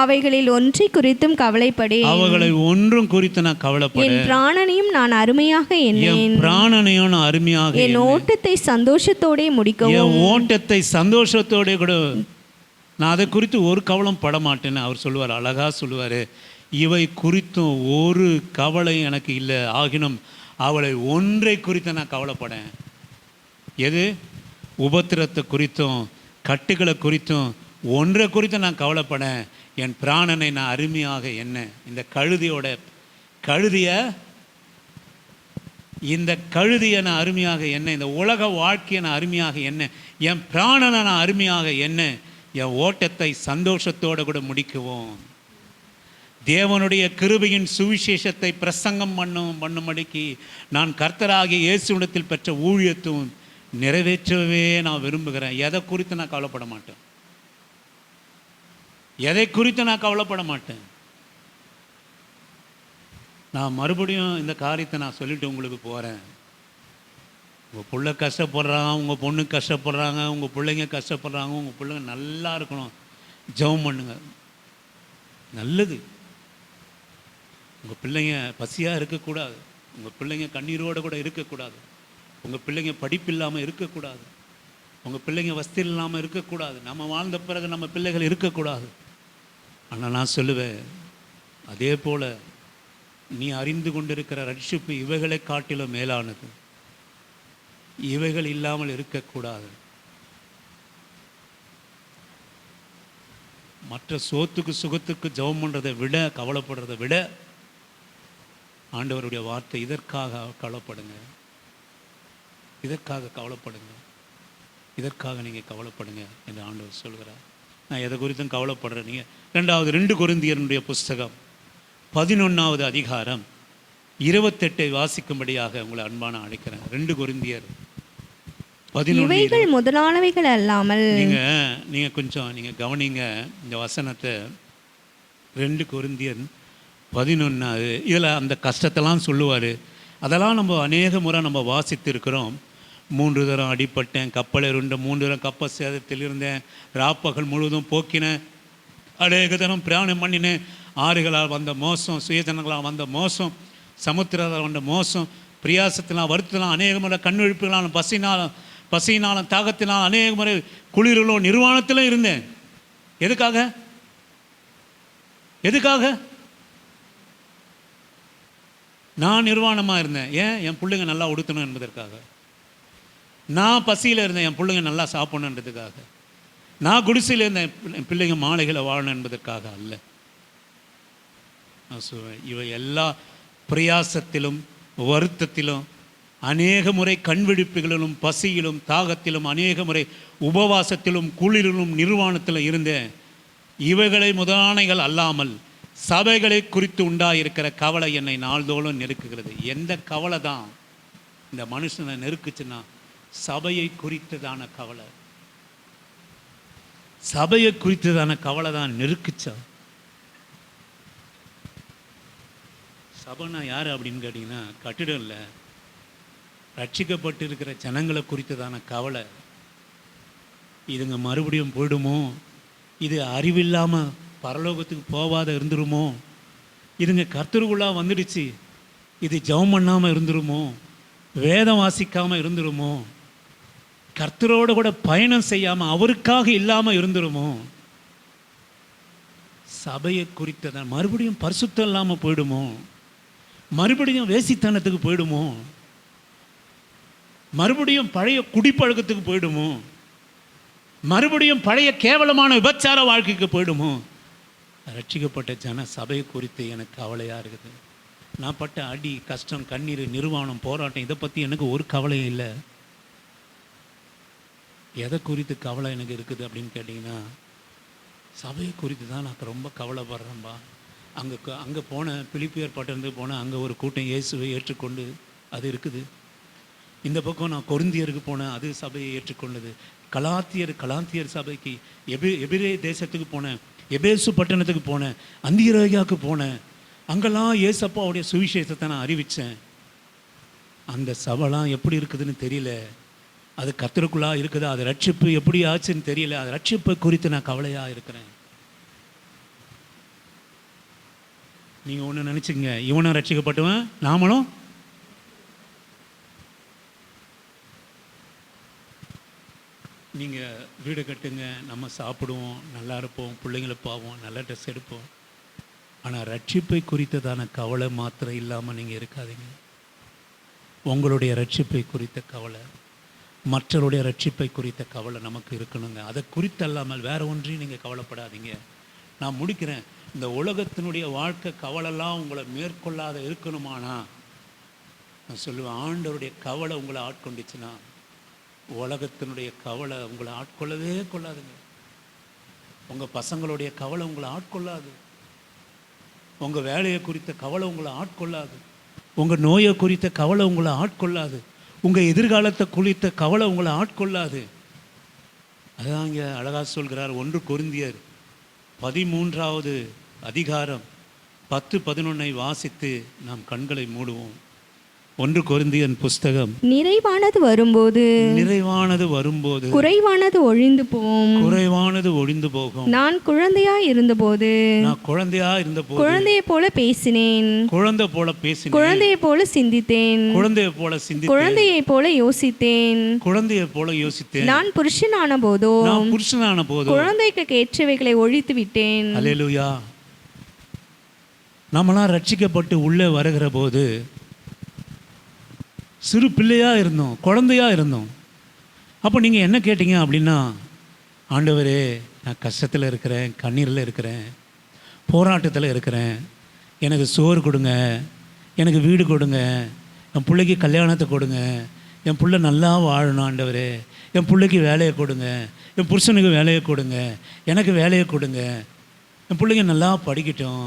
அவைகளில் ஒன்றை குறித்தும் கவலைப்படேன். அவைகளை ஒன்றும் குறித்து நான் கவலைப்படேன். என் பிராணனையும் நான் அருமையாக எண்ணேன். அருமையாக என் ஓட்டத்தை சந்தோஷத்தோட முடிக்கவும். என் ஓட்டத்தை சந்தோஷத்தோட கூட நான் அதை குறித்து ஒரு கவலம் பட மாட்டேன்னு அவர் சொல்லுவார். அழகா சொல்லுவார், இவை குறித்தும் ஒரு கவலை எனக்கு இல்லை, ஆகினும் அவளை ஒன்றை குறித்து நான் கவலைப்படேன். எது? உபத்திரத்தை குறித்தும் கட்டுகளை குறித்தும் ஒன்றை குறித்து நான் கவலைப்படேன். என் பிராணனை நான் அருமையாக என்ன, இந்த கழுதியை நான் அருமையாக என்ன, இந்த உலக வாழ்க்கையை நான் அருமையாக என்ன, என் பிராணனை நான் அருமையாக என்ன, என் ஓட்டத்தை சந்தோஷத்தோடு கூட முடிக்குவோம். தேவனுடைய கிருபையின் சுவிசேஷத்தை பிரசங்கம் பண்ணும்படிக்கு நான் கர்த்தராகிய இயேசுவிடத்தில் பெற்ற ஊழியத்துவம் நிறைவேற்றவே நான் விரும்புகிறேன். எதை குறித்து நான் கவலைப்பட மாட்டேன். எதை குறித்து நான் கவலைப்பட மாட்டேன். நான் மறுபடியும் இந்த காரியத்தை நான் சொல்லிட்டு உங்களுக்கு போகிறேன். உங்கள் பிள்ளை கஷ்டப்படுறாங்க, உங்கள் பொண்ணு கஷ்டப்படுறாங்க, உங்கள் பிள்ளைங்க கஷ்டப்படுறாங்க, உங்கள் பிள்ளைங்க நல்லா இருக்கணும், ஜெபம் பண்ணுங்க, நல்லது. உங்கள் பிள்ளைங்க பசியாக இருக்கக்கூடாது, உங்கள் பிள்ளைங்க கண்ணீரோடு கூட இருக்கக்கூடாது, உங்கள் பிள்ளைங்க படிப்பு இல்லாமல் இருக்கக்கூடாது, உங்கள் பிள்ளைங்க வசதி இல்லாமல் இருக்கக்கூடாது, நம்ம வாழ்ந்த பிறகு நம்ம பிள்ளைகள் இருக்கக்கூடாது. ஆனால் நான் சொல்லுவேன், அதே போல் நீ அறிந்து கொண்டிருக்கிற ரட்சிப்பு இவைகளை காட்டிலும் மேலானது. இவைகள் இல்லாமல் இருக்கக்கூடாது. மற்ற சோத்துக்கு சுகத்துக்கு ஜெபம் பண்ணுறதை விட, கவலைப்படுறதை விட ஆண்டவருடைய வார்த்தை, இதற்காக கவலைப்படுங்க, இதற்காக கவலைப்படுங்க, இதற்காக நீங்கள் கவலைப்படுங்க என்று ஆண்டவர் சொல்கிறார். நான் எதை குறித்தும் கவலைப்படுறேன். நீங்கள் 2 கொரிந்தியருடைய புஸ்தகம் 11வது அதிகாரம் 28 வாசிக்கும்படியாக உங்களை அன்பான அழைக்கிறேன். 2 கொரிந்தியர் 11. இவைகள் முதலானவைகள் அல்லாமல். நீங்கள் கொஞ்சம் நீங்கள் கவனிங்க இந்த வசனத்தை. 2 கொரிந்தியர் 11. இதில் அந்த கஷ்டத்தெல்லாம் சொல்லுவார். அதெல்லாம் நம்ம அநேக முறை நம்ம வாசித்து இருக்கிறோம். 3 தரம் அடிப்பட்டேன், கப்பல் இருந்த 3 தரம் கப்பல் சேதத்தில் இருந்தேன், ராப்பகல் முழுவதும் போக்கினேன், அநேக தரம் பிரயாணம் பண்ணினேன், ஆறுகளால் வந்த மோசம், சுயஜனங்களால் வந்த மோசம், சமுத்திரத்தால் வந்த மோசம், பிரியாசத்தினால் வருத்தினால், அநேக முறை கண்விழிப்புகளாலும் பசியினாலும் தாகத்தினால், அநேக முறை குளிரிலும் நிர்வாணத்திலும் இருந்தேன். எதுக்காக நான் நிர்வாணமாக இருந்தேன்? ஏன்? என் பிள்ளைங்க நல்லா உடுத்தணும் என்பதற்காக. நான் பசியில் இருந்தேன், என் பிள்ளைங்க நல்லா சாப்பிடணுன்றதுக்காக. நான் குடிசையில் இருந்தேன், என் பிள்ளைங்க மாலைகளை வாழணும் என்பதற்காக அல்ல. நான் சொல்வேன், இவை எல்லா பிரயாசத்திலும் வருத்தத்திலும், அநேக முறை கண்விழிப்புகளிலும் பசியிலும் தாகத்திலும், அநேக முறை உபவாசத்திலும் குளிரிலும் நிர்வாணத்திலும் இருந்தேன். இவைகளை முதலானைகள் அல்லாமல் சபைகளை குறித்து உண்டாயிருக்கிற கவலை என்னை நாள்தோறும் நெருக்குகிறது. எந்த கவலை தான் இந்த மனுஷனை நெருக்குச்சுன்னா சபையை குறித்ததான கவலை. சபையை குறித்ததான கவலை தான் நெருக்குச்சா. சபைனா யார் அப்படின்னு கேட்டிங்கன்னா கட்டிடம் இல்லை, ரட்சிக்கப்பட்டு இருக்கிற ஜனங்களை குறித்ததான கவலை. இதுங்க மறுபடியும் போயிடுமோ, இது அறிவில்லாமல் பரலோகத்துக்கு போகாத இருந்துருமோ, இதுங்க கர்த்தருக்குள்ளாக வந்துடுச்சு, இது ஜெபம் பண்ணாமல் இருந்துருமோ, வேதம் வாசிக்காமல் இருந்துருமோ, கர்த்தரோடு கூட பயணம் செய்யாமல் அவருக்காக இல்லாமல் இருந்துருமோ. சபையை குறித்ததான் மறுபடியும் பரிசுத்தம் இல்லாமல் போயிடுமோ, மறுபடியும் வேசித்தனத்துக்கு போயிடுமோ, மறுபடியும் பழைய குடிப்பழக்கத்துக்கு போயிடுமோ, மறுபடியும் பழைய கேவலமான விபச்சார வாழ்க்கைக்கு போயிடுமோ. ரட்சிக்கப்பட்ட ஜன சபையை குறித்து எனக்கு கவலையாக இருக்குது. நான் பட்ட அடி, கஷ்டம், கண்ணீர், நிர்வாணம், போராட்டம், இதை பற்றி எனக்கு ஒரு கவலையும் இல்லை. எதை குறித்து கவலை எனக்கு இருக்குது அப்படின்னு கேட்டிங்கன்னா, சபையை குறித்து தான் நான் ரொம்ப கவலைப்படுறேன்பா. அங்கே போனேன், பிலிப்பியர் பட்டணத்துக்கு போனேன், அங்கே ஒரு கூட்டம் இயேசுவை ஏற்றுக்கொண்டு அது இருக்குது. இந்த பக்கம் நான் கொரிந்தியருக்கு போனேன், அது சபையை ஏற்றுக்கொண்டது. கலாத்தியர் சபைக்கு எபிரே தேசத்துக்கு போனேன், எபேசு பட்டணத்துக்கு போனேன், அந்தியோகியாவுக்கு போனேன். அங்கெல்லாம் ஏசப்பாவுடைய சுவிசேஷத்தை நான் அறிவித்தேன். அந்த சபைலாம் எப்படி இருக்குதுன்னு தெரியல, அது கர்த்தருக்குள்ளாக இருக்குது, அது ரட்சிப்பு எப்படி ஆச்சுன்னு தெரியல. அது ரட்சிப்பை குறித்து நான் கவலையாக இருக்கிறேன். நீங்கள் ஒன்று நினச்சிங்க, இவனும் ரட்சிக்கப்பட்டுவன், நாமளும் நீங்கள் வீடு கட்டுங்க, நம்ம சாப்பிடுவோம், நல்லா இருப்போம், பிள்ளைங்களை போவோம், நல்ல ட்ரெஸ் எடுப்போம். ஆனால் ரட்சிப்பை குறித்ததான கவலை மாத்திரம் இல்லாமல் நீங்கள் இருக்காதீங்க. உங்களுடைய ரட்சிப்பை குறித்த கவலை, மற்றவருடைய ரட்சிப்பை குறித்த கவலை நமக்கு இருக்கணுங்க. அதை குறித்தல்லாமல் வேறு ஒன்றையும் நீங்கள் கவலைப்படாதீங்க. நான் முடிக்கிறேன். இந்த உலகத்தினுடைய வாழ்க்கை கவலைலாம் உங்களை மேற்கொள்ளாத இருக்கணுமானா, நான் சொல்லுவேன், ஆண்டவருடைய கவலை உங்களை ஆட்கொண்டுச்சுன்னா உலகத்தினுடைய கவலை உங்களை ஆட்கொள்ளவே கொள்ளாதுங்க. உங்கள் பசங்களுடைய கவலை உங்களை ஆட்கொள்ளாது, உங்கள் வேலையை குறித்த கவலை உங்களை ஆட்கொள்ளாது, உங்கள் நோயை குறித்த கவலை உங்களை ஆட்கொள்ளாது, உங்கள் எதிர்காலத்தை குறித்த கவலை உங்களை ஆட்கொள்ளாது. அதுதான் இங்கே அழகாக சொல்கிறார். 1 கொரிந்தியர் 13வது அதிகாரம் 10-11 வாசித்து நாம் கண்களை மூடுவோம். 1 கொரிந்தியன் புஸ்தகம். நிறைவானது வரும்போது குறைவானது ஒழிந்து போகும். நான் குழந்தையா இருந்தபோது குழந்தையை போல பேசினேன், குழந்தையை போல சிந்தித்தேன், குழந்தையை போல யோசித்தேன். நான் புருஷனான போதோ குழந்தைக்கு ஏற்றவைகளை ஒழித்து விட்டேன். அல்லேலூயா. நம்மளாம் ரட்சிக்கப்பட்டு உள்ளே வருகிற போது சிறு பிள்ளையாக இருந்தோம், குழந்தையாக இருந்தோம். அப்போ நீங்கள் என்ன கேட்டீங்க அப்படின்னா, ஆண்டவரே நான் கஷ்டத்தில் இருக்கிறேன், கண்ணீரில் இருக்கிறேன், போராட்டத்தில் இருக்கிறேன், எனக்கு சோறு கொடுங்க, எனக்கு வீடு கொடுங்க, என் பிள்ளைக்கு கல்யாணத்தை கொடுங்க, என் பிள்ளை நல்லா வாழணும் ஆண்டவரே, என் பிள்ளைக்கு வேலையை கொடுங்க, என் புருஷனுக்கு வேலையை கொடுங்க, எனக்கு வேலையை கொடுங்க, என் பிள்ளைங்க நல்லா படிக்கட்டும்.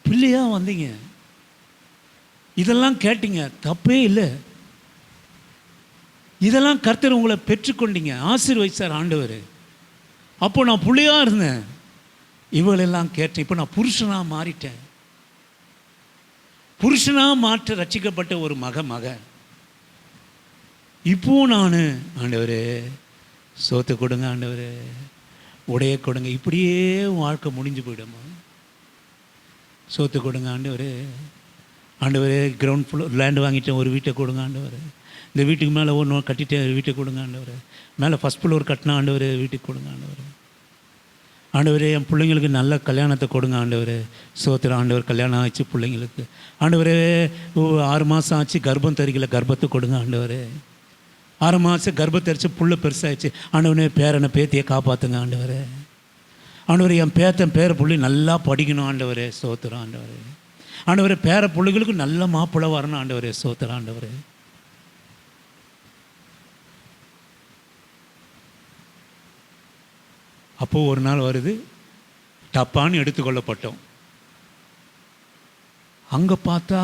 பிள்ளையாக வந்தீங்க, இதெல்லாம் கேட்டீங்க, தப்பே இல்லை. இதெல்லாம் கர்த்தர் உங்களை பெற்றுக்கொண்டீங்க, ஆசீர்வதிச்சார் ஆண்டவர். அப்போ நான் பிள்ளையாக இருந்தேன், இவங்களெல்லாம் கேட்டேன். இப்போ நான் புருஷனாக மாறிட்டேன். புருஷனாக மாற்ற ரட்சிக்கப்பட்ட ஒரு மக இப்போ நான் ஆண்டவரே சோத்து கொடுங்க, ஆண்டவரே உடைய கொடுங்க, இப்படியே வாழ்க்கை முடிஞ்சு போயிடுமா? சோத்து கொடுங்க ஆண்டவரே, ஆண்டவரே கிரவுண்ட் ஃப்ளோர் லேண்டு வாங்கிட்டேன், ஒரு வீட்டை கொடுங்க ஆண்டவரே, இந்த வீட்டுக்கு மேலே ஒன்று கட்டிட்டேன், வீட்டை கொடுங்க ஆண்டவரே, மேலே ஃபஸ்ட் ஃப்ளோர் கட்டினா ஆண்டவரே வீட்டுக்கு கொடுங்க ஆண்டவரே, ஆண்டவரே என் பிள்ளைங்களுக்கு நல்ல கல்யாணத்தை கொடுங்க ஆண்டவரே. சோத்திர ஆண்டவர், கல்யாணம் ஆச்சு பிள்ளைங்களுக்கு ஆண்டவரே. 6 மாதம் ஆச்சு கர்ப்பம் தரிக்கல, கர்ப்பத்தை கொடுங்க ஆண்டவரே. 6 மாதம் கர்ப்பம் தரிச்சு புள்ள பெருசாகிடுச்சு ஆண்டவனே, பேரனை பேத்தியை காப்பாற்றுங்க ஆண்டவரே. ஆண்டவரே என் பேர பிள்ளை நல்லா படிக்கணும் ஆண்டவரே. சோத்திரம் ஆண்டவரே. ஆண்டவரே பேர பிள்ளைகளுக்கு நல்ல மாப்பிள்ளை வரணும் ஆண்டவரே. சோத்திரம் ஆண்டவரே. அப்போது ஒரு நாள் வருது, டப்பான்னு எடுத்துக்கொள்ளப்பட்டோம். அங்கே பார்த்தா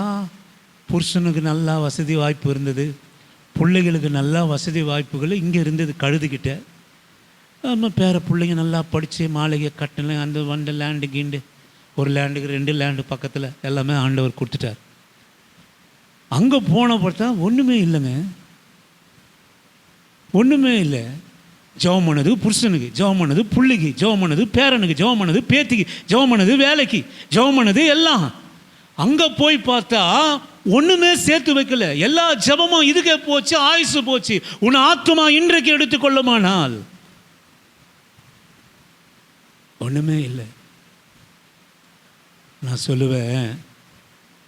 புருஷனுக்கு நல்லா வசதி வாய்ப்பு இருந்தது, பிள்ளைகளுக்கு நல்லா வசதி வாய்ப்புகள் இங்கே இருந்தது. கழுதுகிட்ட நம்ம பேர பிள்ளைங்க நல்லா படித்து மாளிகை கட்டின அந்த லேண்டு கீண்டு, ஒரு லேண்டுக்கு 2 லேண்டு பக்கத்தில் எல்லாமே ஆண்டவர் கொடுத்துட்டார். அங்கே போன பார்த்தா ஒன்றுமே இல்லைங்க, ஒன்றுமே இல்லை. ஜெபம் பண்ணது புருஷனுக்கு, ஜெபம் பண்ணது பிள்ளைக்கு, ஜெபம் பண்ணது பேரனுக்கு, ஜெபம் பண்ணது பேத்திக்கு, ஜெபம் பண்ணது வேலைக்கு, ஜெபம் பண்ணது எல்லாம். அங்கே போய் பார்த்தா ஒன்றுமே சேர்த்து வைக்கல. எல்லா ஜெபமும் இதுக்கே போச்சு, ஆயுசு போச்சு. உன் ஆத்துமா இன்றைக்கு எடுத்துக்கொள்ளுமானால் ஒன்றுமே இல்லை. நான் சொல்லுவேன்,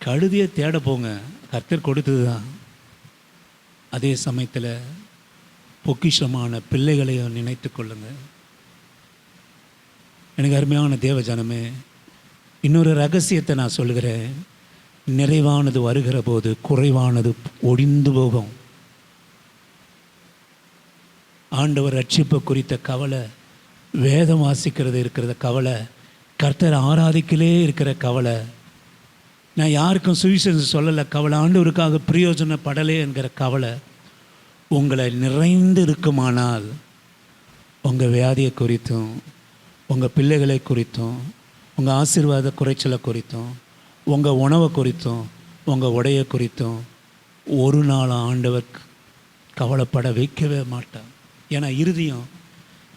கழுதியை தேட போங்க, கர்த்தர் கொடுத்தது தான். அதே சமயத்தில் பொக்கிஷமான பிள்ளைகளையும் நினைத்து கொள்ளுங்க. எனக்கு அருமையான தேவ ஜனமே, இன்னொரு ரகசியத்தை நான் சொல்கிறேன். நிறைவானது வருகிற போது குறைவானது ஒழிந்து போகும். ஆண்டவர் ரட்சிப்பு குறித்த கவலை, வேதம் வாசிக்கிறது இருக்கிறத கவலை, கர்த்தர் ஆராதிக்கலே இருக்கிற கவலை, நான் யாருக்கும் சுவிசேஷம் சொல்லலை கவலை, ஆண்டவருக்காக பிரயோஜனப்படலே என்கிற கவலை உங்களை நிறைந்து இருக்குமானால், உங்கள் வியாதியை குறித்தும், உங்கள் பிள்ளைகளை குறித்தும், உங்கள் ஆசீர்வாத குறைச்சலை குறித்தும், உங்கள் உணவை குறித்தும், உங்கள் உடையை குறித்தும் ஒரு நாள் ஆண்டவர் கவலைப்பட வைக்கவே மாட்டார். ஏன்னா இருதயம்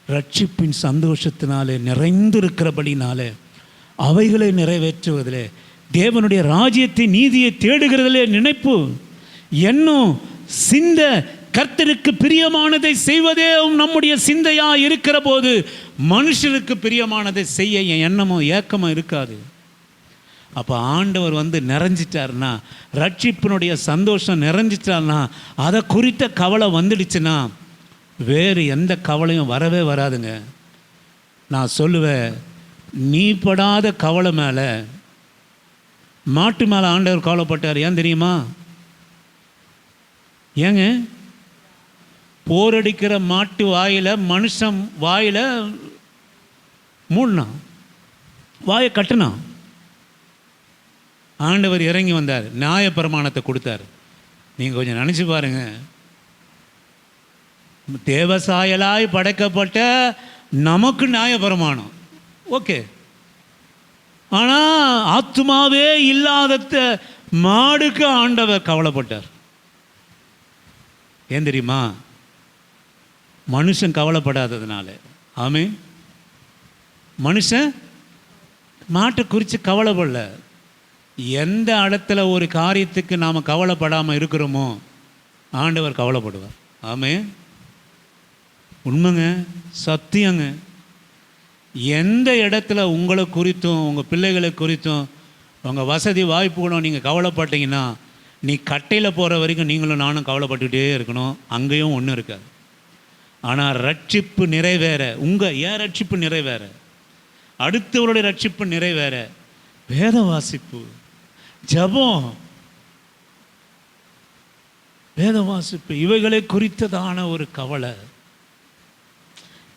ரட்சிப்பின் சந்தோஷத்தினாலே நிறைந்திருக்கிறபடினாலே அவைகளை நிறைவேற்றுவதிலே, தேவனுடைய ராஜ்யத்தை நீதியை தேடுகிறதிலே நினைப்பு என்னும் சிந்த கர்த்தருக்கு பிரியமானதை செய்வதே நம்முடைய சிந்தையா இருக்கிற போது மனுஷனுக்கு பிரியமானதை செய்ய என் எண்ணமோ ஏக்கமோ இருக்காது. அப்போ ஆண்டவர் நிறைஞ்சிட்டார்னா, ரட்சிப்பினுடைய சந்தோஷம் நிறைஞ்சிட்டார்னா, அதை குறித்த கவலை வந்துடுச்சுன்னா வேறு எந்த கவலையும் வரவே வராதுங்க. நான் சொல்லுவேன், நீ படாத கவலை மேலே, மாட்டு மேலே ஆண்டவர் கவலைப்பட்டார். ஏன் தெரியுமா? ஏங்க, போரடிக்கிற மாட்டு வாயில் மனுஷன் வாயில் மூடினான், வாயை கட்டினான். ஆண்டவர் இறங்கி வந்தார், நியாயப்பிரமாணத்தை கொடுத்தார். நீங்கள் கொஞ்சம் நினச்சி பாருங்க, தேவசாயலாய் படைக்கப்பட்ட நமக்கு நியாயப்பிரமாணம் ஓகே, ஆனால் ஆத்துமாவே இல்லாத மாடுக்கு ஆண்டவர் கவலைப்பட்டார். ஏன் தெரியுமா? மனுஷன் கவலைப்படாததுனால. ஆமென். மனுஷன் மாட்டை குறித்து கவலைப்படல. எந்த இடத்துல ஒரு காரியத்துக்கு நாம் கவலைப்படாமல் இருக்கிறோமோ ஆண்டவர் கவலைப்படுவார். ஆமென். உண்மைங்க, சத்தியங்க. எந்த இடத்துல உங்களை குறித்தும், உங்கள் பிள்ளைகளை குறித்தும், உங்கள் வசதி வாய்ப்புகளும் நீங்கள் கவலைப்பட்டீங்கன்னா, நீ கட்டையில் போகிற வரைக்கும் நீங்களும் நானும் கவலைப்பட்டுக்கிட்டே இருக்கணும். அங்கேயும் ஒன்றும் இருக்காது. ஆனால் ரட்சிப்பு நிறைவேற, ஏன் ரட்சிப்பு நிறைவேற, அடுத்தவருடைய ரட்சிப்பு நிறைவேற, வேத வாசிப்பு, ஜபம், வேத வாசிப்பு, இவைகளை குறித்ததான ஒரு கவலை.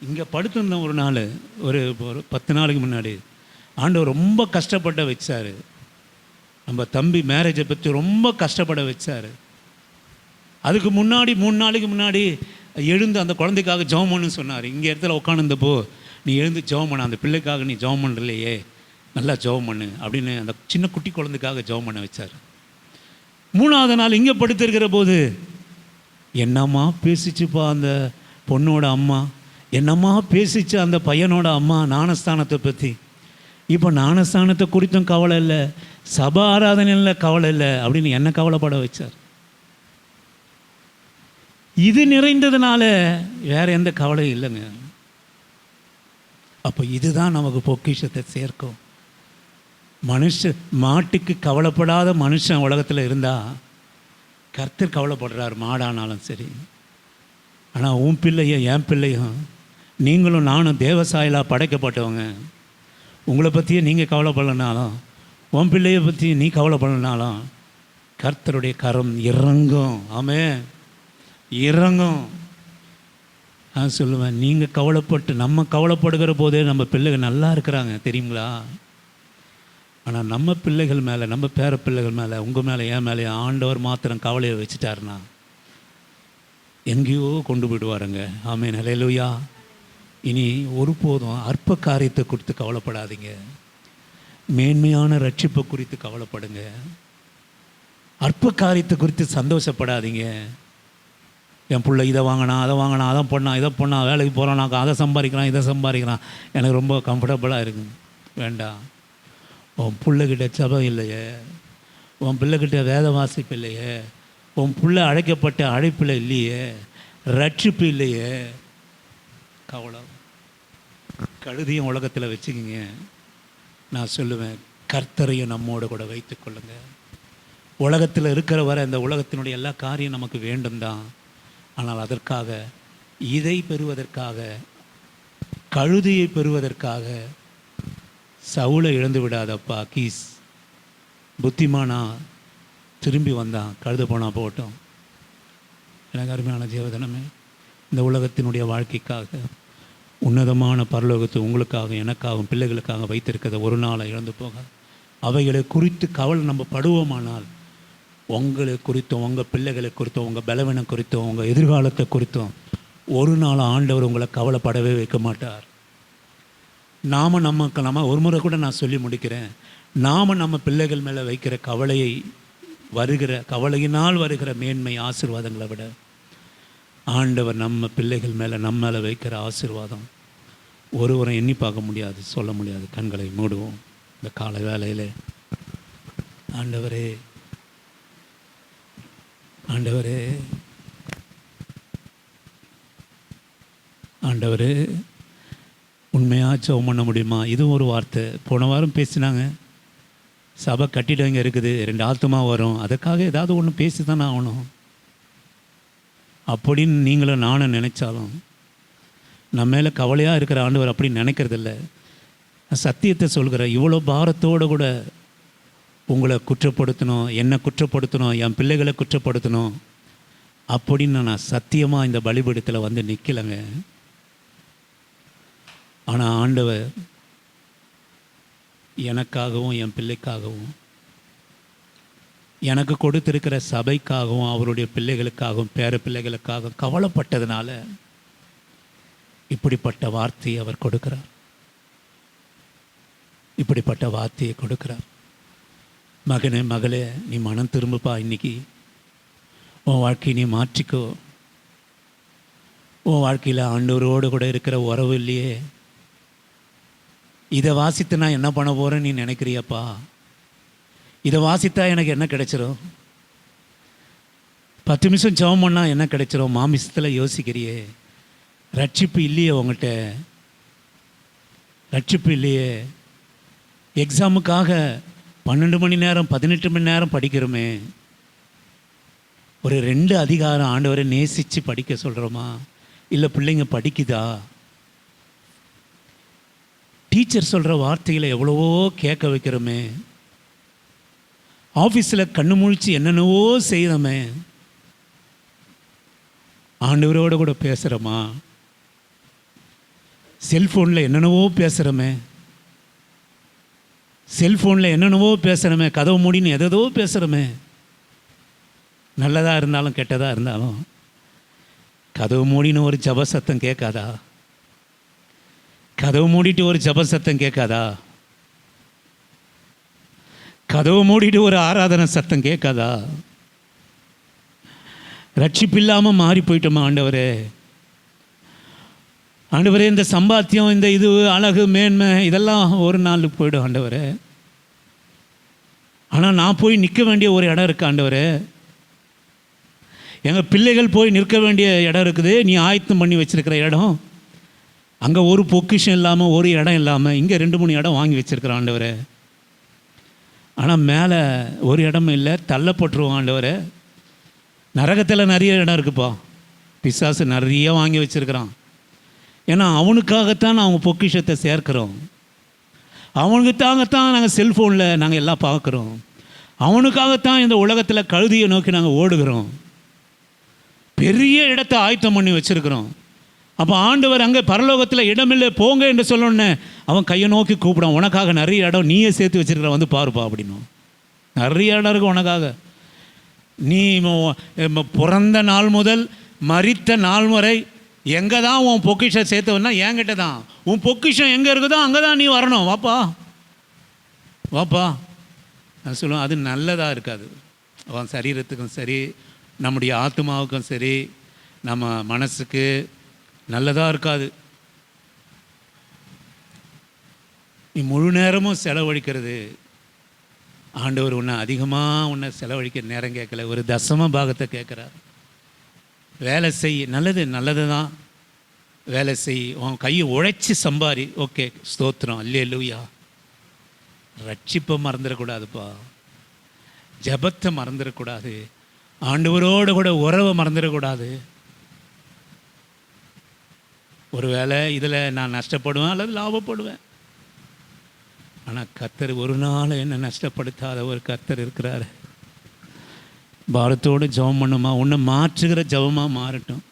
இங்கே படுத்திருந்த ஒரு நாள், ஒரு 10 நாளைக்கு முன்னாடி ஆண்டவர் ரொம்ப கஷ்டப்பட வச்சார். நம்ம தம்பி மேரேஜை பற்றி ரொம்ப கஷ்டப்பட வச்சார். அதுக்கு முன்னாடி 3 நாளைக்கு முன்னாடி எழுந்து அந்த குழந்தைக்காக ஜெபம் பண்ணு சொன்னார். இங்கே இடத்துல உட்காந்துருந்தப்போ, நீ எழுந்து ஜெபம் பண்ண, அந்த பிள்ளைக்காக நீ ஜெபம் பண்ணலையே, நல்லா ஜெபம் பண்ணு அப்படின்னு அந்த சின்ன குட்டி குழந்தைக்காக ஜெபம் பண்ண வச்சார். 3ஆவது நாள் இங்கே படுத்திருக்கிற போது, என்னம்மா பேசிச்சுப்பா அந்த பொண்ணோட அம்மா, என்னம்மா பேசிச்சு அந்த பையனோட அம்மா ஞானஸ்தானத்தை பற்றி. இப்போ ஞானஸ்தானத்தை குறித்தும் கவலை இல்லை, சபை ஆராதனையில் கவலை இல்லை அப்படின்னு என்ன கவலைப்பட வச்சார். இது நிறைந்ததுனால வேற எந்த கவலையும் இல்லைங்க. அப்போ இதுதான் நமக்கு பொக்கிஷத்தை சேர்க்கும். மாட்டுக்கு கவலைப்படாத மனுஷன் உலகத்தில் இருந்தால் கர்த்தர் கவலைப்படுறார், மாடானாலும் சரி. ஆனால் உன் பிள்ளையும் என் பிள்ளையும், நீங்களும் நானும் தேவசாயலாக படைக்கப்பட்டவங்க. உங்களை பற்றியே நீங்கள் கவலைப்படலனாலும், உன் பிள்ளையை பற்றி நீ கவலைப்படலனாலும் கர்த்தருடைய கரம் இறங்கும். ஆமென், இறங்கும். நான் சொல்லுவேன், நீங்கள் கவலைப்பட்டு, நம்ம கவலைப்படுகிற போதே நம்ம பிள்ளைகள் நல்லா இருக்கிறாங்க தெரியுங்களா? ஆனால் நம்ம பிள்ளைகள் மேலே, நம்ம பேர பிள்ளைகள் மேலே, உங்கள் மேலே, என் மேலே ஆண்டவர் மாத்திரம் கவலையை வச்சுட்டாருன்னா எங்கேயோ கொண்டு போயிடுவாருங்க. ஆமென், ஹல்லேலூயா. இனி ஒருபோதும் அற்ப காரியத்தை குறித்து கவலைப்படாதீங்க, மேன்மையான ரட்சிப்பை குறித்து கவலைப்படுங்க. அற்ப காரியத்தை குறித்து சந்தோஷப்படாதீங்க. என் பிள்ளை இதை வாங்கினான், அதை வாங்கினான், அதை பண்ணான், இதை பண்ணான், வேலைக்கு போகிறான், அதை சம்பாதிக்கிறான், இதை சம்பாதிக்கிறான், எனக்கு ரொம்ப கம்ஃபர்டபுளாக இருக்குது. வேண்டாம். உன் பிள்ளைகிட்ட சபம் இல்லையே, உன் பிள்ளைகிட்ட வேத வாசிப்பு இல்லையே, உன் பிள்ளை அழைக்கப்பட்ட அழைப்பில் இல்லையே, ரட்சிப்பு இல்லையே, கவலை. கழுதியும் உலகத்தில் வச்சுக்கிங்க. நான் சொல்லுவேன், கர்த்தரையும் நம்மோடு கூட வைத்து கொள்ளுங்க. உலகத்தில் இருக்கிற வரை இந்த உலகத்தினுடைய எல்லா காரியம் நமக்கு வேண்டும் தான். ஆனால் அதற்காக, இதை பெறுவதற்காக, கழுதியை பெறுவதற்காக சவுலை இழந்து விடாதப்பா. கீஸ் புத்திமானா திரும்பி வந்தான், கழுத போனால் போகட்டும். எனக்கு அருமையான ஜீவதனமே, இந்த உலகத்தினுடைய வாழ்க்கைக்காக உன்னதமான பரலோகத்தை உங்களுக்காக, எனக்காகவும், பிள்ளைகளுக்காக வைத்திருக்கிறத ஒரு நாளை இழந்து போக. அவைகளை குறித்து கவலை நம்ம படுவோமானால், உங்களை குறித்தும், உங்கள் பிள்ளைகளை குறித்தும், உங்கள் பலவீனம் குறித்தும், உங்கள் எதிர்காலத்தை குறித்தும் ஒரு நாள் ஆண்டவர் உங்களை கவலைப்படவே வைக்க மாட்டார். நம்ம ஒரு முறை கூட நான் சொல்லி முடிக்கிறேன், நாம் நம்ம பிள்ளைகள் மேலே வைக்கிற கவலையினால் வருகிற மேன்மை ஆசீர்வாதங்களை விட ஆண்டவர் நம்ம பிள்ளைகள் மேலே நம்ம மேலே வைக்கிற ஆசீர்வாதம் ஒருவரை எண்ணி பார்க்க முடியாது, சொல்ல முடியாது. கண்களை மூடுவோம் இந்த காலை வேளையில். ஆண்டவரே, ஆண்டவரே, ஆண்டவரே, உண்மையாக ஜெபம் பண்ண முடியுமா? இதுவும் ஒரு வார்த்தை. போன வாரம் பேசினாங்க, சபை கட்டிடங்க இருக்குது, 2 ஆத்துமா வரும், அதுக்காக ஏதாவது ஒன்று பேசி தானே ஆகணும் அப்படின்னு நீங்களும் நானும் நினைச்சாலும் நம்ம மேலே கவலையாக இருக்கிற ஆண்டவர் அப்படின்னு நினைக்கிறதில்ல. சத்தியத்தை சொல்கிறேன், இவ்வளோ பாரத்தோடு கூட உங்களை குற்றப்படுத்தணும், என்னை குற்றப்படுத்தணும், என் பிள்ளைகளை குற்றப்படுத்தணும் அப்படின்னு நான் சத்தியமாக இந்த பலிபீடத்தில் வந்து நிற்கலைங்க. ஆனால் ஆண்டவர் எனக்காகவும், என் பிள்ளைக்காகவும், எனக்கு கொடுத்திருக்கிற சபைக்காகவும், அவருடைய பிள்ளைகளுக்காகவும், பேர பிள்ளைகளுக்காகவும் கவலைப்பட்டதுனால இப்படிப்பட்ட வார்த்தையை அவர் கொடுக்கிறார். இப்படிப்பட்ட வார்த்தையை கொடுக்கிறார். மகனே, மகளே, நீ மனம் திரும்பப்பா. இன்னைக்கு உன் வாழ்க்கையை நீ மாற்றிக்கோ. உன் வாழ்க்கையில் ஆண்டவரோடு கூட இருக்கிற உறவு இல்லையே, இதை வாசித்து நான் என்ன பண்ண போகிறேன்னு நீ நினைக்கிறியப்பா? இதை வாசித்தா எனக்கு என்ன கிடைச்சிரும்? 10 நிமிஷம் ஜெபம் பண்ணால் என்ன கிடைச்சிரும்? மாமிசத்தில் யோசிக்கிறியே. ரட்சிப்பு இல்லையே உங்கள்கிட்ட, ரட்சிப்பு இல்லையே. எக்ஸாமுக்காக 12 மணி நேரம் 18 மணி நேரம் படிக்கிறோமே, ஒரு 2 அதிகாரம் ஆண்டவரை நேசித்து படிக்க சொல்கிறோமா? இல்லை பிள்ளைங்க படிக்குதா? டீச்சர் சொல்கிற வார்த்தைகளை எவ்வளவோ கேட்க வைக்கிறோமே, ஆஃபீஸில் கண்ணு முழிச்சு என்னென்னவோ செய்யணுமே, ஆண்டவரோடு கூட பேசுகிறோமா? செல்ஃபோனில் என்னென்னவோ பேசுகிறோமே, செல்ஃபோனில் என்னென்னவோ பேசுகிறோமே, கதவு மூடின்னு எதோ பேசுகிறோமே. நல்லதாக இருந்தாலும் கெட்டதாக இருந்தாலும் கதவு மூடின்னு ஒரு ஜப சத்தம் கேட்காதா? கதவு மூடிட்டு ஒரு ஜப சத்தம் கேட்காதா? கதவு மூடிட்டு ஒரு ஆராதனை சத்தம் கேட்காதா? ரட்சிப்பு இல்லாமல் மாறி போயிட்டோமா? ஆண்டவரே, ஆண்டவரே, இந்த சம்பாத்தியம், இந்த இது அழகு மேன்மை இதெல்லாம் ஒரு நாளுக்கு போய்டும் ஆண்டவரே. ஆனால் நான் போய் நிற்க வேண்டிய ஒரு இடம் இருக்குது ஆண்டவரே. எங்கள் பிள்ளைகள் போய் நிற்க வேண்டிய இடம் இருக்குது, நீ ஆயத்தம் பண்ணி வச்சுருக்கிற இடம். அங்கே ஒரு பொக்கிஷம் இல்லாமல், ஒரு இடம் இல்லாமல் இங்கே 2-3 இடம் வாங்கி வச்சுருக்கிற ஆண்டவரே. ஆனால் மேலே ஒரு இடம் இல்லை, தள்ளப்பட்டுருவோம் ஆண்டவரே. நரகத்தில் நிறைய இடம் இருக்குப்பா. பிசாசு நிறைய வாங்கி வச்சுருக்கிறான். ஏன்னா அவனுக்காகத்தான் அவங்க பொக்கிஷத்தை சேர்க்கிறோம். அவனுக்காகத்தான் நாங்கள் செல்ஃபோனில் நாங்கள் எல்லாம் பார்க்குறோம். அவனுக்காகத்தான் இந்த உலகத்தில் கழுதியை நோக்கி நாங்கள் ஓடுகிறோம். பெரிய இடத்தை ஆயத்தம் பண்ணி வச்சுருக்கிறோம். அப்போ ஆண்டவர் அங்கே பரலோகத்தில் இடமில்லை போங்க என்று சொல்லணுன்னே அவன் கையை நோக்கி கூப்பிடான், உனக்காக நிறைய இடம் நீயே சேர்த்து வச்சுருக்கிற, வந்து பாருப்பா அப்படின்னும். நிறைய இடம் இருக்குது உனக்காக. நீ பிறந்த நாள் முதல் மரித்த நாள் வரை எங்கே தான் உன் பொக்கிஷம் சேர்த்தவன்னா என்கிட்ட தான். உன் பொக்கிஷம் எங்கே இருக்குதோ அங்கே தான் நீ வரணும். வாப்பா வாப்பா நான் சொல்லுவேன். அது நல்லதாக இருக்காது. அவன் சரீரத்துக்கும் சரி, நம்முடைய ஆத்மாவுக்கும் சரி, நம்ம மனசுக்கு நல்லதாக இருக்காது. நீ முழு நேரமும் செலவழிக்கிறது, ஆண்டவர் உன்னை அதிகமாக உன்னை செலவழிக்க நேரம் கேட்கல, ஒரு தசம பாகத்தை கேட்குறார். வேலை செய், நல்லது தான், வேலை செய், உன் கையை உழைச்சி சம்பாரி. ஓகே, ஸ்தோத்திரம், அல்லேலூயா. ரட்சிப்பை மறந்துடக்கூடாதுப்பா, ஜபத்தை மறந்துடக்கூடாது, ஆண்டவரோடு கூட உறவை மறந்துடக்கூடாது. ஒருவேளை இதில் நான் நஷ்டப்படுவேன் அல்லது லாபப்படுவேன். ஆனால் கர்த்தர் ஒரு நாள் என்னை நஷ்டப்படுத்தாத ஒரு கர்த்தர் இருக்கிறார். பாரத்தோடு ஜெபம் பண்ணுமா, உன்னை மாற்றுகிற ஜெபமாக மாறட்டும்,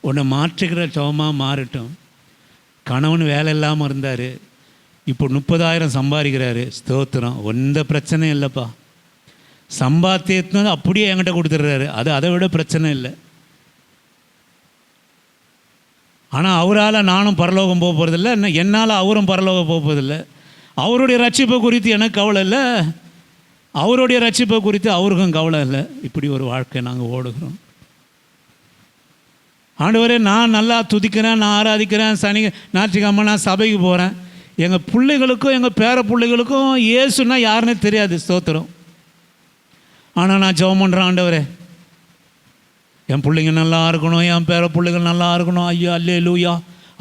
உன்னை மாற்றுகிற ஜெபமாக மாறட்டும். கணவன் வேலை இல்லாமல் இருந்தார், இப்போ 30,000 சம்பாதிக்கிறாரு. ஸ்தோத்திரம், எந்த பிரச்சனையும் இல்லைப்பா. சம்பாத்தியத்தினது அப்படியே என்கிட்ட கொடுத்துட்றாரு, அது அதை விட பிரச்சனை இல்லை. ஆனால் அவரால் நானும் பரலோகம் போக போகிறதில்ல, என்னால் அவரும் பரலோகம் போக போகிறதில்ல. அவருடைய ரட்சிப்பை குறித்து எனக்கு கவலை இல்லை, அவருடைய ரட்சிப்பை குறித்து அவருக்கும் கவலை இல்லை. இப்படி ஒரு வாழ்க்கை நாங்கள் ஓடுகிறோம். ஆண்டவரே, நான் நல்லா துதிக்கிறேன், நான் ஆராதிக்கிறேன், ஞாயிற்றுக்கிழமை நான் சபைக்கு போகிறேன். எங்கள் பிள்ளைகளுக்கும் எங்கள் பேர பிள்ளைகளுக்கும் இயேசுன்னா யாருன்னே தெரியாது. ஸ்தோத்திரம். ஆனால் நான் ஜெபம் பண்ணுறேன், ஆண்டவரே என் பிள்ளைங்க நல்லா இருக்கணும், என் பேர பிள்ளைகள் நல்லா இருக்கணும். ஐயா அல்லேலூயா.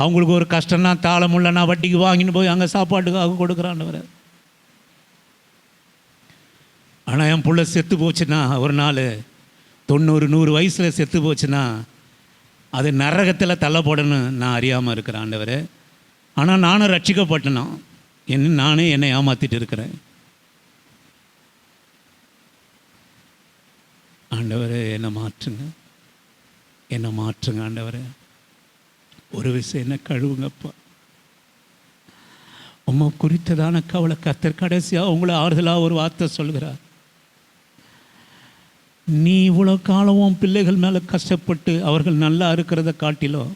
அவங்களுக்கு ஒரு கஷ்டம்னா தாளமுள்ள நான் வட்டிக்கு வாங்கின்னு போய் அங்கே சாப்பாட்டுக்காக கொடுக்குறேன், ஆண்டவரே. ஆனால் என் பிள்ளை செத்து போச்சுன்னா, ஒரு நாள் 90-100 வயசில் செத்து போச்சுன்னா அது நரகத்தில் தள்ளப்படணும் நான் அறியாமல் இருக்கிறேன், ஆண்டவரே. ஆனால் நானும் ரட்சிக்கப்பட்டேனா, நானே என்னை ஏமாற்றிட்டு இருக்கிறேன். ஆண்டவரே என்னை மாற்றுங்க, என்னை மாற்றுங்க ஆண்டவரே. ஒரு விஷயம் என்ன கழுவுங்கப்பா. உம்மை குறித்ததான கவலை கர்த்தர் கடைசியாக உங்களை ஆறுதலாக ஒரு வார்த்தை சொல்கிறார். நீ இவ்வளோ காலம் உன் பிள்ளைகள் மேலே கஷ்டப்பட்டு அவர்கள் நல்லா இருக்கிறத காட்டிலும்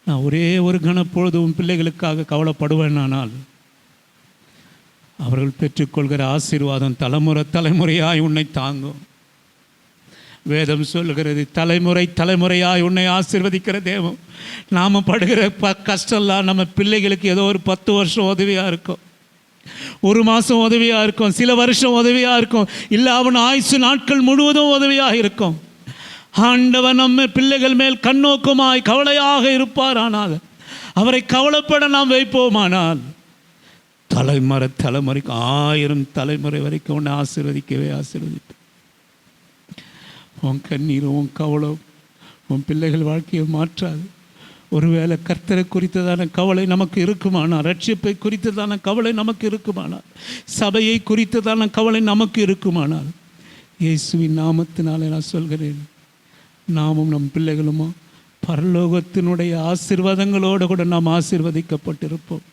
நான் ஒரே ஒரு கணப்பொழுது உன் பிள்ளைகளுக்காக கவலைப்படுவேனானால் அவர்கள் பெற்றுக்கொள்கிற ஆசீர்வாதம் தலைமுறையாய் உன்னை தாங்கும். வேதம் சொல்லுகிறது, தலைமுறையாய் உன்னை ஆசீர்வதிக்கிற தேவன். நாம் படுகிற கஷ்டம்லாம் நம்ம பிள்ளைகளுக்கு ஏதோ ஒரு 10 வருஷம் உதவியாக இருக்கும், 1 மாதம் உதவியாக இருக்கும், சில வருஷம் உதவியாக இருக்கும், இல்லை அவன் ஆயுசு நாட்கள் முழுவதும் உதவியாக இருக்கும். ஆண்டவன் நம்ம பிள்ளைகள் மேல் கண்ணோக்கமாய் கவலையாக இருப்பாரானால், அவரை கவலைப்பட நாம் வைப்போமானால், தலைமுறைக்கு 1000 தலைமுறை வரைக்கும் உன்னை ஆசீர்வதிப்பேன். உன் கண்ணீரும் உன் கவலம் உன் பிள்ளைகள் வாழ்க்கையை மாற்றாது. ஒருவேளை கர்த்தரை குறித்ததான கவலை நமக்கு இருக்குமானால், ரட்சிப்பை குறித்ததான கவலை நமக்கு இருக்குமானால், சபையை குறித்ததான கவலை நமக்கு இருக்குமானால், இயேசுவின் நாமத்தினாலே நான் சொல்கிறேன், நாமும் நம் பிள்ளைகளுமோ பரலோகத்தினுடைய ஆசீர்வாதங்களோடு கூட நாம் ஆசீர்வதிக்கப்பட்டிருப்போம்.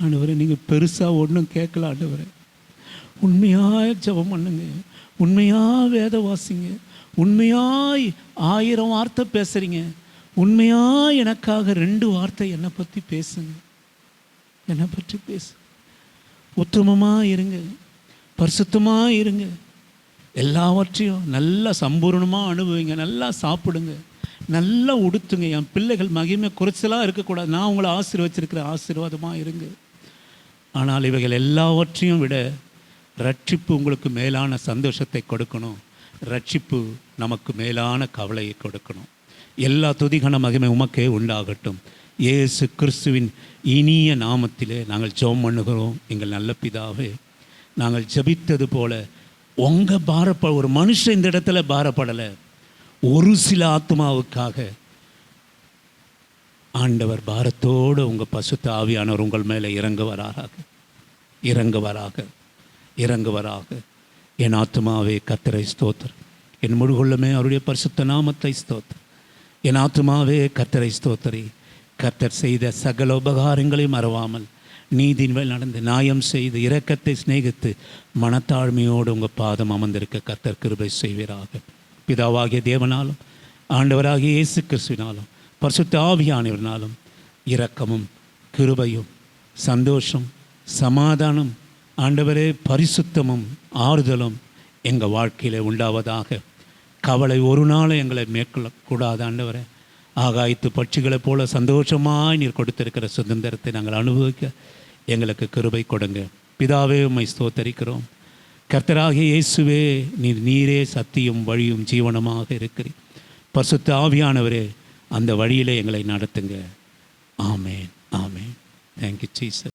ஆண்டவரே, நீங்கள் பெருசாக ஒன்றும் கேட்கல ஆண்டவரே. உண்மையாக ஜெபம் பண்ணுங்க, உண்மையாக வேத வாசிங்க, உண்மையாய் 1000 வார்த்தை பேசுகிறீங்க, உண்மையாக எனக்காக 2 வார்த்தை என்னை பற்றி பேசுங்க, என்னை பற்றி பேசு. உத்தமமாக இருங்க, பரிசுத்தமாக இருங்க, எல்லாவற்றையும் நல்லா சம்பூர்ணமாக அனுபவிங்க, நல்லா சாப்பிடுங்க, நல்லா உடுத்துங்க. என் பிள்ளைகள் மகிமை குறைச்சலாக இருக்கக்கூடாது, நான் உங்களை ஆசீர்வச்சிருக்கிற ஆசீர்வாதமாக இருங்க. ஆனால் இவைகள் எல்லாவற்றையும் விட ரட்சிப்பு உங்களுக்கு மேலான சந்தோஷத்தை கொடுக்கணும், ரட்சிப்பு நமக்கு மேலான கவலையை கொடுக்கணும். எல்லா துதிகன மகிமை உமக்கே உண்டாகட்டும். இயேசு கிறிஸ்துவின் இனிய நாமத்திலே நாங்கள் ஜெபம் பண்ணுகிறோம். எங்கள் நல்ல பிதாவே, நாங்கள் ஜெபித்தது போல உங்கள் ஒரு மனுஷன் இந்த இடத்துல பாரப்படலை, ஒரு சில ஆத்மாவுக்காக ஆண்டவர் பாரத்தோடு உங்கள் பசுத்த ஆவியானவர் உங்கள் மேலே இறங்குவராக. என் ஆத்மாவே கர்த்தரை ஸ்தோத்திரம், என் முழுகுள்ளமே அவருடைய பரிசுத்த நாமத்தை ஸ்தோத்திரம். என் ஆத்மாவே கர்த்தரை ஸ்தோத்திரி. கர்த்தர் செய்த சகல உபகாரங்களையும் மறவாமல் நீதியின் மேல் நடந்து நியாயம் செய்து இரக்கத்தை சிநேகித்து மனத்தாழ்மையோடு உங்கள் பாதம் அமர்ந்திருக்க கர்த்தர் கிருபை செய்வீராக. பிதாவாகிய தேவனாலும் ஆண்டவராகிய இயேசு கிறிஸ்துவினாலும் பரிசுத்த ஆவியானவரினாலும் இரக்கமும் கிருபையும் சந்தோஷம் சமாதானம் ஆண்டவரே பரிசுத்தமும் ஆறுதலும் எங்கள் வாழ்க்கையில் உண்டாவதாக. கவலை ஒரு நாள் எங்களை மேற்கொள்ளக்கூடாது ஆண்டவரே. ஆகாயத்து பட்சிகளைப் போல சந்தோஷமாய் நீர் கொடுத்திருக்கிற சுதந்திரத்தை நாங்கள் அனுபவிக்க எங்களுக்கு கிருபை கொடுங்க. பிதாவே உம்மை ஸ்தோத்தரிக்கிறோம். கர்த்தராகிய இயேசுவே நீரே சத்தியும் வழியும் ஜீவனமாக இருக்கிறீர். பரிசுத்த ஆவியானவரே அந்த வழியிலே எங்களை நடத்துங்க. ஆமேன், ஆமேன். Thank you Jesus.